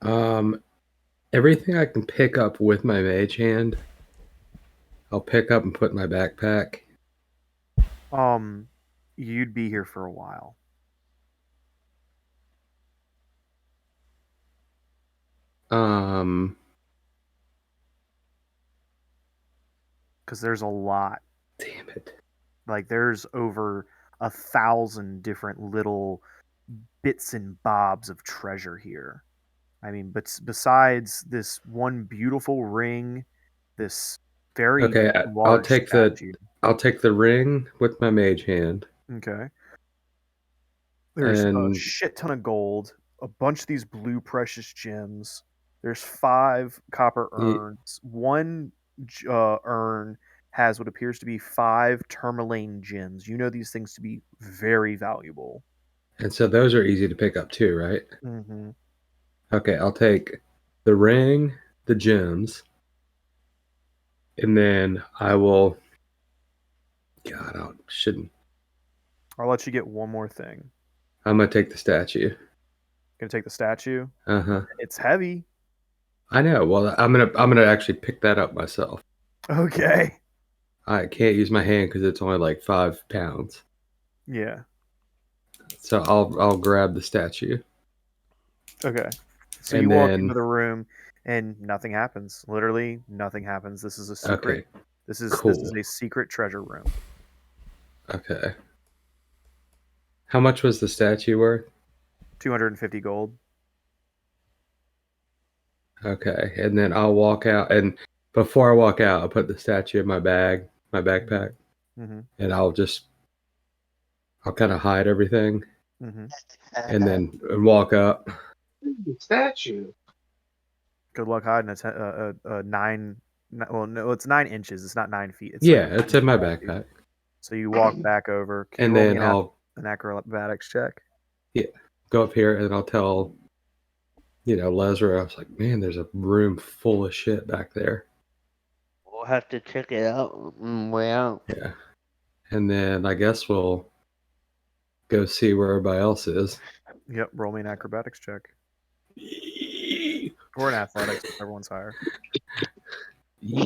Damn. Everything I can pick up with my mage hand, I'll pick up and put in my backpack. You'd be here for a while. Because there's a lot. Damn it. Like there's over 1,000 different little bits and bobs of treasure here. I mean, but besides this one beautiful ring, this very Okay, I'll large take statue. the ring with my mage hand. Okay. There's a And shit ton of gold, a bunch of these blue precious gems. There's 5 copper urns. One urn has what appears to be 5 tourmaline gems. You know these things to be very valuable. so those are easy to pick up too, right? Mm-hmm. Okay, I'll take the ring, the gems, and then I will. God, I shouldn't. I'll let you get one more thing. I'm gonna take the statue. Gonna take the statue. Uh-huh. It's heavy. I know. Well, I'm gonna actually pick that up myself. Okay. I can't use my hand because it's only like 5 pounds. Yeah. So I'll grab the statue. Okay. So And you walk then- into the room and nothing happens. Literally nothing happens. This is a secret. Okay. This is Cool. a secret treasure room. Okay. How much was the statue worth? 250 gold. Okay. And then I'll walk out, and before I walk out, I'll put the statue in my backpack, Mm-hmm. and I'll kind of hide everything, Mm-hmm. and then walk up. The statue. Good luck hiding a 9. Well, no, it's 9 inches. It's not 9 feet. It's Yeah, like it's in my statue. backpack. So you walk back over. Can And you roll then me I'll an acrobatics check? go up here, and I'll tell, Lesra, I was like, man, there's a room full of shit back there. We'll have to check it out on the way out. Yeah. And then I guess we'll go see where everybody else is. Yep. Roll me an acrobatics check. Or an athletics if everyone's higher. I'm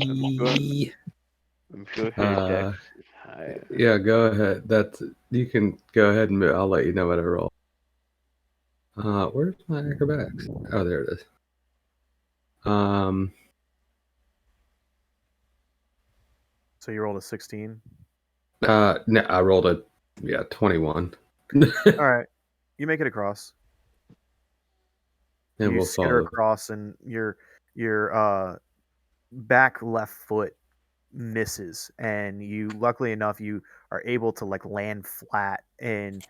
sure his dex is higher. Yeah, go ahead. You can go ahead and I'll let you know what I roll. Where's my acrobatics? Oh, there it is. So you rolled a 16. No, I rolled a 21. All right. You make it across. And You we'll skitter follow. across, and your back left foot misses, and you, luckily enough, you are able to like land flat, and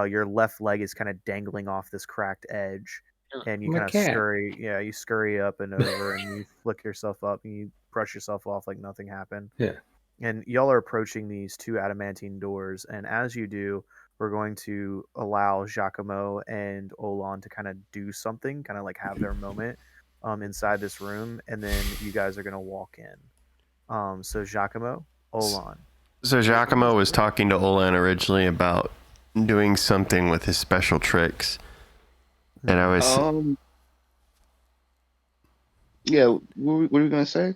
your left leg is kind of dangling off this cracked edge, and you My kind of cat. scurry. Yeah, you scurry up and over, and you flick yourself up, and you brush yourself off like nothing happened. Yeah. And y'all are approaching these 2 adamantine doors, and as you do, we're going to allow Giacomo and Olan to kind of do something, kind of like have their moment inside this room, and then you guys are going to walk in. So Giacomo, Olan. So Giacomo was talking to Olan originally about doing something with his special tricks. And I was... Yeah, what are we going to say?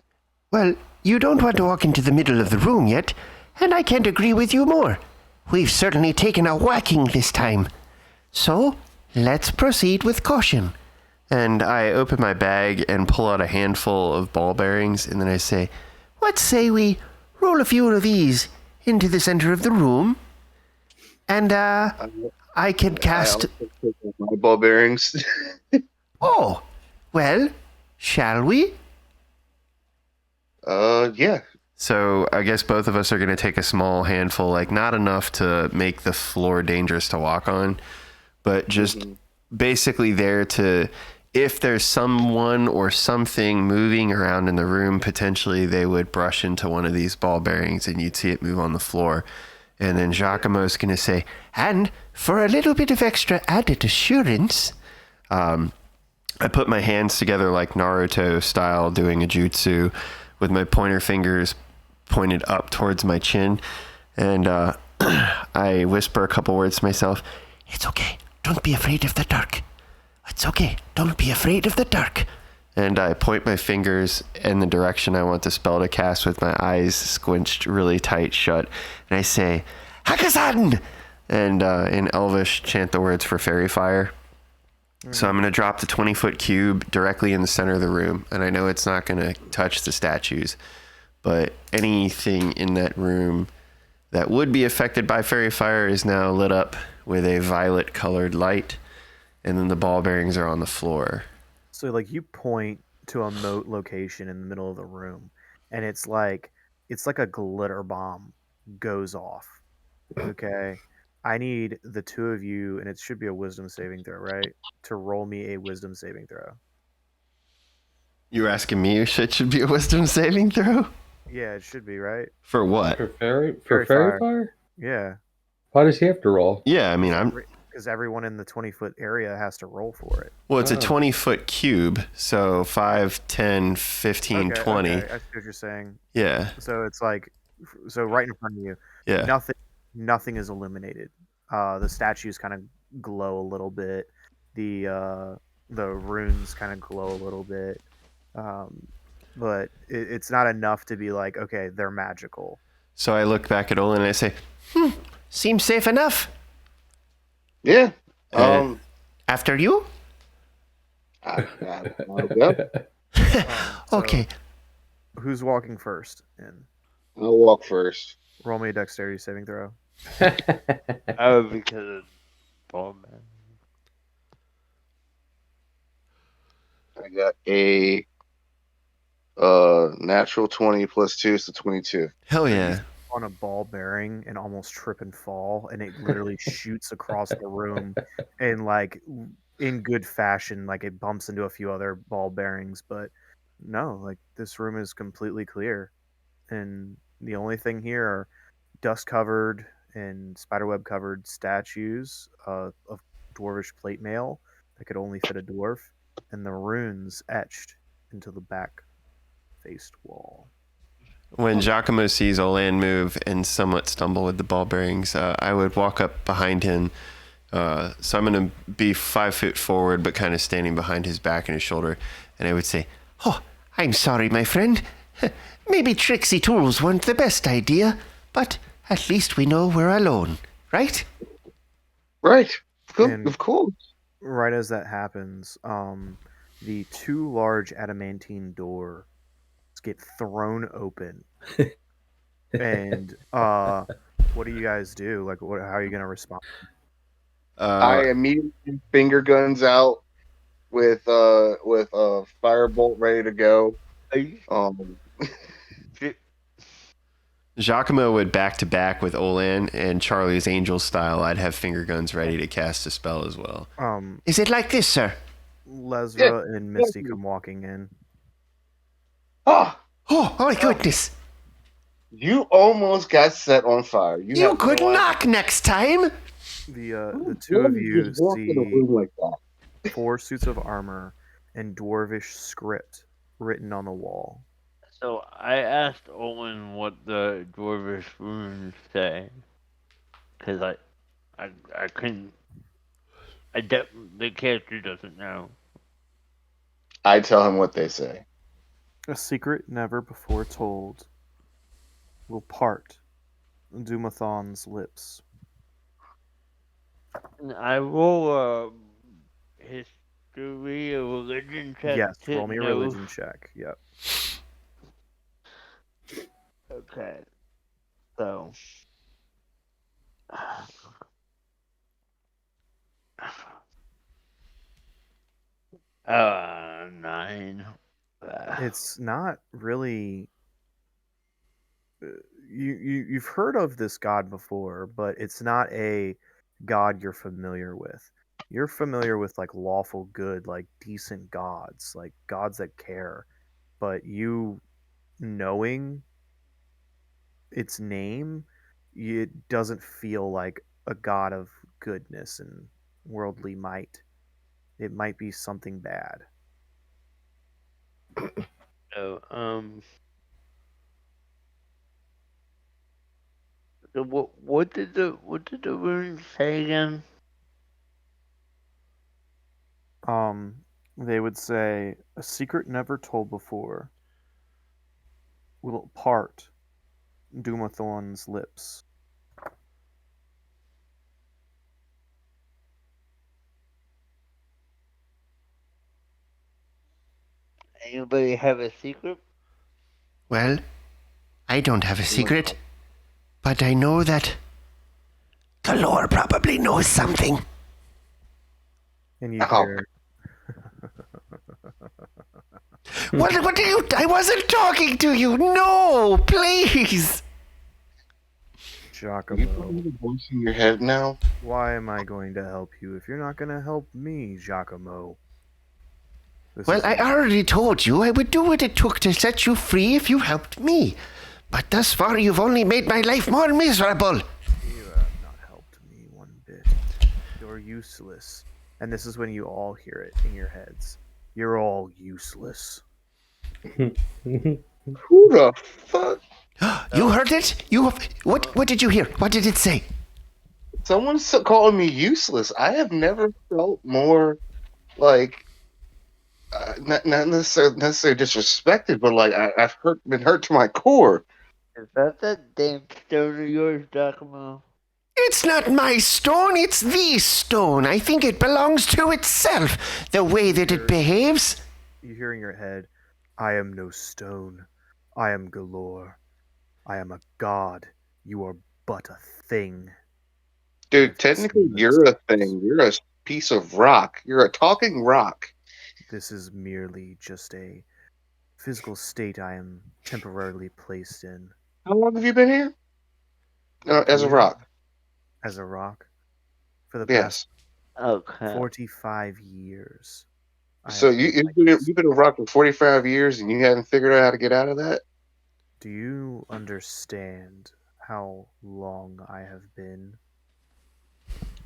Well, you don't want to walk into the middle of the room yet, and I can't agree with you more. We've certainly taken a whacking this time. So, let's proceed with caution. And I open my bag and pull out a handful of ball bearings, and then I say, What say we roll a few of these into the center of the room, and I can cast... My ball bearings. Oh, well, shall we? Yeah. So I guess both of us are going to take a small handful, like not enough to make the floor dangerous to walk on, but just basically there to, if there's someone or something moving around in the room, potentially they would brush into one of these ball bearings and you'd see it move on the floor. And then Giacomo's going to say, And for a little bit of extra added assurance... I put my hands together like Naruto style doing a jutsu with my pointer fingers pointed up towards my chin. And I whisper a couple words to myself. It's okay. Don't be afraid of the dark. It's okay. Don't be afraid of the dark. And I point my fingers in the direction I want the spell to cast with my eyes squinched really tight shut. And I say, Hakazan! and in Elvish chant the words for fairy fire. So I'm going to drop the 20-foot cube directly in the center of the room. And I know it's not going to touch the statues, but anything in that room that would be affected by fairy fire is now lit up with a violet colored light. And then the ball bearings are on the floor. So like you point to a moat location in the middle of the room, and it's like a glitter bomb goes off. Okay. I need the two of you, and it should be a wisdom saving throw, right? To roll me a wisdom saving throw. You're asking me if it should be a wisdom saving throw? Yeah, it should be, right? For what? For fairy Fairy fire? Yeah. Why does he have to roll? Yeah, I mean, because everyone in the 20-foot area has to roll for it. well, it's a 20-foot cube, so 5, 10, 15, 20. Okay, I see what you're saying. Yeah, So it's like, so right in front of you, yeah. nothing is illuminated. The statues kind of glow a little bit. The runes kind of glow a little bit. But it's not enough to be like, okay, they're magical. So I look back at Olin and I say, Seems safe enough. Yeah. After you? Yep. So Okay. who's walking first? And I'll walk first. roll me a dexterity saving throw. Oh, because of ball man. I got a natural 20 plus 2, so 22. hell yeah. On a ball bearing and almost trip and fall, and it literally shoots across the room and like in good fashion, like it bumps into a few other ball bearings, but no, like this room is completely clear, and the only thing here are dust covered and spiderweb covered statues of dwarvish plate mail that could only fit a dwarf, and the runes etched into the back faced wall. When Giacomo sees Olin move and somewhat stumble with the ball bearings, I would walk up behind him. So I'm going to be 5 feet forward, but kind of standing behind his back and his shoulder. And I would say, Oh, I'm sorry, my friend. Maybe tricksy tools weren't the best idea, but at least we know we're alone, right? Right. And- Of course. Right as that happens, the two large adamantine doors get thrown open, and what do you guys do? Like, how are you gonna respond? I immediately finger guns out with a firebolt ready to go. Giacomo would back to back with Olin, and Charlie's angel style, I'd have finger guns ready to cast a spell as well. Is it like this, sir? Lesra and Misty come walking in. Ah, Oh, my goodness. you almost got set on fire. You have could no idea. knock next time. The two of you Just walk in a see room like that. 4 suits of armor and dwarvish script written on the wall. So I asked Owen what the dwarvish runes say, because I couldn't. The character doesn't know. I tell him what they say. A secret never before told will part Dumathon's lips. I roll a history, a religion check. Yes, to roll me a know- religion check. Yep. Okay. So. 9. It's not really. You've heard of this god before, but it's not a god you're familiar with. You're familiar with like lawful good, like decent gods, like gods that care. But you knowing its name, it doesn't feel like a god of goodness and worldly might. It might be something bad. So, so what did the runes say again? They would say a secret never told before will part Dumathorn's lips. Anybody have a secret? Well, I don't have a secret, but I know that the lore probably knows something. And you Oh. hear, What do you? I wasn't talking to you. No, please. You Giacomo, put a voice in your head now? why am I going to help you if you're not going to help me, Giacomo? This Well, is I already told you I would do what it took to set you free if you helped me. But thus far, you've only made my life more miserable. You have not helped me one bit. You're useless. And this is when you all hear it in your heads. You're all useless. Who the fuck? You heard it? What did you hear? What did it say? Someone's calling me useless. I have never felt more like not necessarily disrespected, but like I've been hurt to my core. Is that damn stone of yours, Giacomo? It's not my stone, it's the stone. I think it belongs to itself, the way that it behaves. You hear in your head, I am no stone. I am galore. I am a god. You are but a thing. Dude, I've technically seen you're a this. thing. You're a piece of rock. You're a talking rock. This is merely just a physical state I am temporarily placed in. How long have you been here? As a You, rock. as a rock, for the Yes. past Okay. 45 years. I So have been like this. you've been a rock for 45 years and you haven't figured out how to get out of that? Do you understand how long I have been?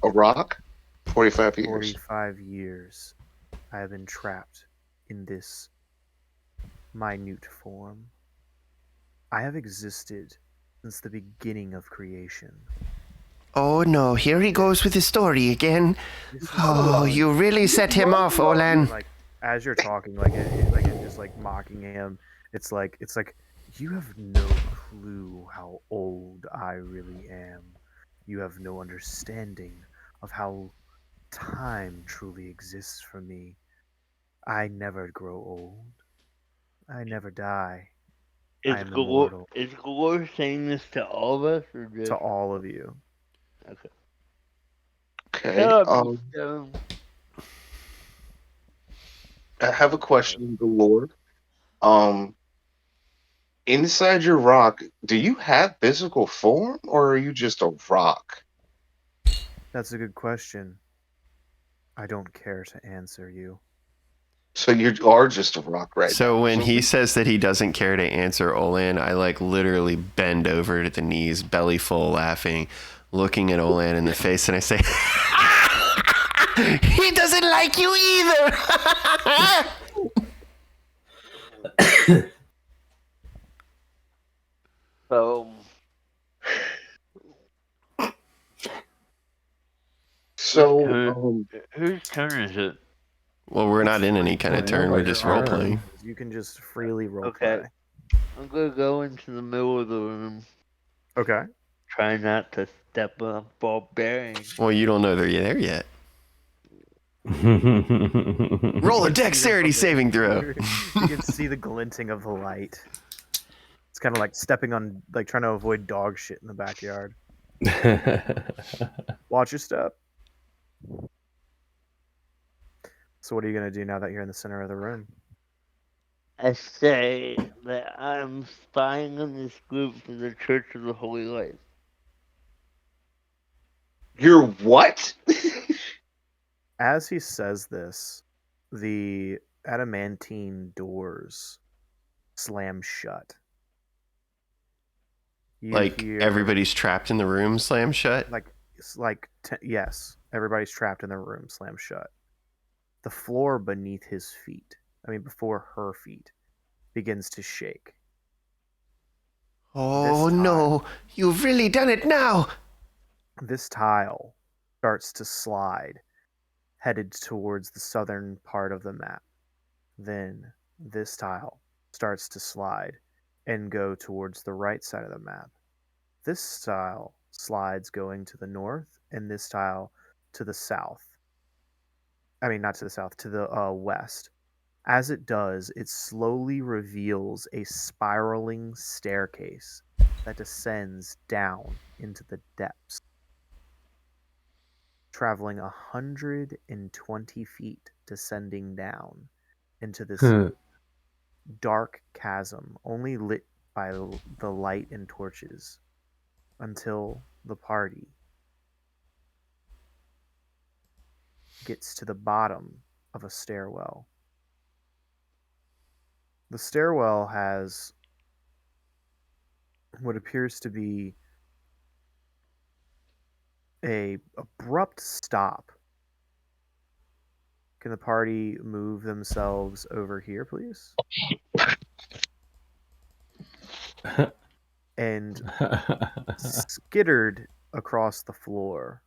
A rock? 45 years. 45 years. I have been trapped in this minute form. I have existed since the beginning of creation. Oh no, here he goes with his story again. This is Oh, you really set him off, Olan. like as you're talking, like it just like mocking him. It's like you have no clue how old I really am. You have no understanding of how time truly exists for me. I never grow old. I never die. I am immortal. Is Galore saying this to all of us or just To all of you. okay? Okay. Shut up, you stone. I have a question, Galore. Um, inside your rock, do you have physical form or are you just a rock? That's a good question. I don't care to answer you. So you are just a rock right now. So when he says that he doesn't care to answer Olan, I like literally bend over to the knees, belly full, laughing, looking at Olan in the face, and I say, He doesn't like you either. So, whose turn is it? well, we're not in any kind of turn. We're just role playing. You can just freely role Okay. play. I'm gonna go into the middle of the room. Okay. Try not to step on ball bearings. Well, you don't know they're there yet. Roll a dexterity saving throw. You can see the glinting of the light. It's kind of like stepping on, like trying to avoid dog shit in the backyard. Watch your step. So what are you going to do now that you're in the center of the room? I say that I'm spying on this group from the Church of the Holy Light. you're what? As he says this, the adamantine doors slam shut. You Like hear, everybody's trapped in the room, slam shut. yes, everybody's trapped in the room, slam shut. The floor beneath his feet, before her feet, begins to shake. Oh no, you've really done it now. This tile starts to slide, headed towards the southern part of the map. Then this tile starts to slide and go towards the right side of the map. This tile slides going to the north, and this tile to the south. Not to the south, to the west. As it does, it slowly reveals a spiraling staircase that descends down into the depths, traveling 120 feet descending down into this dark chasm, only lit by the light and torches, until the party gets to the bottom of a stairwell. The stairwell has what appears to be a abrupt stop. Can the party move themselves over here, please? And skittered across the floor,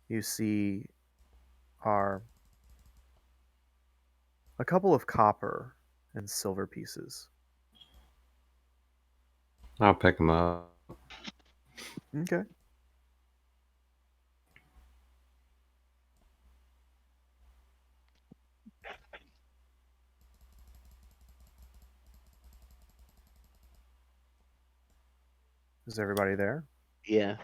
you see are a couple of copper and silver pieces. I'll pick them up. Okay. Is everybody there? Yeah.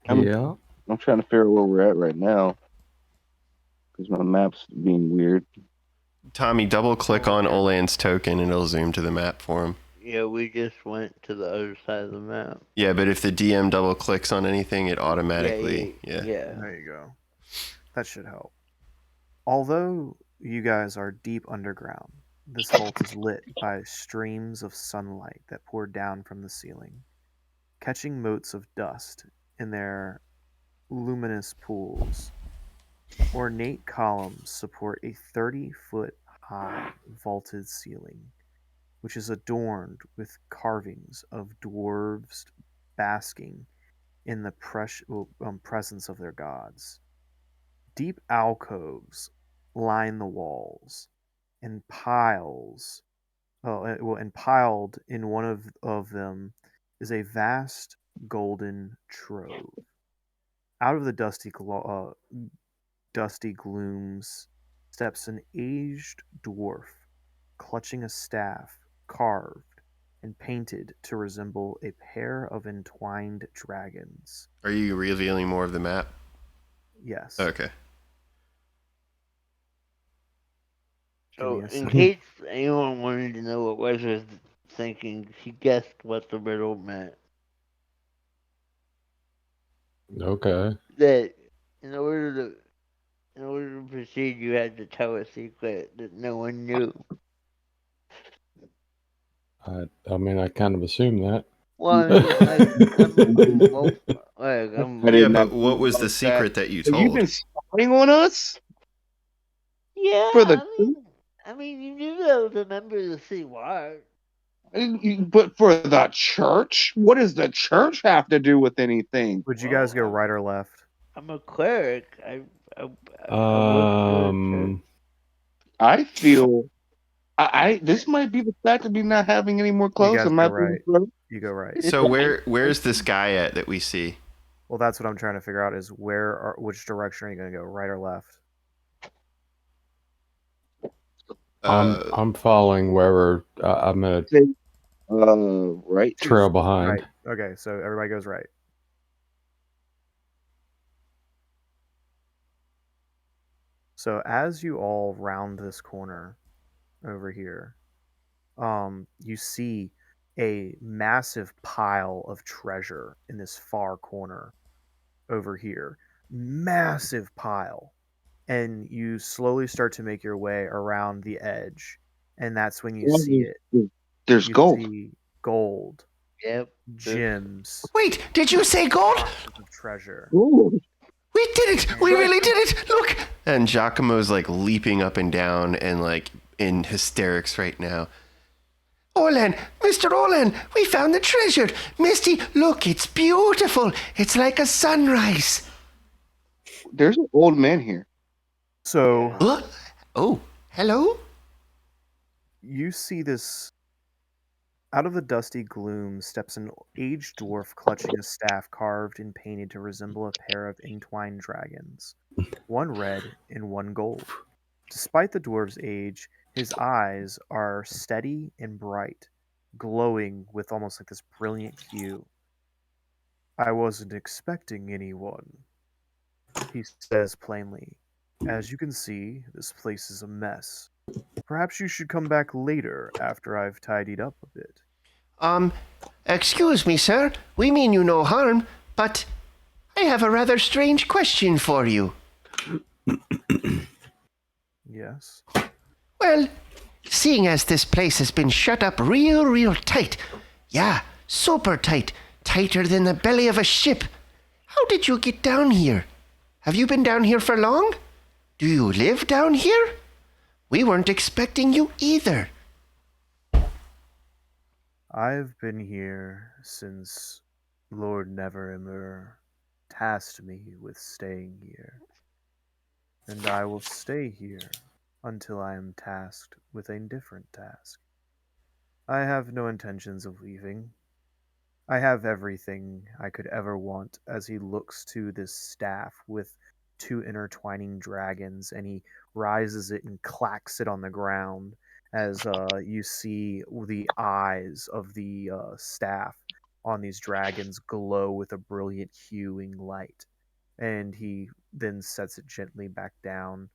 Yeah. I'm trying to figure out where we're at right now because my map's being weird. Tommy, double click on Olan's token and it'll zoom to the map for him. Yeah, we just went to the other side of the map. Yeah, but if the DM double clicks on anything, it automatically. Yeah. There you go. That should help. Although you guys are deep underground, this vault is lit by streams of sunlight that pour down from the ceiling, catching motes of dust in their luminous pools. Ornate columns support a 30-foot high vaulted ceiling, which is adorned with carvings of dwarves basking in the presence of their gods. Deep alcoves line the walls, and piled in one of them is a vast golden trove. Out of the dusty glooms steps an aged dwarf, clutching a staff carved and painted to resemble a pair of entwined dragons. Are you revealing more of the map? Yes. Okay. So, in case anyone wanted to know what Wes was thinking, he guessed what the riddle meant. Okay. That in order to proceed, you had to tell a secret that no one knew. I mean, I kind of assumed that. Well, I mean, Yeah, but what was the secret that you Have you told? been spying on us? Yeah, For the I mean, you knew I was a member of the City Watch. but for the church? What does the church have to do with anything? Would you guys go right or left? I'm a cleric. I I feel this might be the fact of me not having any more You clothes. guys I'm go not right. being You go right. So where's this guy at that we see? Well, that's what I'm trying to figure out is which direction are you going to go, right or left? I'm following wherever I'm gonna right. trail behind. Right. Okay, so everybody goes right. So as you all round this corner over here, you see a massive pile of treasure in this far corner over here. Massive pile. And you slowly start to make your way around the edge. And that's when you see it. There's You gold. see gold, Yep. gems, Wait, did you say gold? boxes of treasure. Ooh. We did it! We really did it! Look! And Giacomo's like leaping up and down and like in hysterics right now. Olan, Mr. Olan, we found the treasure. Misty, look, it's beautiful. It's like a sunrise. There's an old man here. So What? Oh, hello? you see this. Out of the dusty gloom steps an aged dwarf clutching a staff carved and painted to resemble a pair of entwined dragons, one red and one gold. Despite the dwarf's age, His eyes are steady and bright, glowing with almost like this brilliant hue. I wasn't expecting anyone, he says plainly. As you can see, this place is a mess. Perhaps you should come back later after I've tidied up a bit. Um, excuse me, sir. We mean you no harm, but I have a rather strange question for you. Yes? Well, seeing as this place has been shut up real tight. Yeah, super tight. Tighter than the belly of a ship. How did you get down here? Have you been down here for long? Do you live down here? We weren't expecting you either. I've been here since Lord Neverember tasked me with staying here, and I will stay here until I am tasked with a different task. I have no intentions of leaving. I have everything I could ever want as he looks to this staff with two intertwining dragons and he rises it and clacks it on the ground as you see the eyes of the staff on these dragons glow with a brilliant huing light. And he then sets it gently back down.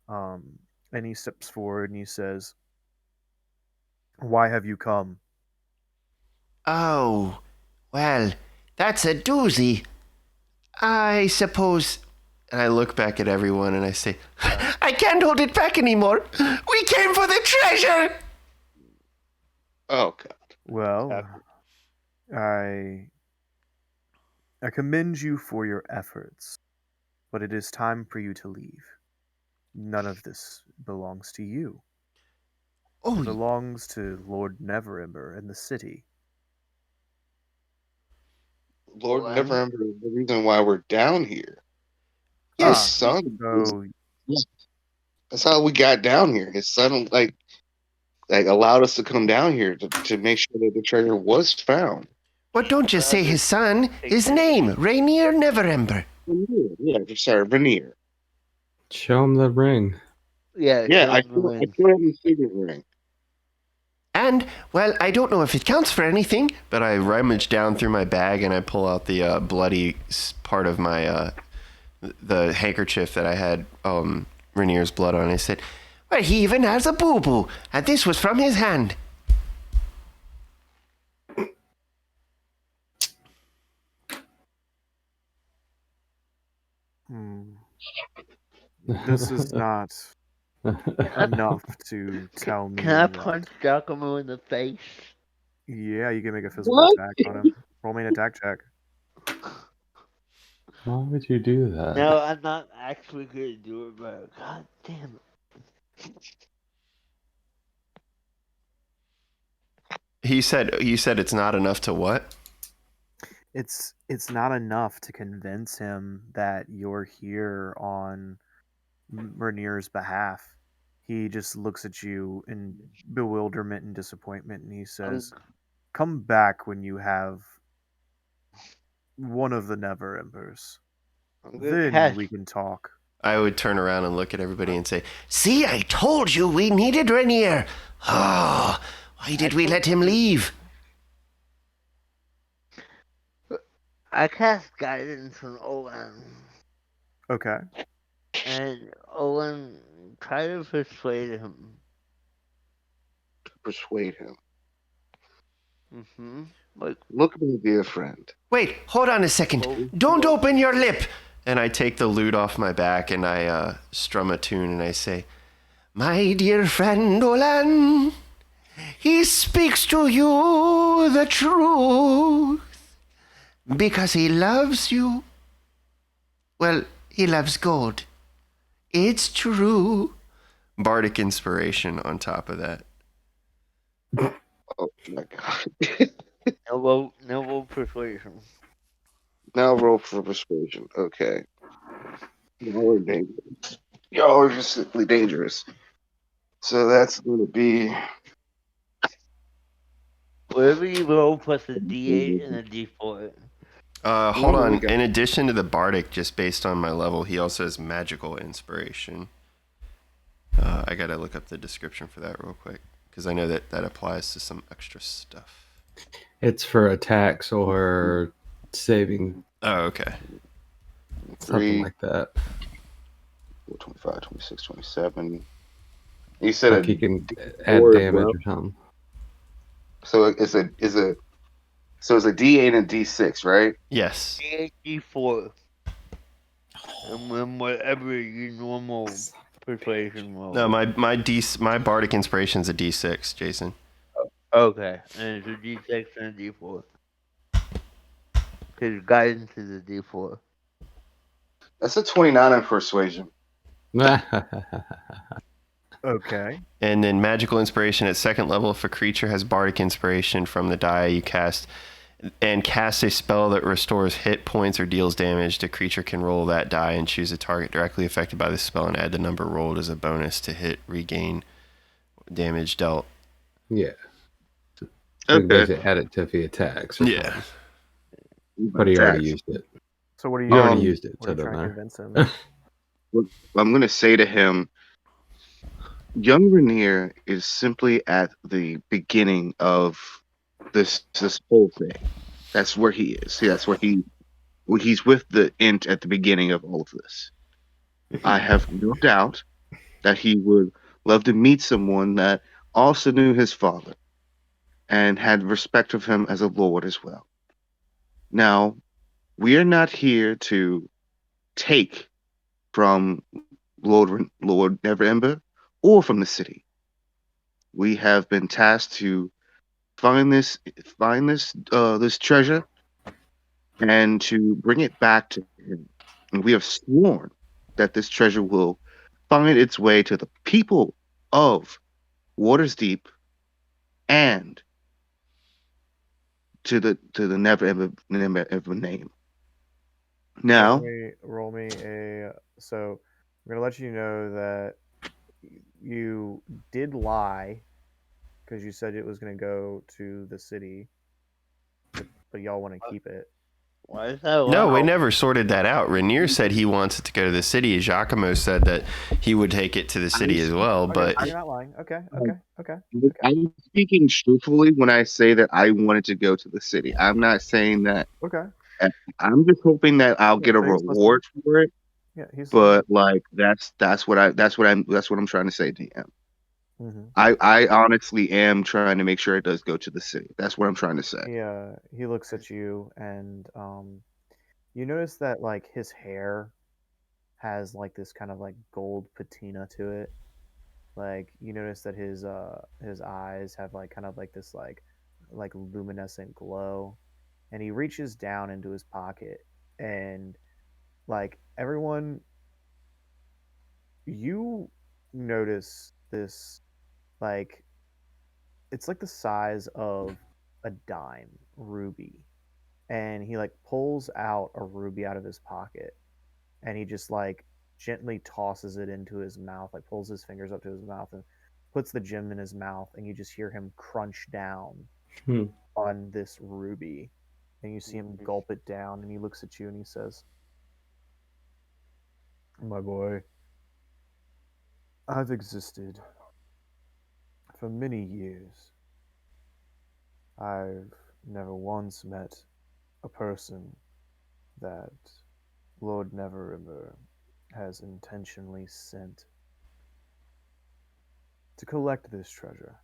And he steps forward and he says, "Why have you come?" Oh, well, that's a doozy. I suppose. And I look back at everyone and I say, I can't hold it back anymore. We came for the treasure. Oh God. Well, I commend you for your efforts, but it is time for you to leave. None of this belongs to you. It Oh, belongs to Lord Neverember and the city. Lord Well, never remember the reason why we're down here. His yes. son. So, That's how we got down here. His son like allowed us to come down here to make sure that the treasure was found. But don't you say his son, his name, Rainier Neverember. Veneer. Yeah, sorry, Veneer. Show him the ring. Yeah, Yeah, I show him the still ring. have his signet ring. And, well, I don't know if it counts for anything. But I rummage down through my bag and I pull out the bloody part of my the handkerchief that I had Rainier's blood on. I said, Well, he even has a boo-boo, and this was from his hand. this is not enough to tell me. Can I what- punch Giacomo in the face? Yeah, you can make a physical What? attack on him. Roll me an attack check. Why would you do that? No, I'm not actually gonna do it, but god damn it. you said it's not enough to what? It's not enough to convince him that you're here on Rainier's behalf. He just looks at you in bewilderment and disappointment, and he says, "Come back when you have one of the Never Embers. I'm gonna Then cast we can talk." I would turn around and look at everybody and say, See, I told you we needed Rainier. Oh, why did we let him leave? I cast guidance on Owen, Okay. and Owen tried to persuade him. Persuade him. Like, Look at me, dear friend. Wait, hold on a second. Don't open your lip. and I take the lute off my back and I strum a tune and I say, My dear friend Olan, he speaks to you the truth because he loves you. Well, he loves gold. It's true. bardic inspiration on top of that. Oh my God. no roll persuasion. Now roll for persuasion. Okay. Y'all are dangerous. Y'all are just simply dangerous. So that's going to be. Whatever you roll plus a D8 and a D4. Hold Oh, on. we got- In addition to the bardic, just based on my level, he also has magical inspiration. I gotta look up the description for that real quick because I know that applies to some extra stuff. It's for attacks or saving, Oh, okay. something 3, like that. 4, 25, 26, 27. You said Like a you can add D4 as damage well. or something. So it's a D8 and D6, right? Yes. D8, D4, and then whatever your normal persuasion roll. No, my bardic inspiration's a D6, Jason. Okay, and it's a D6 and a D4. Because guidance is a D4. That's a 29 in persuasion. Okay. And then magical inspiration at second level, if a creature has bardic inspiration from the die you cast and cast a spell that restores hit points or deals damage, the creature can roll that die and choose a target directly affected by the spell and add the number rolled as a bonus to hit, regain damage dealt. Yeah. So you can basically add it to the attacks. Or Yeah. something. But he already used it. So what are you? He already used it, What so are it you doesn't trying to matter. convince him? I'm going to say to him, young Rainier is simply at the beginning of this whole thing. That's where he is. See, that's where he's with the int at the beginning of all of this. I have no doubt that he would love to meet someone that also knew his father and had respect of him as a lord as well. Now, we are not here to take from Lord Neverember or from the city. We have been tasked to find this this treasure and to bring it back to him. And we have sworn that this treasure will find its way to the people of Waterdeep and to the never ever name. Now, Roll me a. So I'm gonna let you know that you did lie because you said it was gonna go to the city, but y'all want to keep it. Why is that No, we loud? never sorted that out. Rainier said he wants it to go to the city. Giacomo said that he would take it to the city as well, Okay, but you're not lying. Okay. I'm speaking truthfully when I say that I wanted to go to the city. I'm not saying that. Okay. I'm just hoping that I'll get a So he's listening. reward for it. Yeah, he's. But like that's what I'm trying to say, DM. Mm-hmm. I honestly am trying to make sure it does go to the city. That's what I'm trying to say. He looks at you and you notice that like his hair has like this kind of like gold patina to it. Like you notice that his eyes have like kind of like this like luminescent glow, and he reaches down into his pocket and like everyone, you notice this like it's like the size of a dime ruby, and he like pulls out a ruby out of his pocket and he just like gently tosses it into his mouth, like pulls his fingers up to his mouth and puts the gem in his mouth, and you just hear him crunch down on this ruby, and you see him gulp it down, and he looks at you and he says, "My boy, I've existed for many years. I've never once met a person that Lord Neverember has intentionally sent to collect this treasure.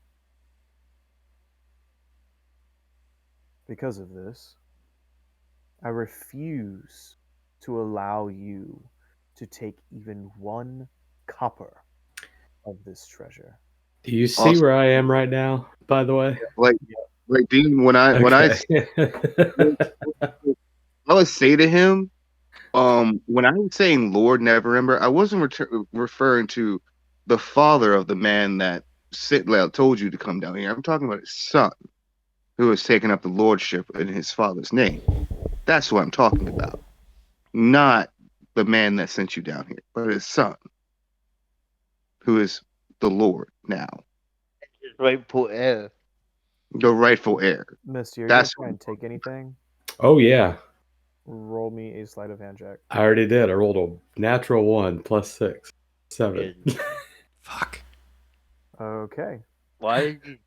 Because of this, I refuse to allow you to take even one copper of this treasure." Do you see Also, where I am right now, by the way? like Dean, when I Okay. I would say to him, when I was saying Lord Neverember, I wasn't referring to the father of the man that told you to come down here. I'm talking about his son, who has taken up the lordship in his father's name. That's what I'm talking about. Not the man that sent you down here, but his son, who is the Lord now, His rightful heir. the rightful heir. Misty, are you That's going to try and take anything? Oh, yeah. Roll me a sleight of hand check. I already did. I rolled a natural 1 plus 6. 7. Is- Okay. Why did you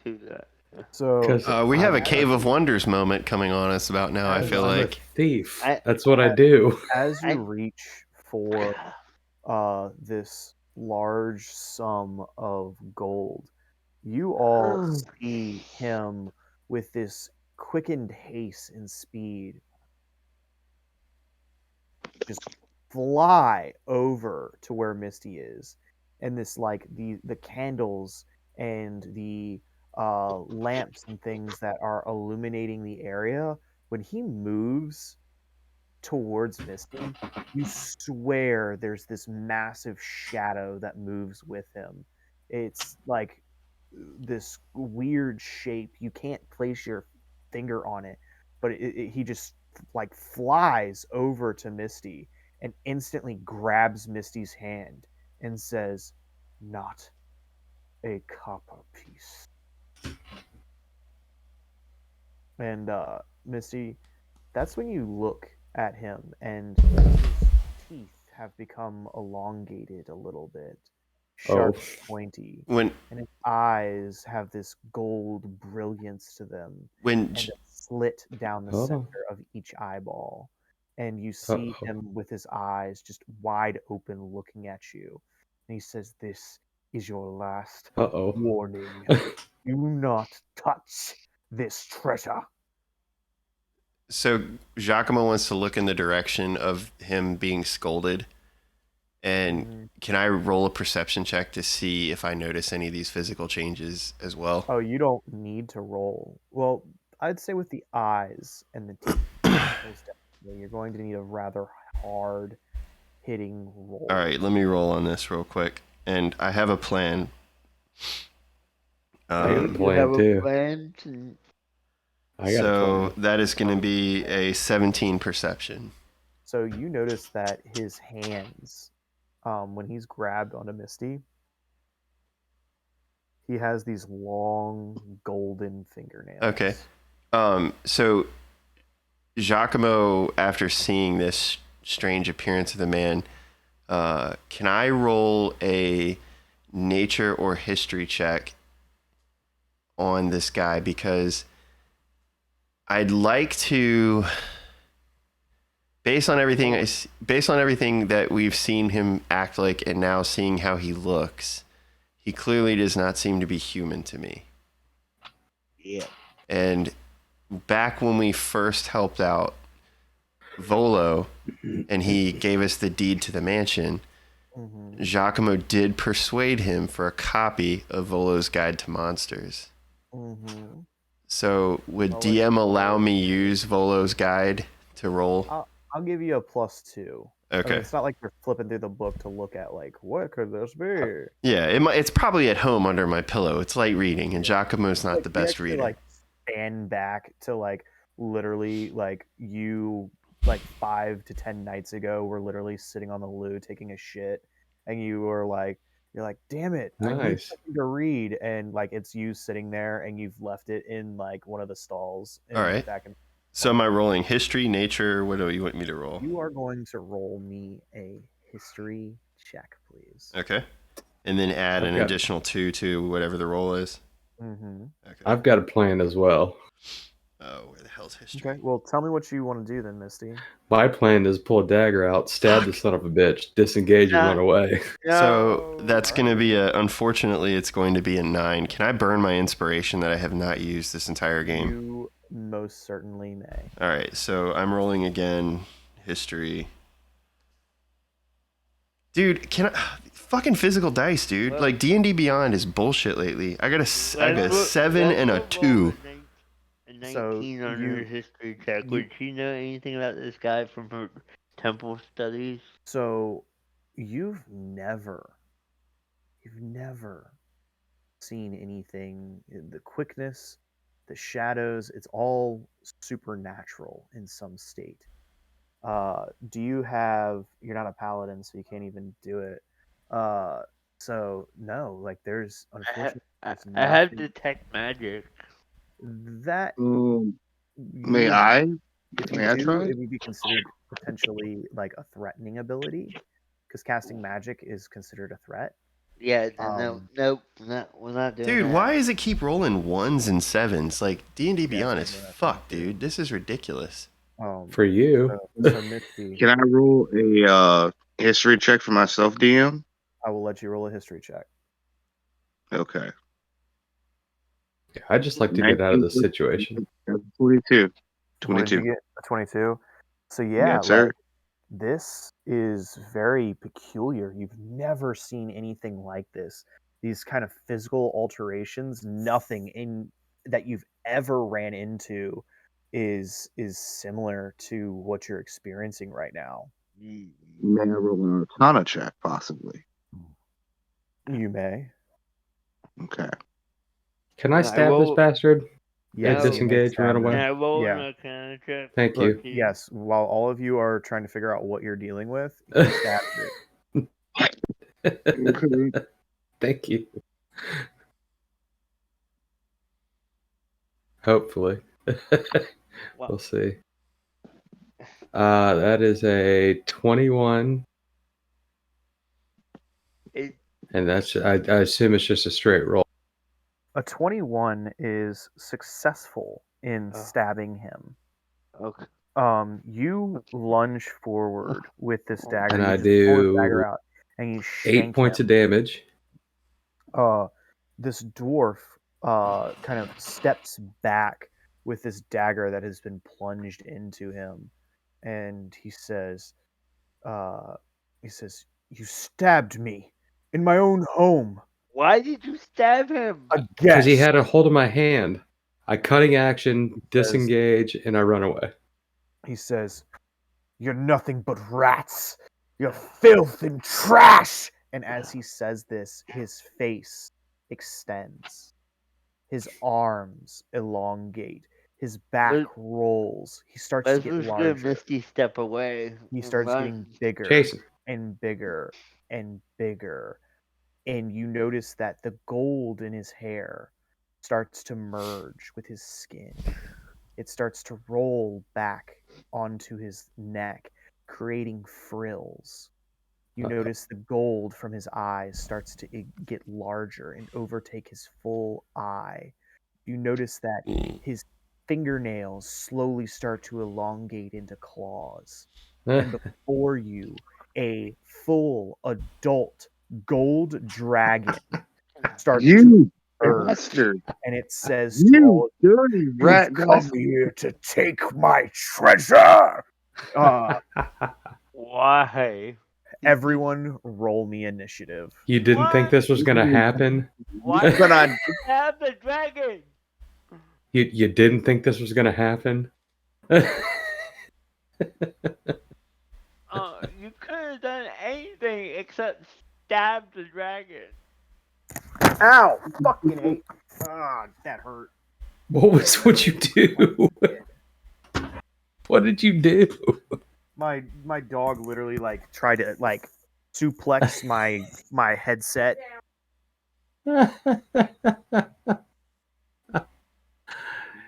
do that? So 'Cause We have a I'm- Cave of Wonders moment coming on us about now. I feel I'm a like thief. I- That's what I do. as you I- reach for this large sum of gold, you all see him with this quickened haste and speed just fly over to where Misty is, and this like the candles and the lamps and things that are illuminating the area. When he moves towards Misty, you swear there's this massive shadow that moves with him. It's like this weird shape. You can't place your finger on it, but he just like flies over to Misty and instantly grabs Misty's hand and says, "Not a copper piece." And Misty, that's when you look at him and his teeth have become elongated a little bit, Oh. sharp and pointy, when and his eyes have this gold brilliance to them when and a slit down the Oh. center of each eyeball. And you see Uh-oh. him with his eyes just wide open looking at you. And he says, "This is your last Uh-oh. warning. Do not touch this treasure." so Giacomo wants to look in the direction of him being scolded, and Mhm. can I roll a perception check to see if I notice any of these physical changes as well? Oh, you don't need to roll. Well, I'd say with the eyes and the teeth, most definitely, you're going to need a rather hard hitting roll. All right, let me roll on this real quick, and I have a plan. I got a You plan have a too. plan to- I got a So plan. that is going to be a 17 perception. So you notice that his hands, when he's grabbed onto Misty, he has these long golden fingernails. Okay. So Giacomo, after seeing this strange appearance of the man, can I roll a nature or history check on this guy? Because I'd like to, based on everything that we've seen him act like, and now seeing how he looks, he clearly does not seem to be human to me. Yeah. And back when we first helped out Volo and he gave us the deed to the mansion, Mm-hmm. Giacomo did persuade him for a copy of Volo's Guide to Monsters. Mm-hmm. So would I'll let DM you allow roll. me use Volo's Guide to roll? I'll give you a +2. I Okay. mean, it's not like you're flipping through the book to look at like what could this be. Yeah, it's probably at home under my pillow. It's light reading, and Giacomo's not Like, the you best actually, reader. like stand back to like literally like you like 5 to 10 nights ago were literally sitting on the loo taking a shit, and you're like, damn it, I need Nice. something to read, and like it's you sitting there, and you've left it in like one of the stalls. All right. Back in. So am I rolling history, nature? What do you want me to roll? You are going to roll me a history check, please. Okay. And then add an Okay. additional 2 to whatever the roll is. Mm-hmm. Okay. I've got a plan as well. Oh, where the hell's history? Okay. Well, tell me what you want to do then, Misty. My plan is pull a dagger out, stab the son of a bitch, disengage, and Nah. run away. So No. that's going to be unfortunately, it's going to be a 9. Can I burn my inspiration that I have not used this entire game? You most certainly may. All right, so I'm rolling again. History. Dude, can I... Fucking physical dice, dude. Well- Like, D&D Beyond is bullshit lately. I got a 7 and a Let's 2. roll a 19 So on you- her history check. you- Would she know anything about this guy from her temple studies? So you've never seen anything. The quickness, the shadows, it's all supernatural in some state. Do you have? You're not a paladin, so you can't even do it. So no, like there's unfortunately there's I have nothing detect magic. that May you- I? If you May I do, try? it would be considered potentially like a threatening ability, because casting magic is considered a threat. Yeah, no, nope, we're not doing Dude, that. why does it keep rolling 1s and 7s? Like, D&D Beyond is something I fuck, think, too. dude. This is ridiculous. For you. So Misty, Can I roll a history check for myself, DM? I will let you roll a history check. Okay. I just like to get out of this situation. 22. What did you 22. get? A 22. So yeah, Yes, sir. like this is very peculiar. You've never seen anything like this. These kind of physical alterations, nothing in that you've ever ran into is similar to what you're experiencing right now. May I roll an Arcana check, possibly? You may. Okay. Can I stab this bastard? Yes, No. Disengage and run stab him. away? Can I roll Yeah. an Arcana check? Thank Look, you. yes, while all of you are trying to figure out what you're dealing with, he stabs it. Okay. Thank you. Hopefully. We'll see. That is a 21. And that's I assume it's just a straight roll. A 21 is successful in stabbing him. Okay. You lunge forward with this dagger. And you I just pull the dagger do out, and you 8 shank points him. of damage. This dwarf kind of steps back with this dagger that has been plunged into him, and he says, "You stabbed me in my own home." Why did you stab him? Because he had a hold of my hand. I cutting action, says- disengage, and I run away. He says, "You're nothing but rats. You're filth and trash." And as he says this, his face extends. His arms elongate. His back rolls. He starts to get Let's larger. Misty step away. He starts Run. getting bigger Jason. and bigger and bigger. And you notice that the gold in his hair starts to merge with his skin. It starts to roll back onto his neck, creating frills. You notice the gold from his eyes starts to get larger and overtake his full eye. You notice that his fingernails slowly start to elongate into claws. And before you, a full adult gold dragon starts to You emerge, bastard. and it says to all of You dirty rat. "You've come here to take my treasure." Why? Everyone roll me initiative. You didn't think this was going to happen? Why But I- did you stab the dragon? You didn't think this was going to happen? You could have done anything except stab the dragon. Ow! Fucking hate. That hurt. What you do? What did you do? My dog literally like tried to like suplex my headset.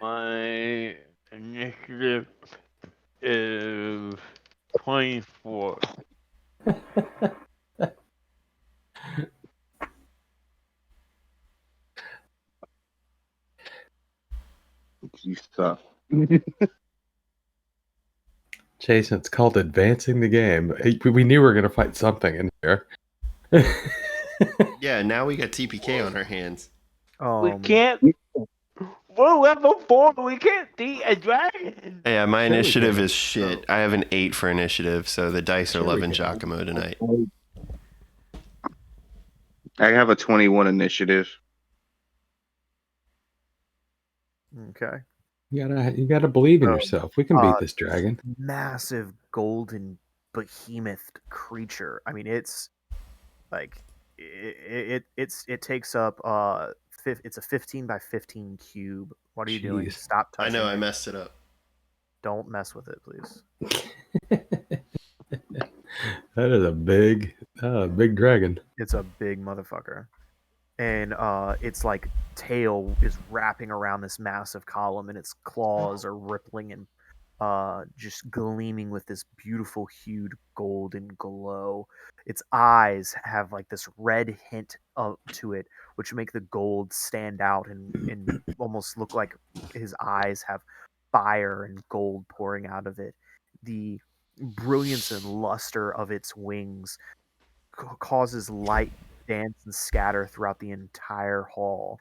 My initiative is 24. You suck. Jason, it's called advancing the game. We knew we were going to fight something in here. Yeah, now we got TPK on our hands. We can't. We're level 4. We can't beat a dragon. Yeah, my Sure we initiative can. is shit. I have an 8 for initiative, so the dice are Sure we loving can. Giacomo tonight. I have a 21 initiative. Okay. You gotta believe in yourself. We can beat this dragon. Massive golden behemoth creature. I mean, it's like it takes up it's a 15 by 15 cube. What are you doing? Jeez. Stop I touching know, I it. messed it up. Don't mess with it, please. That is a big dragon. It's a big motherfucker. And its like tail is wrapping around this massive column, and its claws are rippling and just gleaming with this beautiful hued golden glow. Its eyes have like this red hint to it, which make the gold stand out and almost look like his eyes have fire and gold pouring out of it. The brilliance and luster of its wings causes light to dance and scatter throughout the entire hall.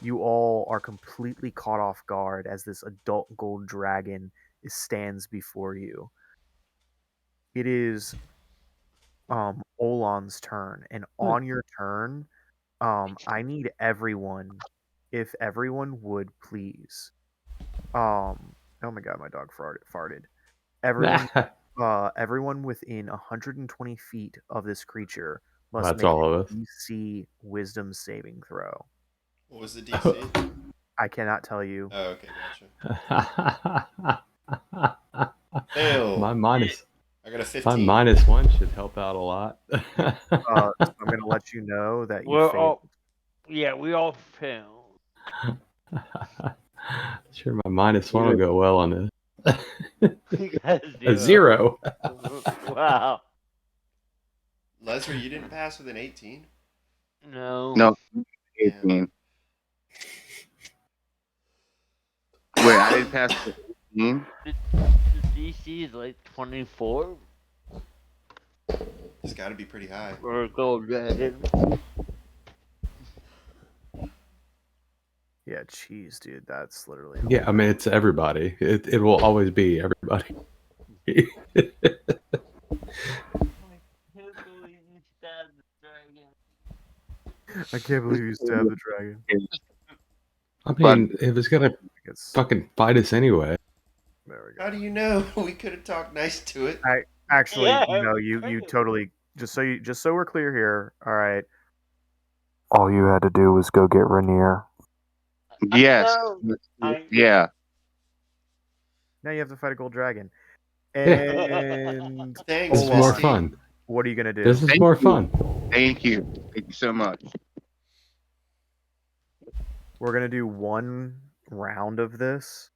You all are completely caught off guard as this adult gold dragon stands before you. It is Olan's turn, and on your turn, I need everyone, if everyone would please. Oh my god, my dog farted. Everyone within 120 feet of this creature must That's make all a of us. DC Wisdom saving throw. What was the DC? I cannot tell you. Oh, okay, gotcha. Fail. My minus I got a my 15. -1 should help out a lot. So I'm going to let you know that you failed. We all failed. Sure, my -1 will go well on this. You got A 0. Wow. Leslie, you didn't pass with an 18? No. No, 18. Wait, I didn't pass the 18? The DC is like 24 It's got to be pretty high. for a gold dragon. Yeah, jeez, dude, that's literally. Yeah, I mean, it's everybody. It will always be everybody. I can't believe you stabbed the dragon. I can't believe you stabbed the dragon. I mean, it was gonna It's, fucking fight us anyway. there we go. How do you know? We could have talked nice to it. Actually, Yeah, no, we you could've. totally just so we're clear here. All right. All you had to do was go get Rainier. Yes. I- Yeah. Now you have to fight a gold dragon. Yeah. And Thanks, This is more Misty. fun. what are you gonna do? This is Thank more you. fun. Thank you. Thank you so much. We're gonna do one round of this,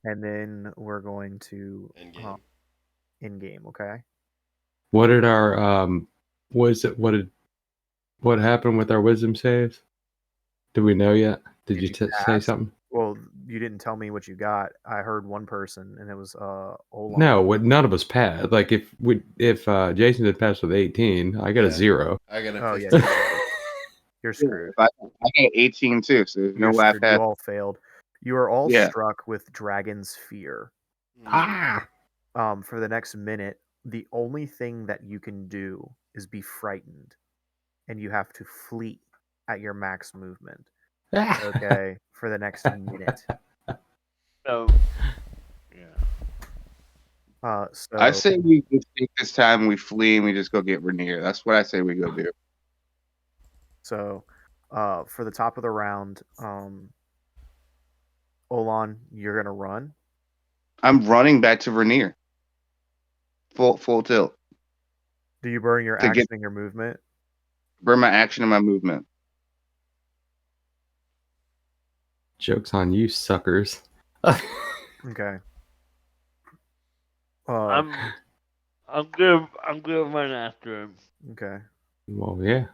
and then we're going to Endgame. in game. Okay. What did our what happened with our wisdom saves? Do we know yet? Did you say pass? something? Well, you didn't tell me what you got. I heard one person, and it was Olan. No, none of us passed. Like if Jason had passed with 18, I got Yeah. a 0. I got a Oh 15. yeah, you're screwed. I got 18 too, so there's no You're way I screwed. You passed. all failed. You are all Yeah. struck with Dragon's Fear. Ah! For the next minute, the only thing that you can do is be frightened, and you have to flee at your max movement. Okay, for the next minute. So, yeah. So I say we just take this time, we flee, and we just go get Rainier. That's what I say we go do. So, for the top of the round, Olan, you're gonna run. I'm running back to Rainier. Full tilt. Do you burn your To action get- and your movement? Burn my action and my movement. Joke's on you, suckers. Okay. I'm gonna run after him. Okay. Well, yeah.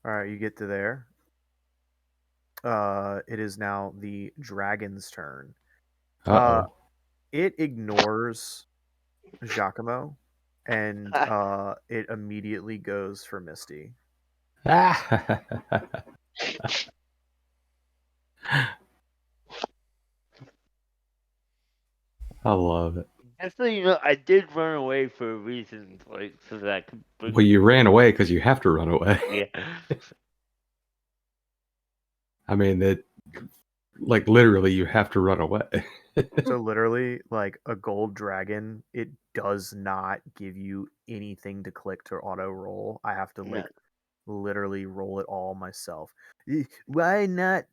All right, you get to there. It is now the dragon's turn. Uh-oh. It ignores Giacomo, and it immediately goes for Misty. I love it. Actually, I did run away for a reason, like so that I could. Well, you ran away because you have to run away. Yeah. I mean, like literally, you have to run away. So literally, like a gold dragon, it does not give you anything to click to auto roll. I have to Yeah. literally roll it all myself. Why not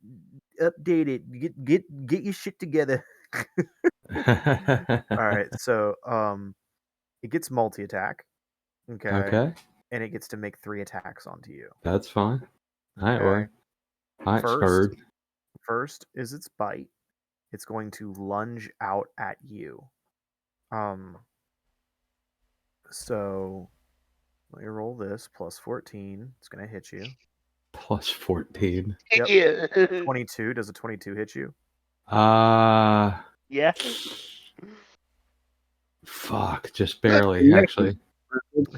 update it? Get your shit together. All right, so it gets multi attack. Okay. Okay, And it gets to make 3 attacks onto you. that's fine. All right, Okay. Ori. I First, heard. first is its bite. It's going to lunge out at you. So let me roll this plus 14. It's gonna hit you. Plus 14. Yep. Yeah. 22. Does a 22 hit you? Yeah. Fuck, just barely, actually.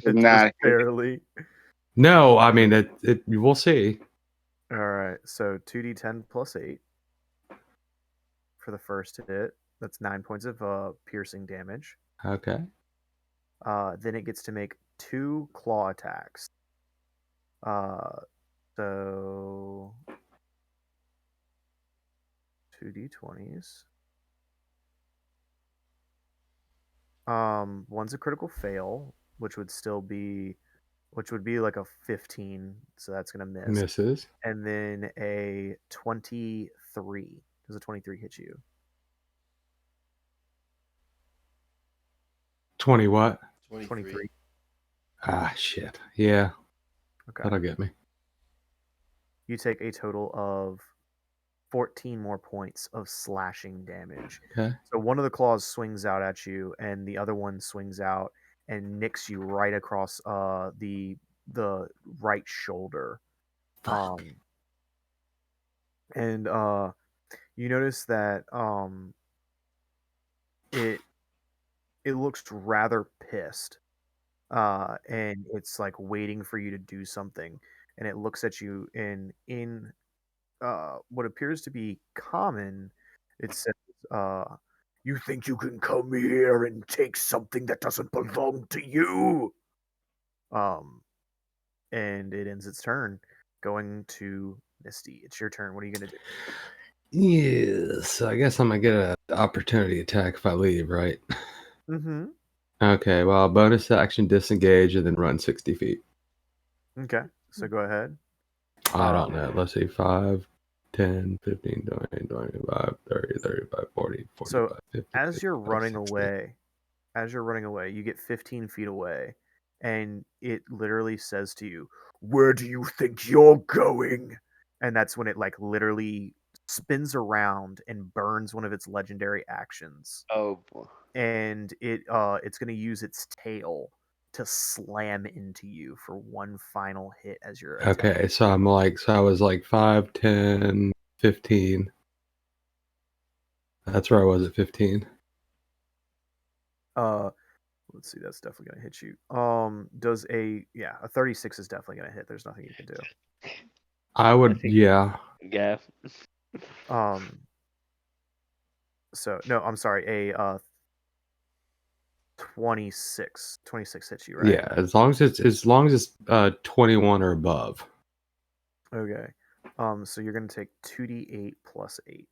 Just barely. No, I mean, we'll see. All right. So 2d10 plus 8 for the first hit. That's 9 points of piercing damage. Okay. Then it gets to make 2 claw attacks. So 2d20s. One's a critical fail, which would be like a 15, so that's gonna miss. Misses. And then a 23. Does a 23 hit you? 20 what? 23. Ah, shit. Yeah, Okay. that'll get me. You take a total of 14 more points of slashing damage. Okay. So one of the claws swings out at you, and the other one swings out and nicks you right across the right shoulder. Fuck. And you notice that it looks rather pissed, and it's like waiting for you to do something, and it looks at you in what appears to be common. It says, "You think you can come here and take something that doesn't belong to you?" Um, and it ends its turn, going to Misty. It's your turn. What are you gonna do? Yeah, so I guess I'm gonna get an opportunity attack if I leave, right? Mm-hmm. Okay, well, bonus action disengage and then run 60 feet. Okay, so go ahead. I don't know. Let's see, 5, 10, 15, 20, 25, 30, 35, 40, 45, So 50, as you're 55, running 60. away, you get 15 feet away, and it literally says to you, "Where do you think you're going?" And that's when it like literally spins around and burns one of its legendary actions. Oh boy. And it's gonna use its tail to slam into you for one final hit as your attack. Okay, so I was like 5, 10, 15. That's where I was at 15. Let's see, that's definitely gonna hit you. Does a 36 is definitely gonna hit. There's nothing you can do. I would, think- yeah. Yeah. So no, I'm sorry, a 26 hits you, right? Yeah, as long as it's 21 or above. Okay. So you're gonna take 2d8 plus 8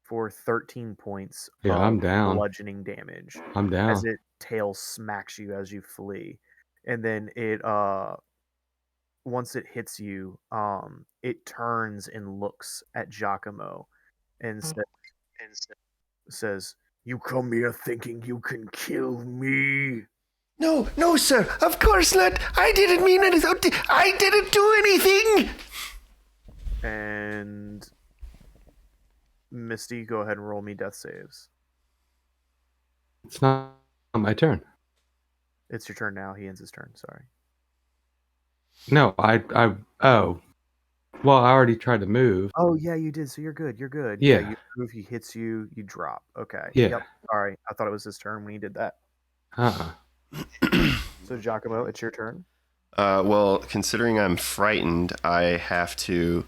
for 13 points Yeah, of I'm down. bludgeoning damage I'm down. as it tail smacks you as you flee. And then it once it hits you, it turns and looks at Giacomo and says, "You come here thinking you can kill me?" No, no, sir. Of course not. I didn't mean anything. I didn't do anything. And Misty, go ahead and roll me death saves. It's not my turn. It's your turn now. He ends his turn. Sorry. No, oh. Well, I already tried to move. Oh yeah, you did. So you're good. You're good. Yeah. You move. He hits you. You drop. Okay. Yeah. Yep. Sorry. I thought it was his turn when he did that. So Giacomo, it's your turn. Well, considering I'm frightened, I have to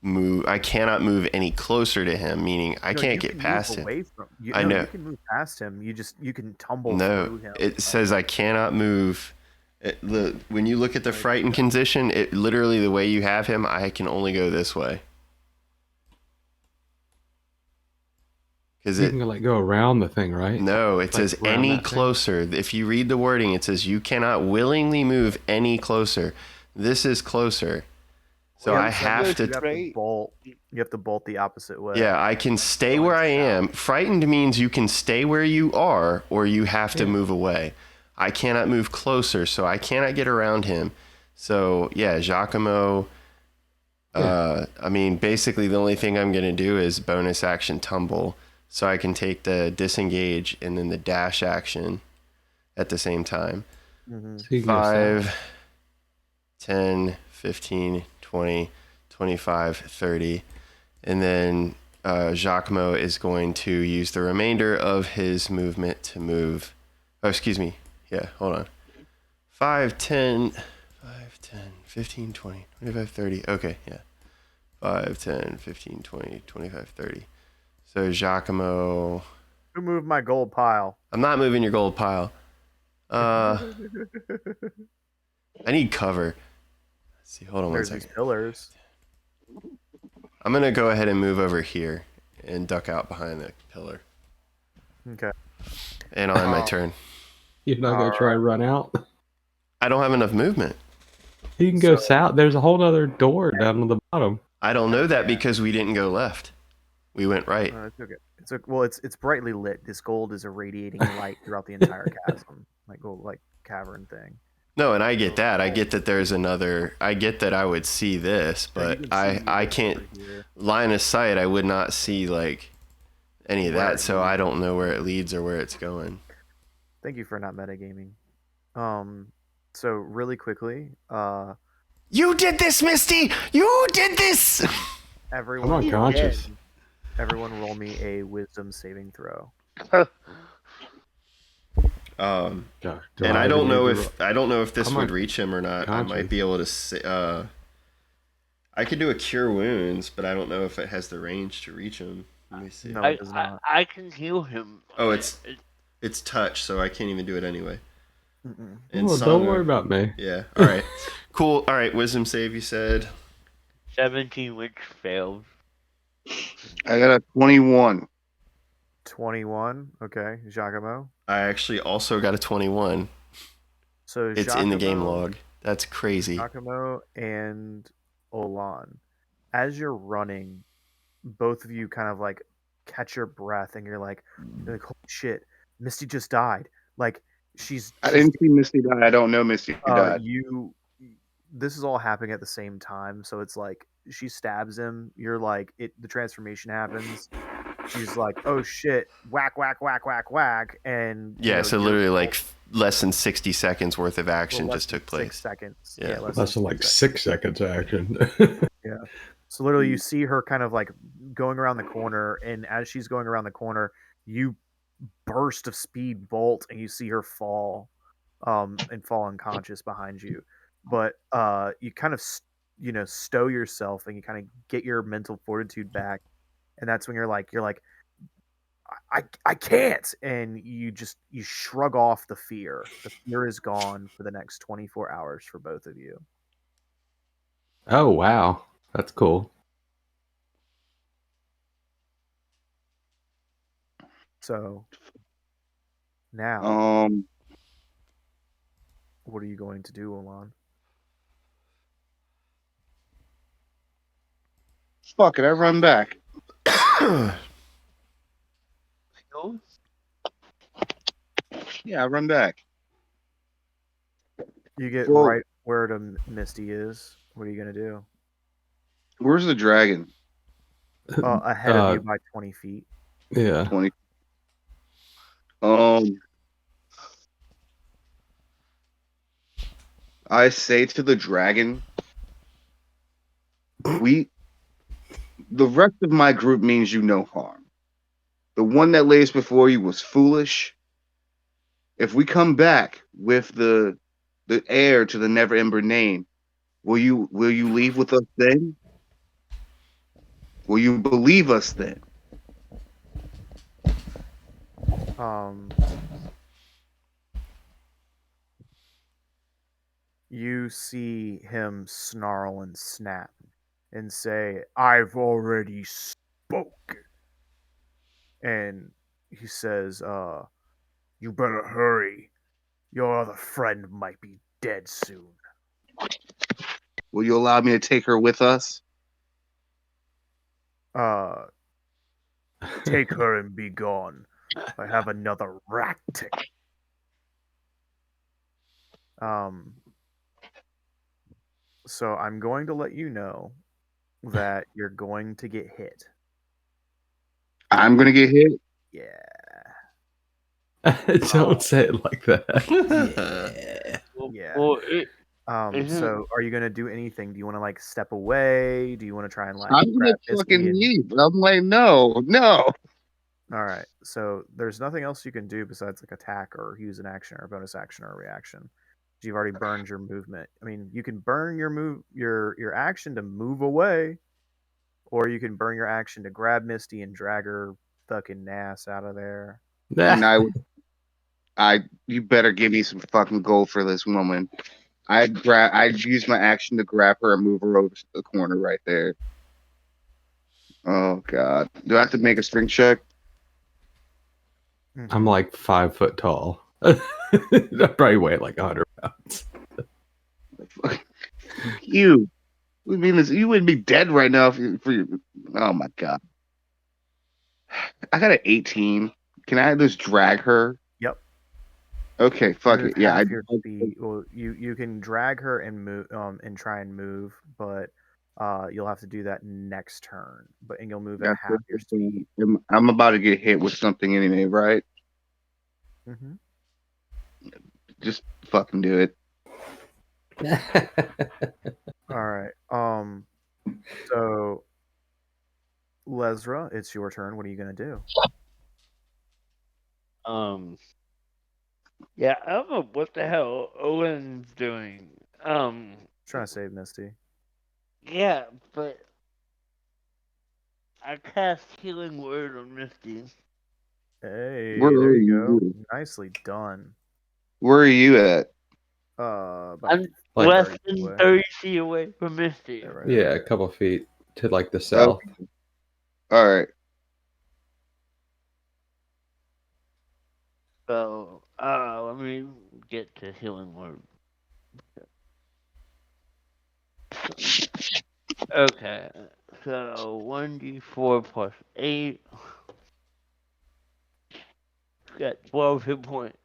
move. I cannot move any closer to him, meaning I can't get past him. Away from, I know. You can move past him. You can tumble No, through him. it says I cannot move. When you look at the frightened condition, it literally the way you have him, I can only go this way. Because You can like go around the thing, right? No, it says around any that thing? closer. If you read the wording, it says you cannot willingly move any closer. This is closer. So I have to. You have to bolt the opposite way. Yeah, I can stay where I am. Frightened means you can stay where you are, or you have to move away. I cannot move closer, so I cannot get around him. So yeah, Giacomo I mean, basically the only thing I'm gonna do is bonus action tumble, so I can take the disengage and then the dash action at the same time. Mm-hmm. So you can go south. 5, 10, 15, 20, 25, 30. And then Giacomo is going to use the remainder of his movement to move. Oh, excuse me. Yeah, hold on. 5, 10, 15, 20, 25, 30. Okay, yeah. 5, 10, 15, 20, 25, 30. So Giacomo. Who moved my gold pile? I'm not moving your gold pile. I need cover. Let's see, hold on There's one these second. pillars. I'm going to go ahead and move over here and duck out behind the pillar. Okay. And I'll end my turn. You're not going to try and run out? I don't have enough movement. You can go south. There's a whole other door down at the bottom. I don't know that because we didn't go left. We went right. It's okay. It's brightly lit. This gold is irradiating light throughout the entire chasm, like cavern thing. No, and I get that. I get that there's another. I get that I would see this, but I can't line of sight. I would not see like any of that, so I don't know where it leads or where it's going. Thank you for not metagaming. So really quickly, You did this, Misty! You did this! everyone, I'm unconscious. Everyone, roll me a wisdom saving throw. And I don't know if this would reach him or not. I might be able to say, I could do a cure wounds, but I don't know if it has the range to reach him. Let me see. No, it does not. I can heal him. Oh, it's touch, so I can't even do it anyway. Well, don't worry about me. Yeah. All right. Cool. All right. Wisdom save. You said 17, which failed. I got a 21. 21. Okay, Giacomo. I actually also got a 21. So it's Giacomo, in the game log. That's crazy. Giacomo and Olan, as you're running, both of you kind of like catch your breath, and you're like holy shit, Misty just died. Like I didn't see Misty die. I don't know Misty died. This is all happening at the same time, so it's like she stabs him. You're like the transformation happens. She's like, oh shit, whack, whack, whack, whack, whack, and yeah, so literally like less than 60 seconds worth of action just took place. 6 seconds. Yeah, less than like 6 seconds action. Yeah. So literally, you see her kind of like going around the corner, and as she's going around the corner, you burst of speed bolt, and you see her fall, and fall unconscious behind you. But you kind of stow yourself, and you kind of get your mental fortitude back, and that's when you're like I can't, and you shrug off the fear. The fear is gone for the next 24 hours for both of you. Oh wow, that's cool. So now, what are you going to do, Alon? Fuck it, I run back. Yeah, I run back. You get right where the Misty is. What are you gonna do? Where's the dragon? Ahead of you by 20 feet. Yeah. 20. I say to the dragon, the rest of my group means you no harm. The one that lays before you was foolish. If we come back with the heir to the Never Ember name, will you leave with us then? Will you believe us then? You see him snarl and snap and say, I've already spoken. And he says, you better hurry. Your other friend might be dead soon. Will you allow me to take her with us? Take her and be gone. I have another rat tick. So I'm going to let you know that you're going to get hit. I'm gonna get hit. Yeah. Don't say it like that. Yeah. Well, So are you gonna do anything? Do you want to like step away? Do you want to try and like I'm gonna grab fucking Misty and... leave. I'm like, no. All right. So there's nothing else you can do besides like attack or use an action or a bonus action or a reaction. You've already burned your movement. I mean, you can burn your action to move away, or you can burn your action to grab Misty and drag her fucking ass out of there. And you better give me some fucking gold for this woman. I'd use my action to grab her and move her over to the corner right there. Oh god. Do I have to make a strength check? I'm like 5 foot tall. I probably weigh like 100 pounds. You. I mean, you wouldn't be dead right now oh my god. I got an 18. Can I just drag her? Yep. Okay, fuck Move it. Yeah, half your speed. Well, you can drag her and move and try and move, but you'll have to do that next turn. And you'll move at half your speed. I'm about to get hit with something anyway, right? Mm-hmm. Just fucking do it. All right. So Lesra, it's your turn. What are you gonna do? Yeah, I don't know what the hell Owen's doing. Trying to save Misty. Yeah, but I cast Healing Word on Misty. Hey, Where there are you go. you? Nicely done. Where are you at? About I'm Like less 30 than away. 30 feet away from Misty. Yeah, right. Yeah, a couple feet to like the south. Okay. All right. So, let me get to Healing Word. Okay, so 1d4 plus 8. Got 12 hit points.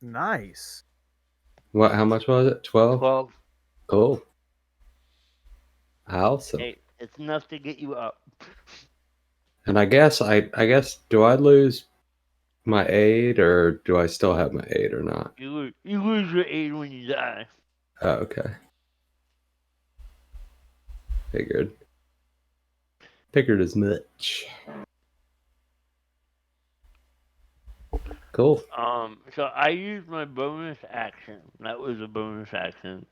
Nice. What? How much was it? 12? 12. Cool. Awesome. Hey, it's enough to get you up. And I guess do I lose my aid or do I still have my aid or not? You lose your aid when you die. Oh, okay. Figured as much. Cool. So I used my bonus action. That was a bonus action.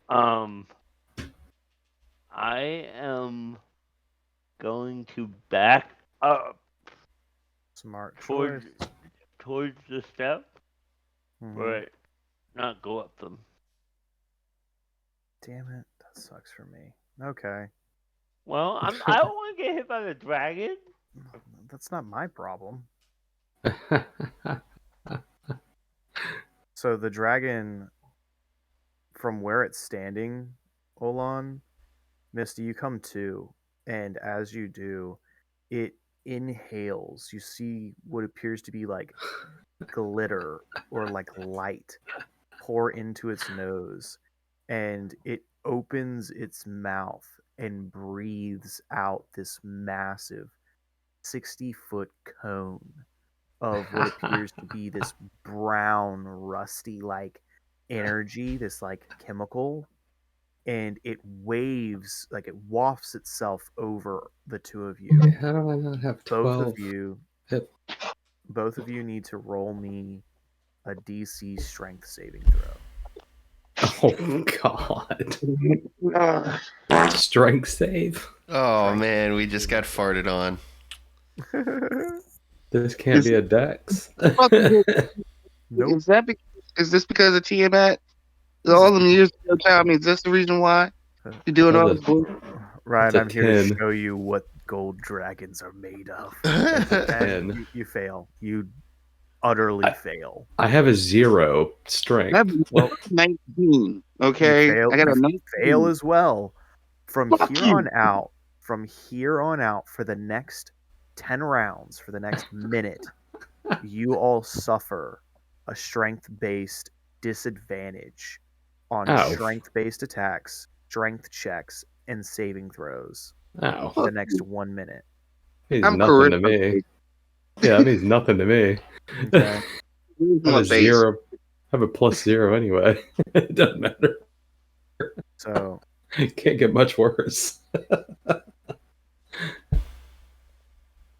I am going to back up Smart towards choice. the step, Mhm. but not go up them. Damn it, that sucks for me. Okay. Well, I don't want to get hit by the dragon. That's not my problem. So the dragon, from where it's standing, Olan, Misty, you come to, and as you do, it inhales. You see what appears to be like glitter or like light pour into its nose, and it opens its mouth and breathes out this massive 60-foot cone of what appears to be this brown, rusty like energy, this like chemical, and it waves, like it wafts itself over the two of you. How do I not have 12? Both of you need to roll me a DC strength saving throw. Oh God! Strength save. Oh man, we just got farted on. This can't be a dex. Nope. Is this because of Tiamat? All them years ago, Tommy, is this the reason why you're doing all this bullshit? Ryan, a I'm here to 10. show you what gold dragons are made of. And you fail. You utterly fail. I have a 0 strength. Well, 19. Okay, you I got a 19. fail as well. From Fuck here you. on out, for the next 10 rounds, for the next minute, you all suffer a strength-based disadvantage on strength-based attacks, strength checks, and saving throws Oh, for the next 1 minute. means I'm nothing to charisma me. based. Yeah, that means nothing to me. Okay. I have a Charisma based. 0. I have a +0 anyway. It doesn't matter. So It can't get much worse.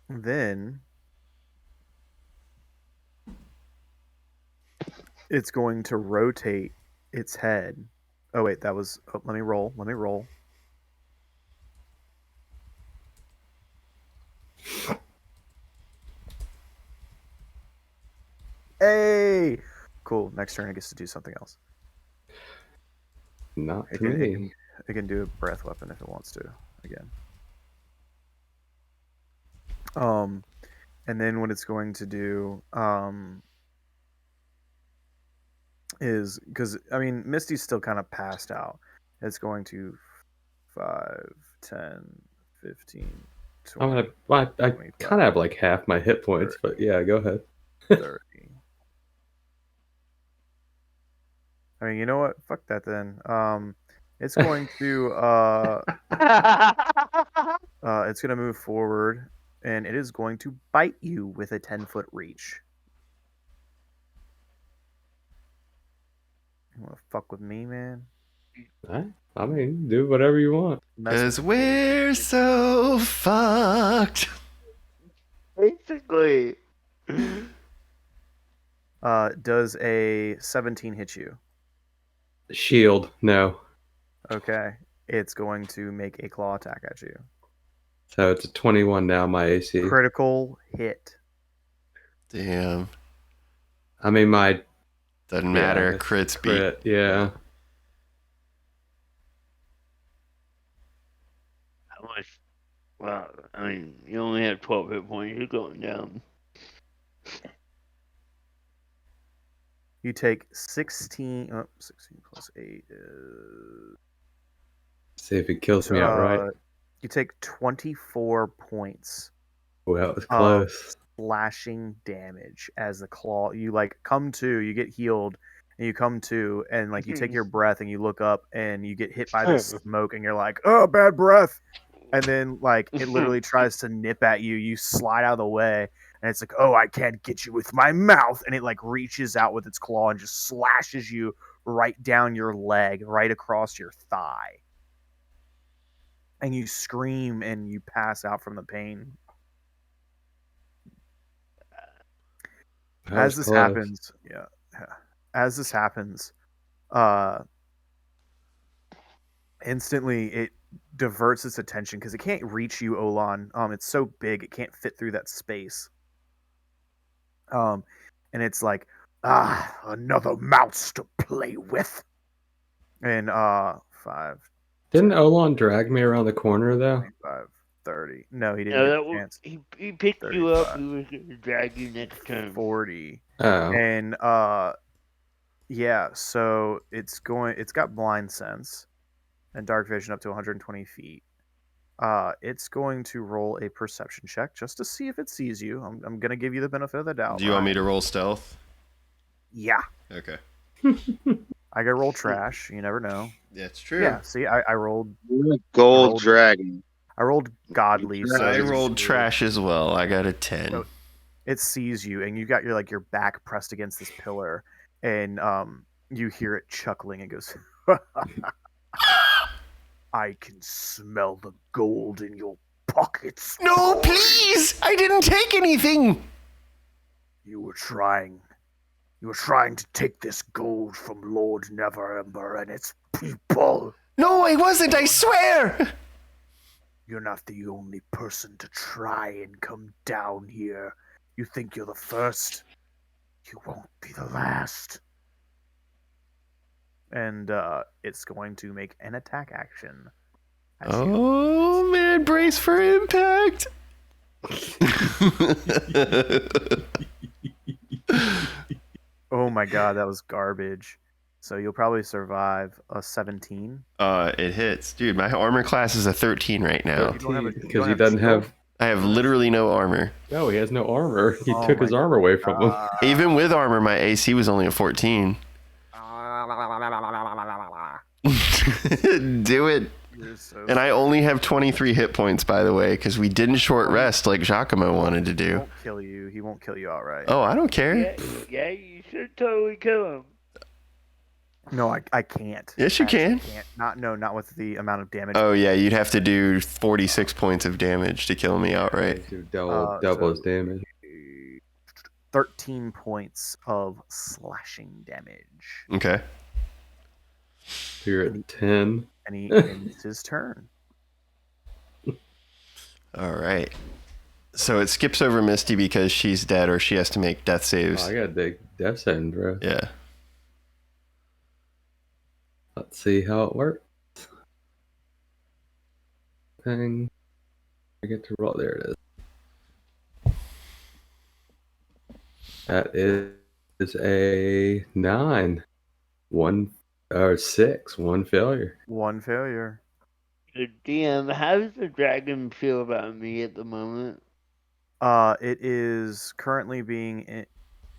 then it's going to rotate its head. Oh wait, that was. Oh, let me roll. Let me roll. Hey, cool. Next turn, it gets to do something else. Not It to can, me. it can do a breath weapon if it wants to. Again. And then what it's going to do, is because I mean Misty's still kind of passed out. It's going to 5, 10, 15, 20, I 25, kind of have like half my hit points, but yeah, go ahead. 30. I mean, you know what? Fuck that then. It's going to it's going to move forward, and it is going to bite you with a 10-foot reach. You want to fuck with me, man? I mean, do whatever you want. Because we're so fucked. Basically. Does a 17 hit you? Shield, no. Okay. It's going to make a claw attack at you. So it's a 21 now, my AC. Critical hit. Damn. I mean, my Doesn't matter. it's Crits beat. crit, yeah. How much? Well, I mean, you only have 12 hit points. You're going down. You take 16. 16 plus 8 is. See if it kills me outright. You take 24 points Well, that was of close. slashing damage as the claw. You like come to, you get healed, and you come to, and like you take your breath and you look up and you get hit by this smoke, and you're like, oh, bad breath. And then like it literally tries to nip at you. You slide out of the way, and it's like, oh, I can't get you with my mouth. And it like reaches out with its claw and just slashes you right down your leg, right across your thigh. And you scream and you pass out from the pain. That As was this close. happens, as this happens, instantly it diverts its attention because it can't reach you, Olan. It's so big it can't fit through that space. And it's like, another mouse to play with. And 5, Didn't Olon drag me around the corner, though? 25, 30. No, he didn't No, get that a was, chance. he picked you up. 35. He was going to drag you next turn. 40. Oh. And yeah, so it's got blind sense and dark vision up to 120 feet. It's going to roll a perception check just to see if it sees you. I'm gonna give you the benefit of the doubt. Do you want me Ryan. to roll stealth? Yeah, Okay. I could roll trash. You never know. That's true. Yeah, see, I rolled Gold dragon. I rolled godly. So I it's- rolled trash as well. I got a 10. So it sees you, and you got your back pressed against this pillar, and you hear it chuckling. It goes, I can smell the gold in your pockets. No, please! I didn't take anything! You were trying to take this gold from Lord Neverember and its people. No, I wasn't, I swear! You're not the only person to try and come down here. You think you're the first? You won't be the last. And it's going to make an attack action. at you. Oh, man. Brace for impact. Oh my god, that was garbage. So you'll probably survive a 17. It hits. Dude, my armor class is a 13 right now. You don't have a- you Because don't he have doesn't shield? have. I have literally no armor. No, he has no armor. He Oh took his my armor away from him. Even with armor, my AC was only a 14. Do it. You're so And I only have 23 hit points, by the way, because we didn't short rest like Giacomo wanted to He do. won't kill you. He won't kill you outright. Oh, I don't care. Yeah, you should totally kill him. No, I can't. Yes, you I actually can. can't. Not with the amount of damage. Oh, yeah, you'd have to do 46 points of damage to kill me outright. Do double his damage. 13 points of slashing damage. Okay. So you're at 10. And he ends his turn. All right. So it skips over Misty because she's dead or she has to make death Oh, saves. I got the death saving throw. Yeah. Let's see how it works. Thing. I get to roll. There it is. That is a 9. 6. 1 failure. One failure. DM, how does the dragon feel about me at the moment? It is currently being.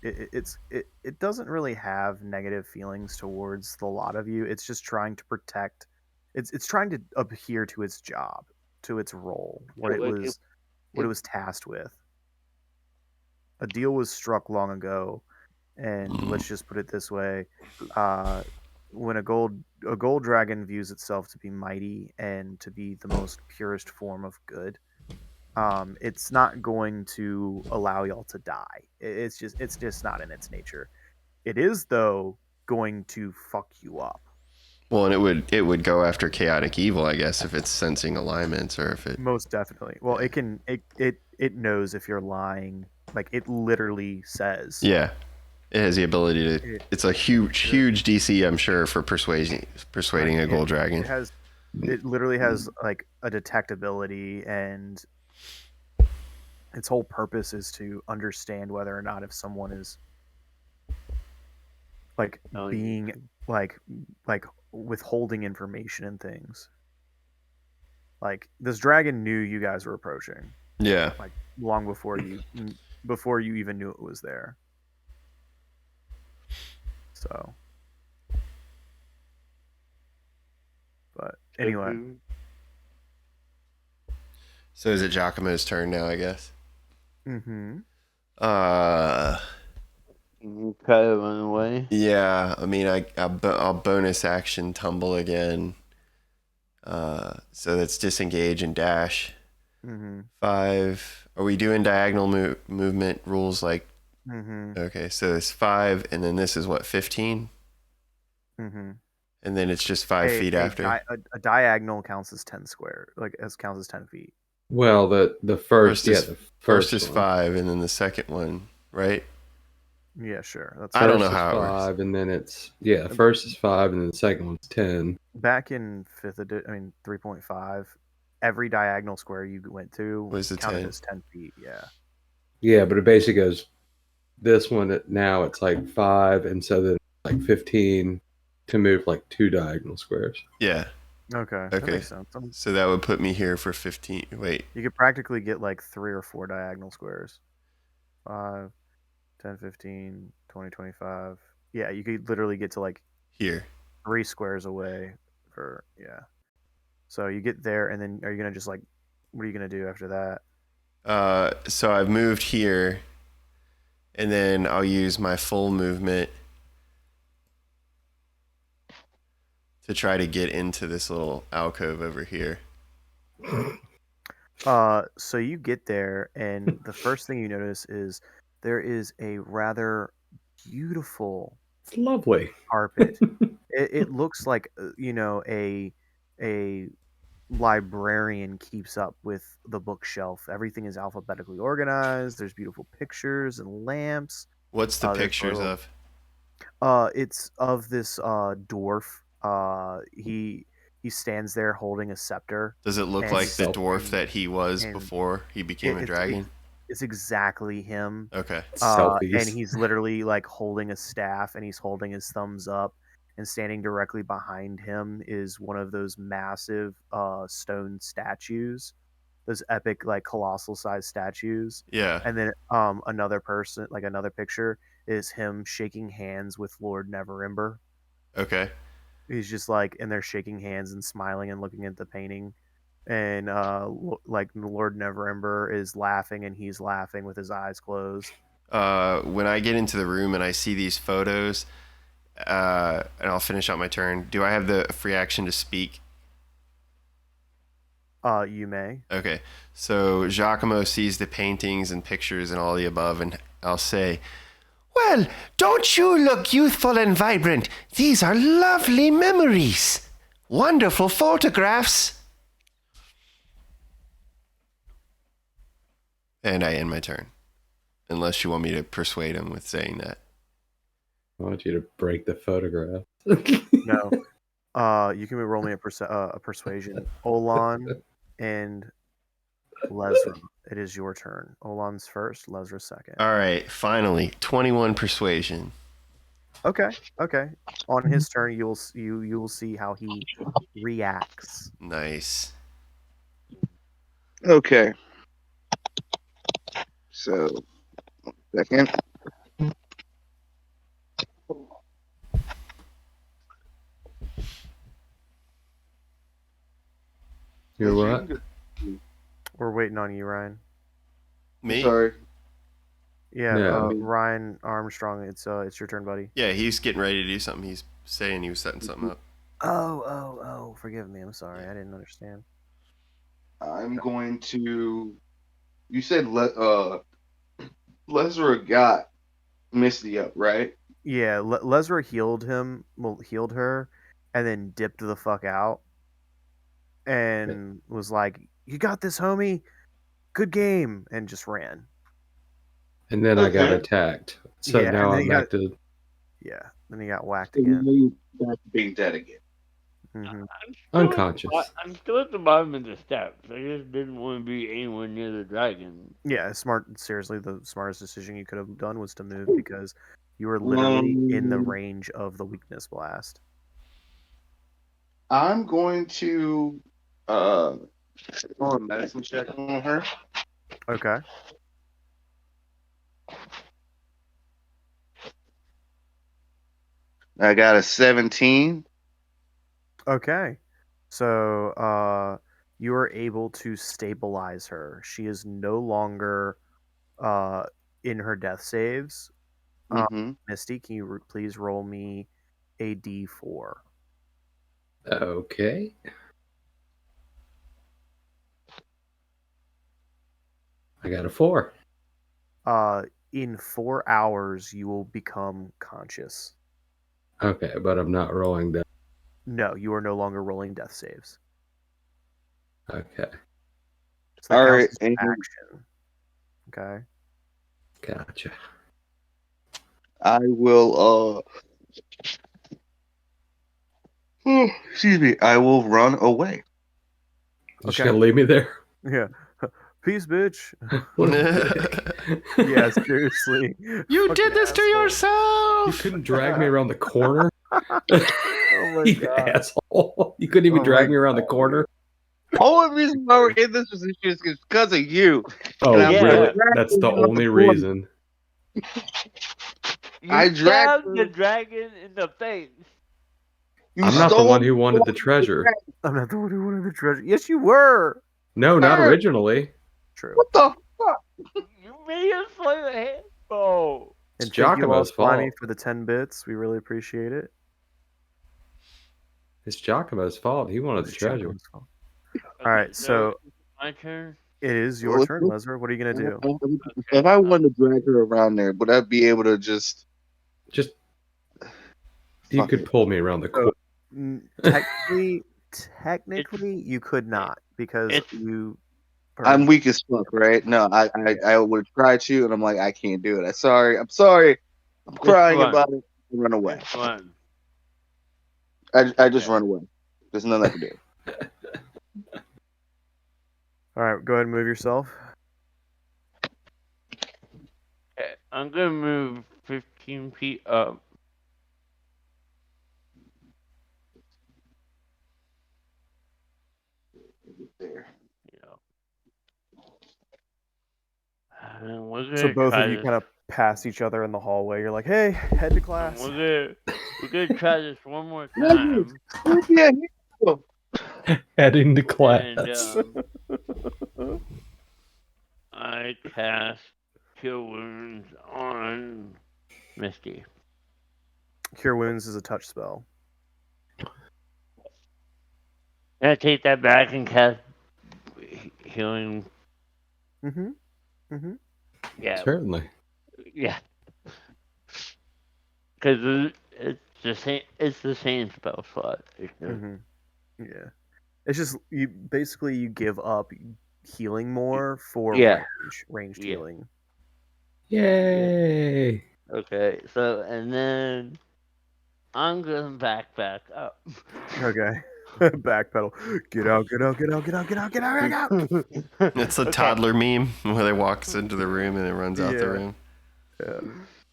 It doesn't really have negative feelings towards the lot of you. It's just trying to protect. It's trying to adhere to its job, to its role, what it was tasked with. A deal was struck long ago, and let's just put it this way: when a gold dragon views itself to be mighty and to be the most purest form of good, it's not going to allow y'all to die. It's just not in its nature. It is though going to fuck you up. Well, and it would go after chaotic evil, I guess, if it's sensing alignments or if it. Most definitely. Well, it knows if you're lying. Like it literally says. Yeah. It has the ability to. It's a huge DC, I'm sure, for persuading a gold dragon. It literally has like a detectability, and its whole purpose is to understand whether or not if someone is like being like withholding information and things. Like this dragon knew you guys were approaching. Yeah. Like long before you even knew it was there. So, but anyway. So is it Giacomo's turn now, I guess? Mm-hmm. You try to run away. Yeah, I mean, I'll bonus action tumble again. So that's disengage and dash. Mm-hmm. 5. Are we doing diagonal movement rules like? Mm-hmm. Okay, so it's 5, and then this is what, 15? Mm-hmm. And then it's just 5 feet after. A diagonal counts as 10 square, counts as 10 feet. Well, the first is one. 5, and then the second one, right? Yeah, sure. I don't know how it 5, works. and then it's the first is 5, and then the second one's 10. Back in 3.5, every diagonal square you went to was counted 10. as 10 feet. Yeah. Yeah, but it basically goes. This one now it's like 5, and so then like 15 to move like 2 diagonal squares. Yeah. Okay. That makes sense. So that would put me here for 15. Wait. You could practically get like 3 or 4 diagonal squares. 5, 10, 15, 20, 25. Yeah, you could literally get to like here 3 squares away for So you get there, and then are you gonna just like, what are you gonna do after that? So I've moved here, and then I'll use my full movement to try to get into this little alcove over here. So you get there, and the first thing you notice is there is a rather beautiful, it's lovely carpet. It looks like a librarian keeps up with the bookshelf. Everything is alphabetically organized. There's beautiful pictures and lamps. What's the pictures of? It's of this dwarf. He stands there holding a scepter. Does it look like the dwarf that he was before he became a dragon? It's exactly him. Okay. And he's literally like holding a staff, and he's holding his thumbs up, and standing directly behind him is one of those massive stone statues, those epic like colossal size statues. Yeah. And then another picture is him shaking hands with Lord Neverember. Okay. he's just like, and they're shaking hands and smiling and looking at the painting. And like Lord Neverember is laughing, and he's laughing with his eyes closed. When I get into the room and I see these photos, and I'll finish out my turn. Do I have the free action to speak? You may. Okay. So Giacomo sees the paintings and pictures and all the above, and I'll say, Well, don't you look youthful and vibrant? These are lovely memories. Wonderful photographs. and I end my turn. Unless you want me to persuade him with saying that. I want you to break the photograph. No. You can roll me a persuasion. Olan and Lesra. It is your turn. Olan's first, Lesra second. All right, finally, 21 persuasion. Okay. On his turn, you will see how he reacts. Nice. Okay. So, second. You're what? We're waiting on you, Ryan. Me? Sorry. Yeah, No. Ryan Armstrong. It's your turn, buddy. Yeah, he's getting ready to do something. He's saying he was setting something up. Oh! Forgive me. I'm sorry. I didn't understand. I'm going to. You said Lesra got Misty up, right? Yeah, Lesra healed her, and then dipped the fuck out, and was like, "You got this, homie. Good game," and just ran. And then I got Okay. attacked. So Yeah, now and then I'm back to. Yeah, then he got whacked So again. you back to being dead again. Mm-hmm. Unconscious. I'm still at the bottom of the steps. I just didn't want to be anywhere near the dragon. Yeah, seriously, the smartest decision you could have done was to move because you were literally in the range of the weakness blast. I'm going to roll a medicine check on her. Okay. I got a 17. Okay. So you are able to stabilize her. She is no longer in her death saves. Mm-hmm. Misty, can you please roll me a d4? Okay. I got a 4. In 4 hours, you will become conscious. Okay, but I'm not rolling that. No, you are no longer rolling death saves. Okay. So that All counts right, as and action. Okay. Gotcha. I will excuse me, I will run away. Just gonna leave me there? Yeah. Peace, bitch. What a dick. Yeah, seriously. You did this to You yourself! couldn't drag me around the corner? Oh my You god. asshole. You couldn't even Oh drag my me around the corner? The only reason why we're in this position is because of you. Oh, And I'm Yeah. really? dragging That's the you out only corner. reason. You I dragged stabbed the dragon in the face. You I'm not the stole one who wanted the treasure. I'm not the one who wanted the treasure. Yes, you were. No, not Sir. originally. True. What the fuck? You made us play the handball. It's And thank you all, Giacomo's Slimy, fault. for the 10 bits. We really appreciate it. It's Giacomo's fault. He wanted the It's treasure. Giacomo's fault. All right, so my turn. it is your Well, turn, Lesra. What are you gonna do? If I wanted to drag her around there, would I be able to just Just you fuck could it? pull me around the corner. Technically, you could not because you. I'm weak as fuck, right? No, I would try to, and I'm like, I can't do it. I'm sorry. I'm crying fun. about it. I run away. It's fun. I just run away. There's nothing I can do. All right, go ahead and move yourself. Okay, I'm gonna move 15 feet up. There. And we're So gonna both try of you this. kind of pass each other in the hallway. You're like, "Hey, head to class." We're We're gonna try this one more time, Yeah, Heading to class. and I cast Cure Wounds on Misty. Cure Wounds is a touch spell. Can I take that back and cast healing? Mm-hmm. Mm-hmm. Yeah, Certainly. yeah. Because it's the same. It's the same spell slot. Mm-hmm. Yeah. It's just you give up healing more for Yeah. ranged Yeah. healing. Yay! Okay. So and then I'm gonna back up. Okay. Backpedal. Get out, get out, get out, get out, get out, get out, get out. It's a Okay. toddler meme where they walks into the room and then runs out the Yeah. room. Yeah.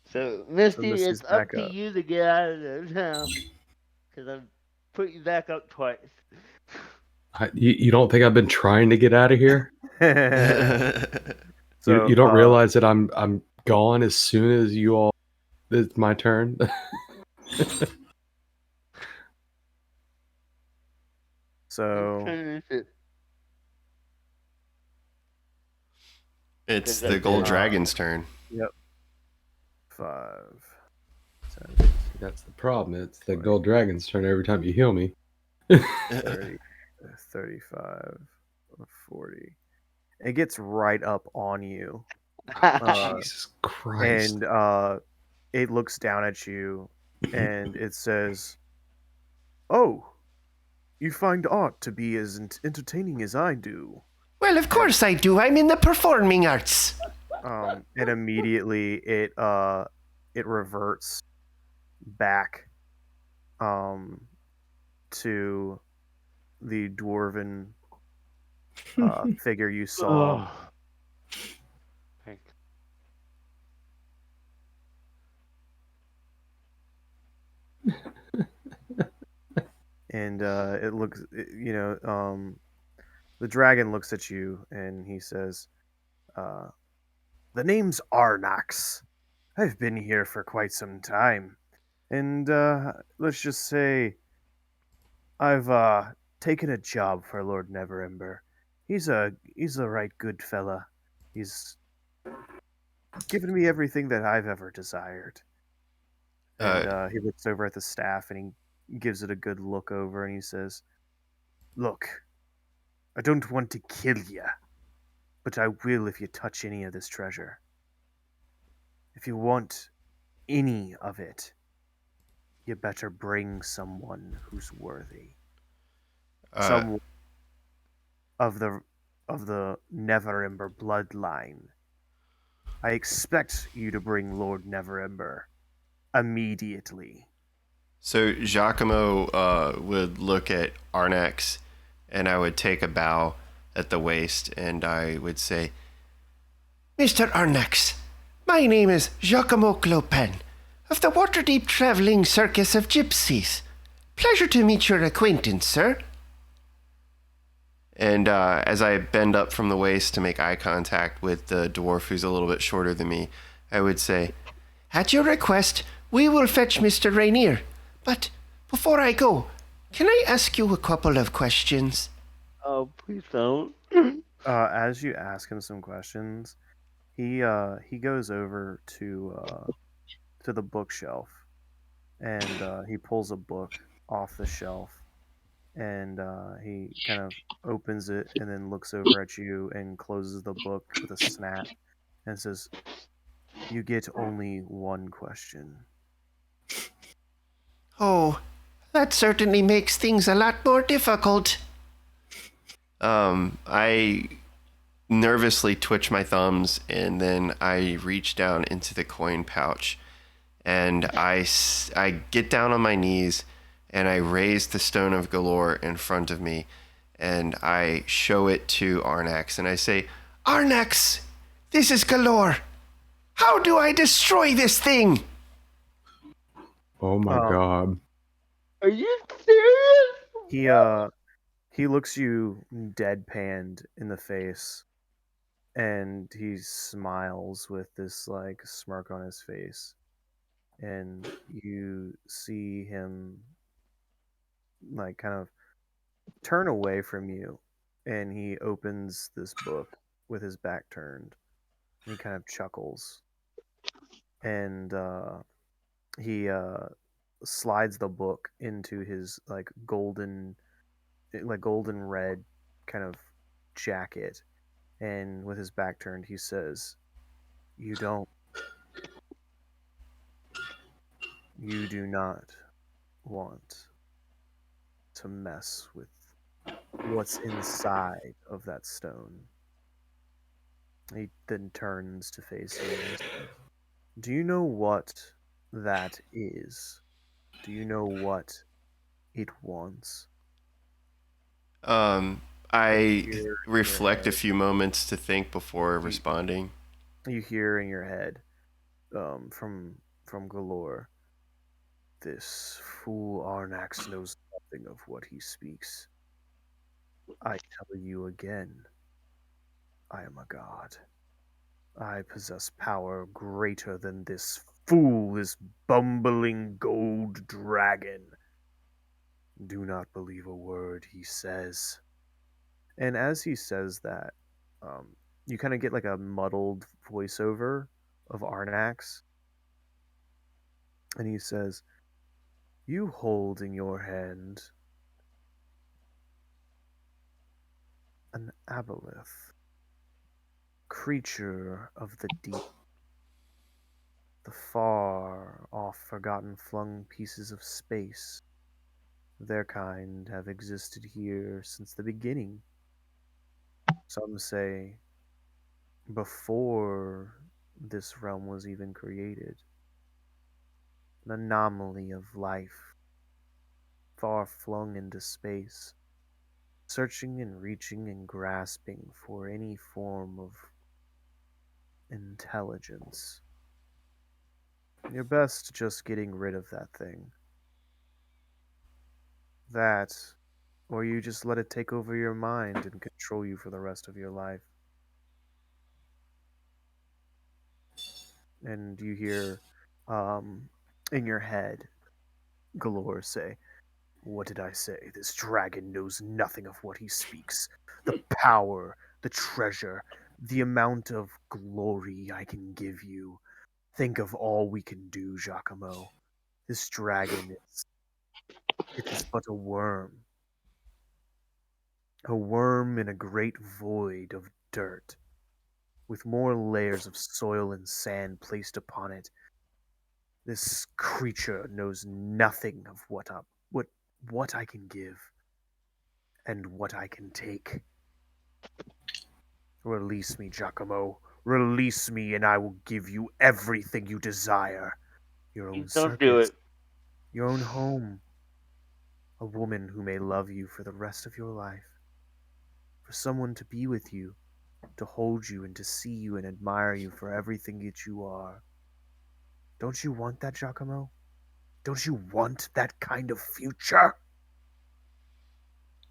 So Misty, Misty's it's up back to up. you to get out of there now. Because I've put you back up twice. You don't think I've been trying to get out of here? So You don't realize that I'm gone as soon as you all. It's my turn. so It's the gold dragon's turn. Yep. 5, 10, That's the problem. It's the gold dragon's turn every time you heal me. 30, 35, 40. It gets right up on you. Jesus Christ. And it looks down at you and it says, "Oh, you find art to be as entertaining as I do." Well, of course I do. I'm in the performing arts. And immediately it reverts back to the dwarven figure you saw. Thanks. And it looks, the dragon looks at you and he says, "The name's Arnax. I've been here for quite some time, and let's just say I've taken a job for Lord Neverember. He's a right good fella. He's given me everything that I've ever desired." And he looks over at the staff and he gives it a good look over and he says, "Look, I don't want to kill you, but I will if you touch any of this treasure. If you want any of it, you better bring someone who's worthy. Someone of the Neverember bloodline. I expect you to bring Lord Neverember immediately." So Giacomo would look at Arnax, and I would take a bow at the waist, and I would say, Mr. Arnax, my name is Giacomo Clopen of the Waterdeep Traveling Circus of Gypsies. Pleasure to meet your acquaintance, sir. and as I bend up from the waist to make eye contact with the dwarf who's a little bit shorter than me, I would say, At your request, we will fetch Mr. Rainier. But before I go, can I ask you a couple of questions? Oh, please don't. As you ask him some questions, he goes over to the bookshelf and he pulls a book off the shelf and he kind of opens it and then looks over at you and closes the book with a snap and says, "You get only one question." Oh, that certainly makes things a lot more difficult. I nervously twitch my thumbs, and then I reach down into the coin pouch, and I get down on my knees, and I raise the Stone of Galore in front of me, and I show it to Arnax, and I say, Arnax, this is Galore. How do I destroy this thing? Oh my god. Are you serious? He looks you deadpanned in the face and he smiles with this like smirk on his face. and you see him like kind of turn away from you, and he opens this book with his back turned, and he kind of chuckles, and he slides the book into his like golden red kind of jacket, and with his back turned, he says, "You don't, you do not want to mess with what's inside of that stone." He then turns to face you and he says, "Do you know what that is? Do you know what it wants?" And I you hear in your reflect a head, few moments to think before you, responding. you hear in your head, from Galore, "This fool Arnax knows nothing of what he speaks. I tell you again, I am a god. I possess power greater than this fool, this bumbling gold dragon. Do not believe a word he says." And as he says that, you kind of get like a muddled voiceover of Arnax, and he says, "You hold in your hand an aboleth, creature of the deep, the far off forgotten flung pieces of space. Their kind have existed here since the beginning. Some say before this realm was even created. An anomaly of life, far flung into space, searching and reaching and grasping for any form of intelligence. You're best just getting rid of that thing. That, or you just let it take over your mind and control you for the rest of your life." And you hear in your head Galore say, "What did I say? This dragon knows nothing of what he speaks. The power, the treasure, the amount of glory I can give you. Think of all we can do, Giacomo. This dragon it is but a worm in a great void of dirt, with more layers of soil and sand placed upon it. This creature knows nothing of what I can give and what I can take. Release me, Giacomo. Release me, and I will give you everything you desire. Your own Please don't do circus, it. your own home, a woman who may love you for the rest of your life, for someone to be with you, to hold you and to see you and admire you for everything that you are. Don't you want that, Giacomo? Don't you want that kind of future?"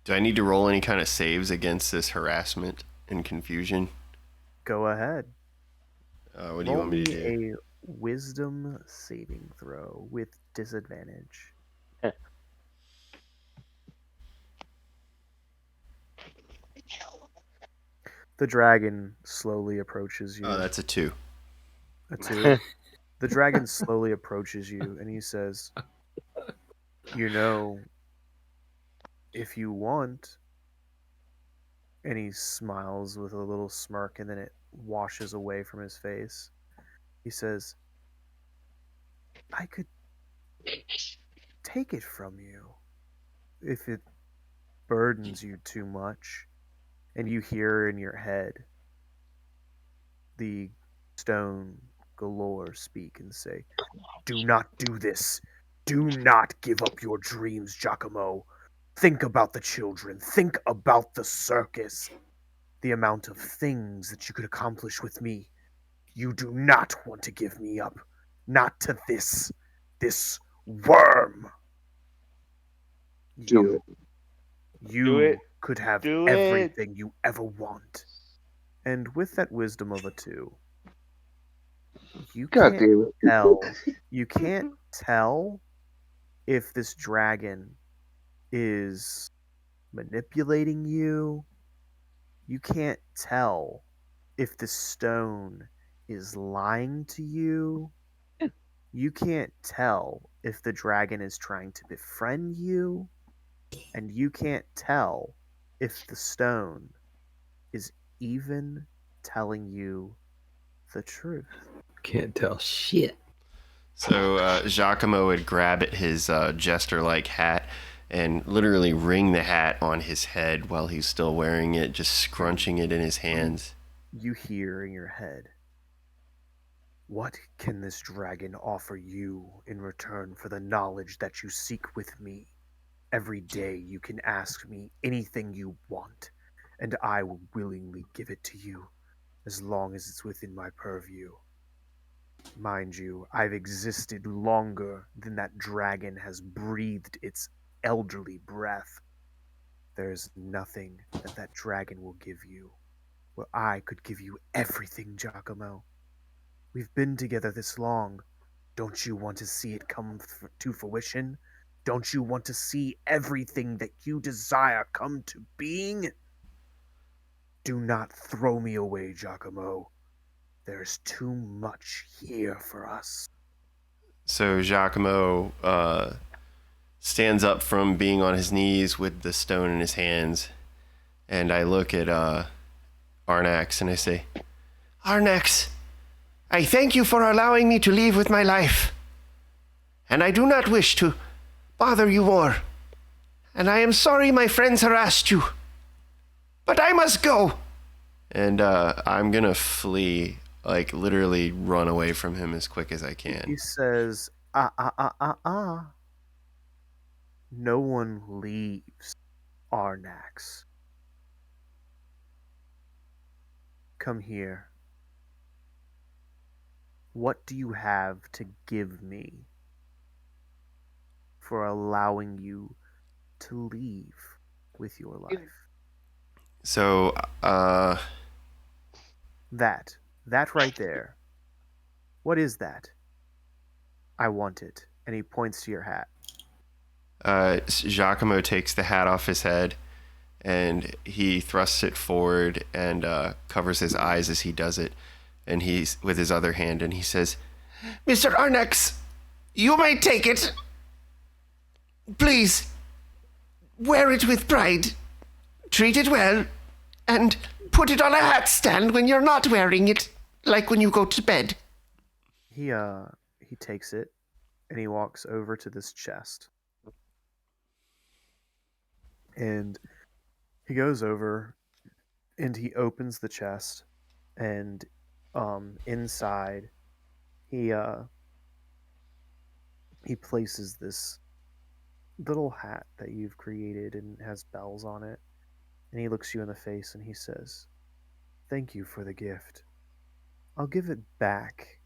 Do I need to roll any kind of saves against this harassment and confusion? Go ahead. What do you Roll want me to me do? a wisdom saving throw with disadvantage. The dragon slowly approaches Oh, you. that's a 2. A two. The dragon slowly approaches you and he says, "You know, if you want," and he smiles with a little smirk and then it washes away from his face. He says, "I could take it from you if it burdens you too much." And you hear in your head the stone Galore speak and say, "Do not do this. Do not give up your dreams, Giacomo. Think about the children. Think about the circus. The amount of things that you could accomplish with me. You do not want to give me up. Not to this worm. Do You, it. Do it. you could have Do it. everything you ever want." And with that wisdom of a 2, You God can't damn it. tell. You can't tell if this dragon is manipulating you. You can't tell if the stone is lying to you. You can't tell if the dragon is trying to befriend you. And you can't tell if the stone is even telling you the truth. Can't tell shit. So Giacomo would grab at his jester-like hat and literally wring the hat on his head while he's still wearing it, just scrunching it in his hands. You hear in your head, "What can this dragon offer you in return for the knowledge that you seek with me? Every day you can ask me anything you want, and I will willingly give it to you, as long as it's within my purview. Mind you, I've existed longer than that dragon has breathed its elderly breath. There's nothing that that dragon will give you, where I could give you everything, Giacomo. We've been together this long. Don't you want to see it come to fruition? Don't you want to see everything that you desire come to being? Do not throw me away, Giacomo. There's too much here for us." So Giacomo stands up from being on his knees with the stone in his hands, and I look at Arnax and I say, Arnax, I thank you for allowing me to leave with my life. And I do not wish to bother you more. And I am sorry my friends harassed you. But I must go. and I'm gonna flee, like literally run away from him as quick as I He can. says, No one leaves, Arnax. Come here. What do you have to give me for allowing you to leave with your life? So That right there. What is that? I want it. And he points to your hat. Giacomo takes the hat off his head and he thrusts it forward and covers his eyes as he does it, and he's with his other hand, and he says, Mr. Arnax, you may take it. Please, wear it with pride. Treat it well. And put it on a hat stand when you're not wearing it, like when you go to bed. He takes it and he walks over to this chest. And he goes over and he opens the chest, and inside he places this little hat that you've created and has bells on it. And he looks you in the face and he says, "Thank you for the gift. I'll give it back.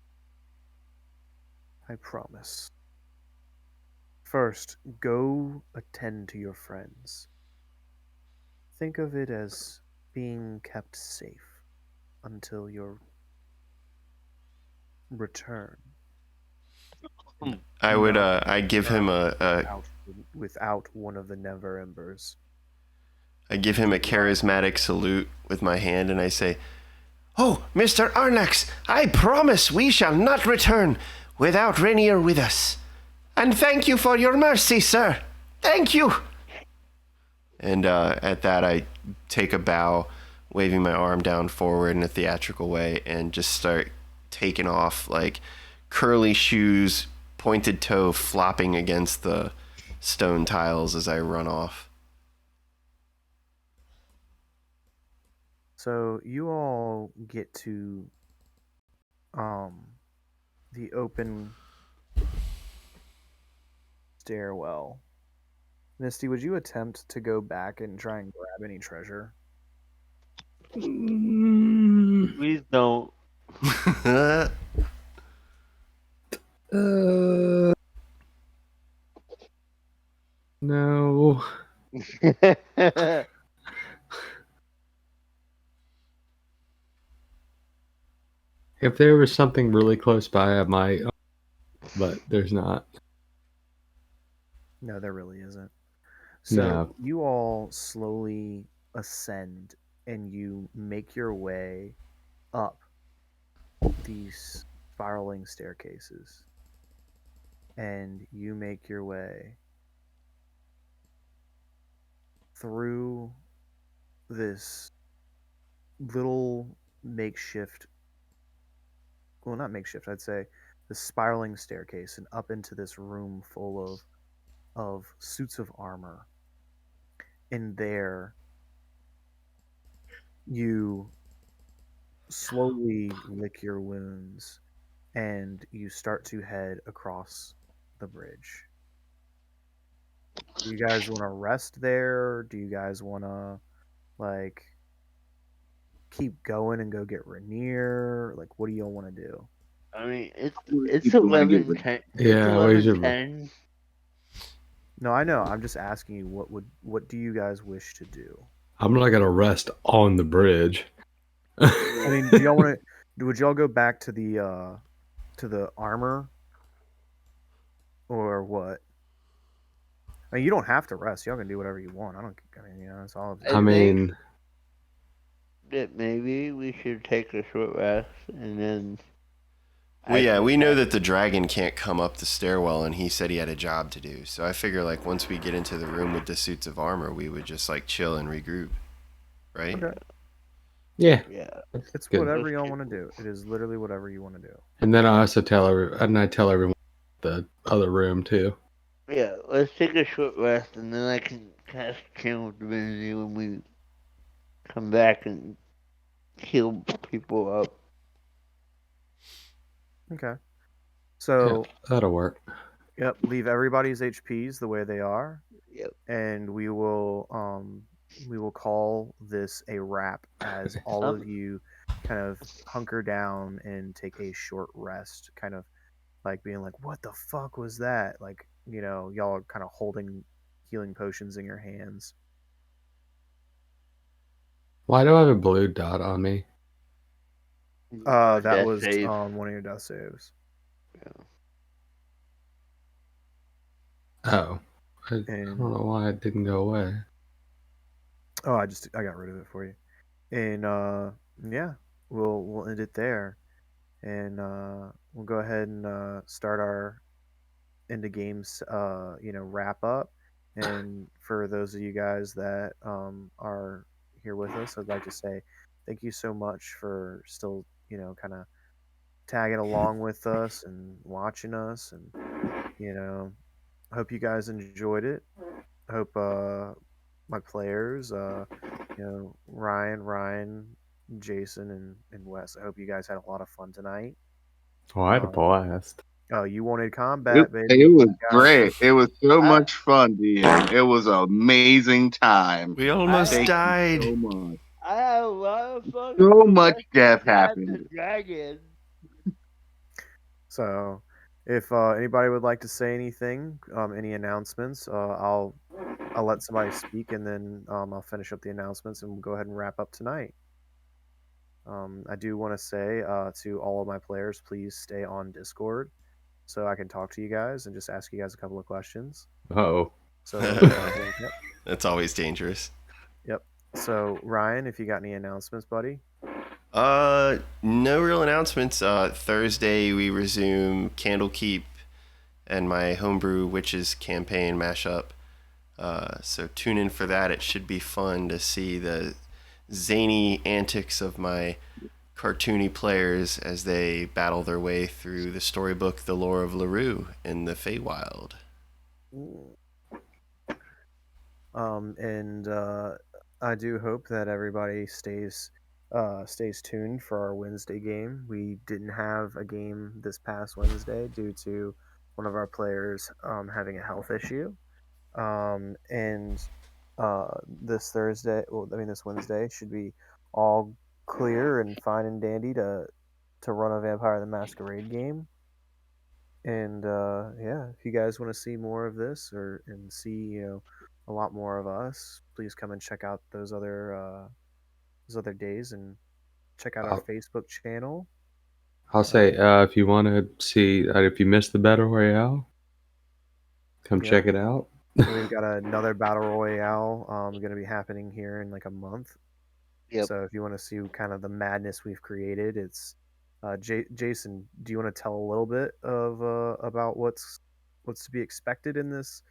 I promise. First, go attend to your friends. Think of it as being kept safe until your return." I would I give him without one of the Never Embers. I give him a charismatic salute with my hand, and I say, Oh, Mr. Arnax, I promise we shall not return without Rainier with us. And thank you for your mercy, sir. Thank you. and at that I take a bow, waving my arm down forward in a theatrical way, and just start taking off, like curly shoes, pointed toe flopping against the stone tiles as I run off. So you all get to the open stairwell. Misty, would you attempt to go back and try and grab any treasure? Please don't. No. If there was something really close by, I might, but there's not. No, there really isn't. So No. you all slowly ascend and you make your way up these spiraling staircases. And you make your way through this little makeshift, well, not makeshift, I'd say, the spiraling staircase and up into this room full of suits of armor. And there you slowly lick your wounds and you start to head across the bridge. Do you guys want to rest there? Do you guys want to like keep going and go get Rainier? Like, what do y'all want to do? I mean, it's Keep going and get 11:10. It's Yeah, we should. 11:10. No, I know. I'm just asking you what do you guys wish to do? I'm not gonna rest on the bridge. I mean, do y'all want to? Would y'all go back to the armor or what? I mean, you don't have to rest. Y'all can do whatever you want. I don't. I mean, it's all up to I I you. think mean, that maybe we should take a short rest and then. Well, yeah, we know after that the dragon can't come up the stairwell, and he said he had a job to do. So I figure, like, once we get into the room with the suits of armor, we would just like chill and regroup, right? Okay. yeah, Yeah. It's good. whatever y'all want to do. It is literally whatever you want to do. And then I also I tell everyone the other room too. Yeah, let's take a short rest and then I can cast Channel Divinity when we come back and heal people up. Okay. Yeah, So, that'll work. yep, leave everybody's HPs the way they are, Yep. and we will call this a wrap as all of you kind of hunker down and take a short rest, kind of like being like, "What the fuck was that?" Like, y'all are kind of holding healing potions in your hands. Why do I have a blue dot on me? That Death was save. one of your death saves. Oh, I And don't know why it didn't go away. oh, I got rid of it for you. And yeah, we'll end it there. And we'll go ahead and start our into games wrap up. And for those of you guys that are here with us, I'd like to say thank you so much for still kind of tagging along with us and watching us. And hope you guys enjoyed it. Hope my players, Ryan, Jason, and Wes, I hope you guys had a lot of fun tonight. Oh, I had a um, blast. oh, you wanted It, combat, baby. it was Got it. great. It was so I, much fun, DM. It was an amazing time. We almost Thank you died. so much. I had a lot of fun So with the much rest death of the happened. dragon. So, if anybody would like to say anything, any announcements, I'll let somebody speak, and then I'll finish up the announcements, and we'll go ahead and wrap up tonight. I do want to say to all of my players, please stay on Discord so I can talk to you guys and just ask you guys a couple of questions. Oh, So, yep, That's always dangerous. yep. So, Ryan, if you got any announcements, buddy. No real announcements. Thursday we resume Candlekeep and my homebrew witches campaign mashup. So tune in for that. It should be fun to see the zany antics of my cartoony players as they battle their way through the storybook The Lore of LaRue in the Feywild. And I do hope that everybody stays tuned for our Wednesday game. We didn't have a game this past Wednesday due to one of our players having a health issue. And this Thursday, well, I mean this Wednesday, should be all clear and fine and dandy to run a Vampire the Masquerade game. And yeah, if you guys want to see more of this and see a lot more of us, please come and check out those other days and check out our I'll, Facebook channel. I'll say if you want to see, if you missed the Battle Royale, come Yeah. check it out. And we've got another battle royale going to be happening here in like a month. Yep. So if you want to see kind of the madness we've created, it's Jason. Do you want to tell a little bit of about what's to be expected in this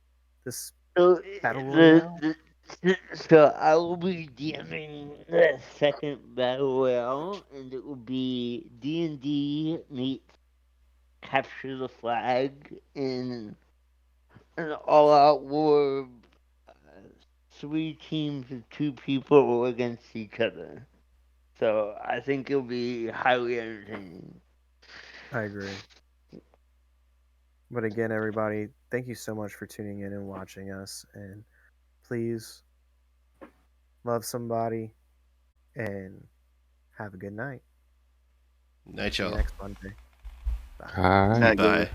So battle royale? so I will be DMing the second battle royale, and it will be D&D meets capture the flag in an all-out war. 3 teams of 2 people against each other. So I think it'll be highly entertaining. I agree. But again, everybody, thank you so much for tuning in and watching us. And please love somebody and have a good night. Night, See you y'all. next Monday. Bye. All right. Bye.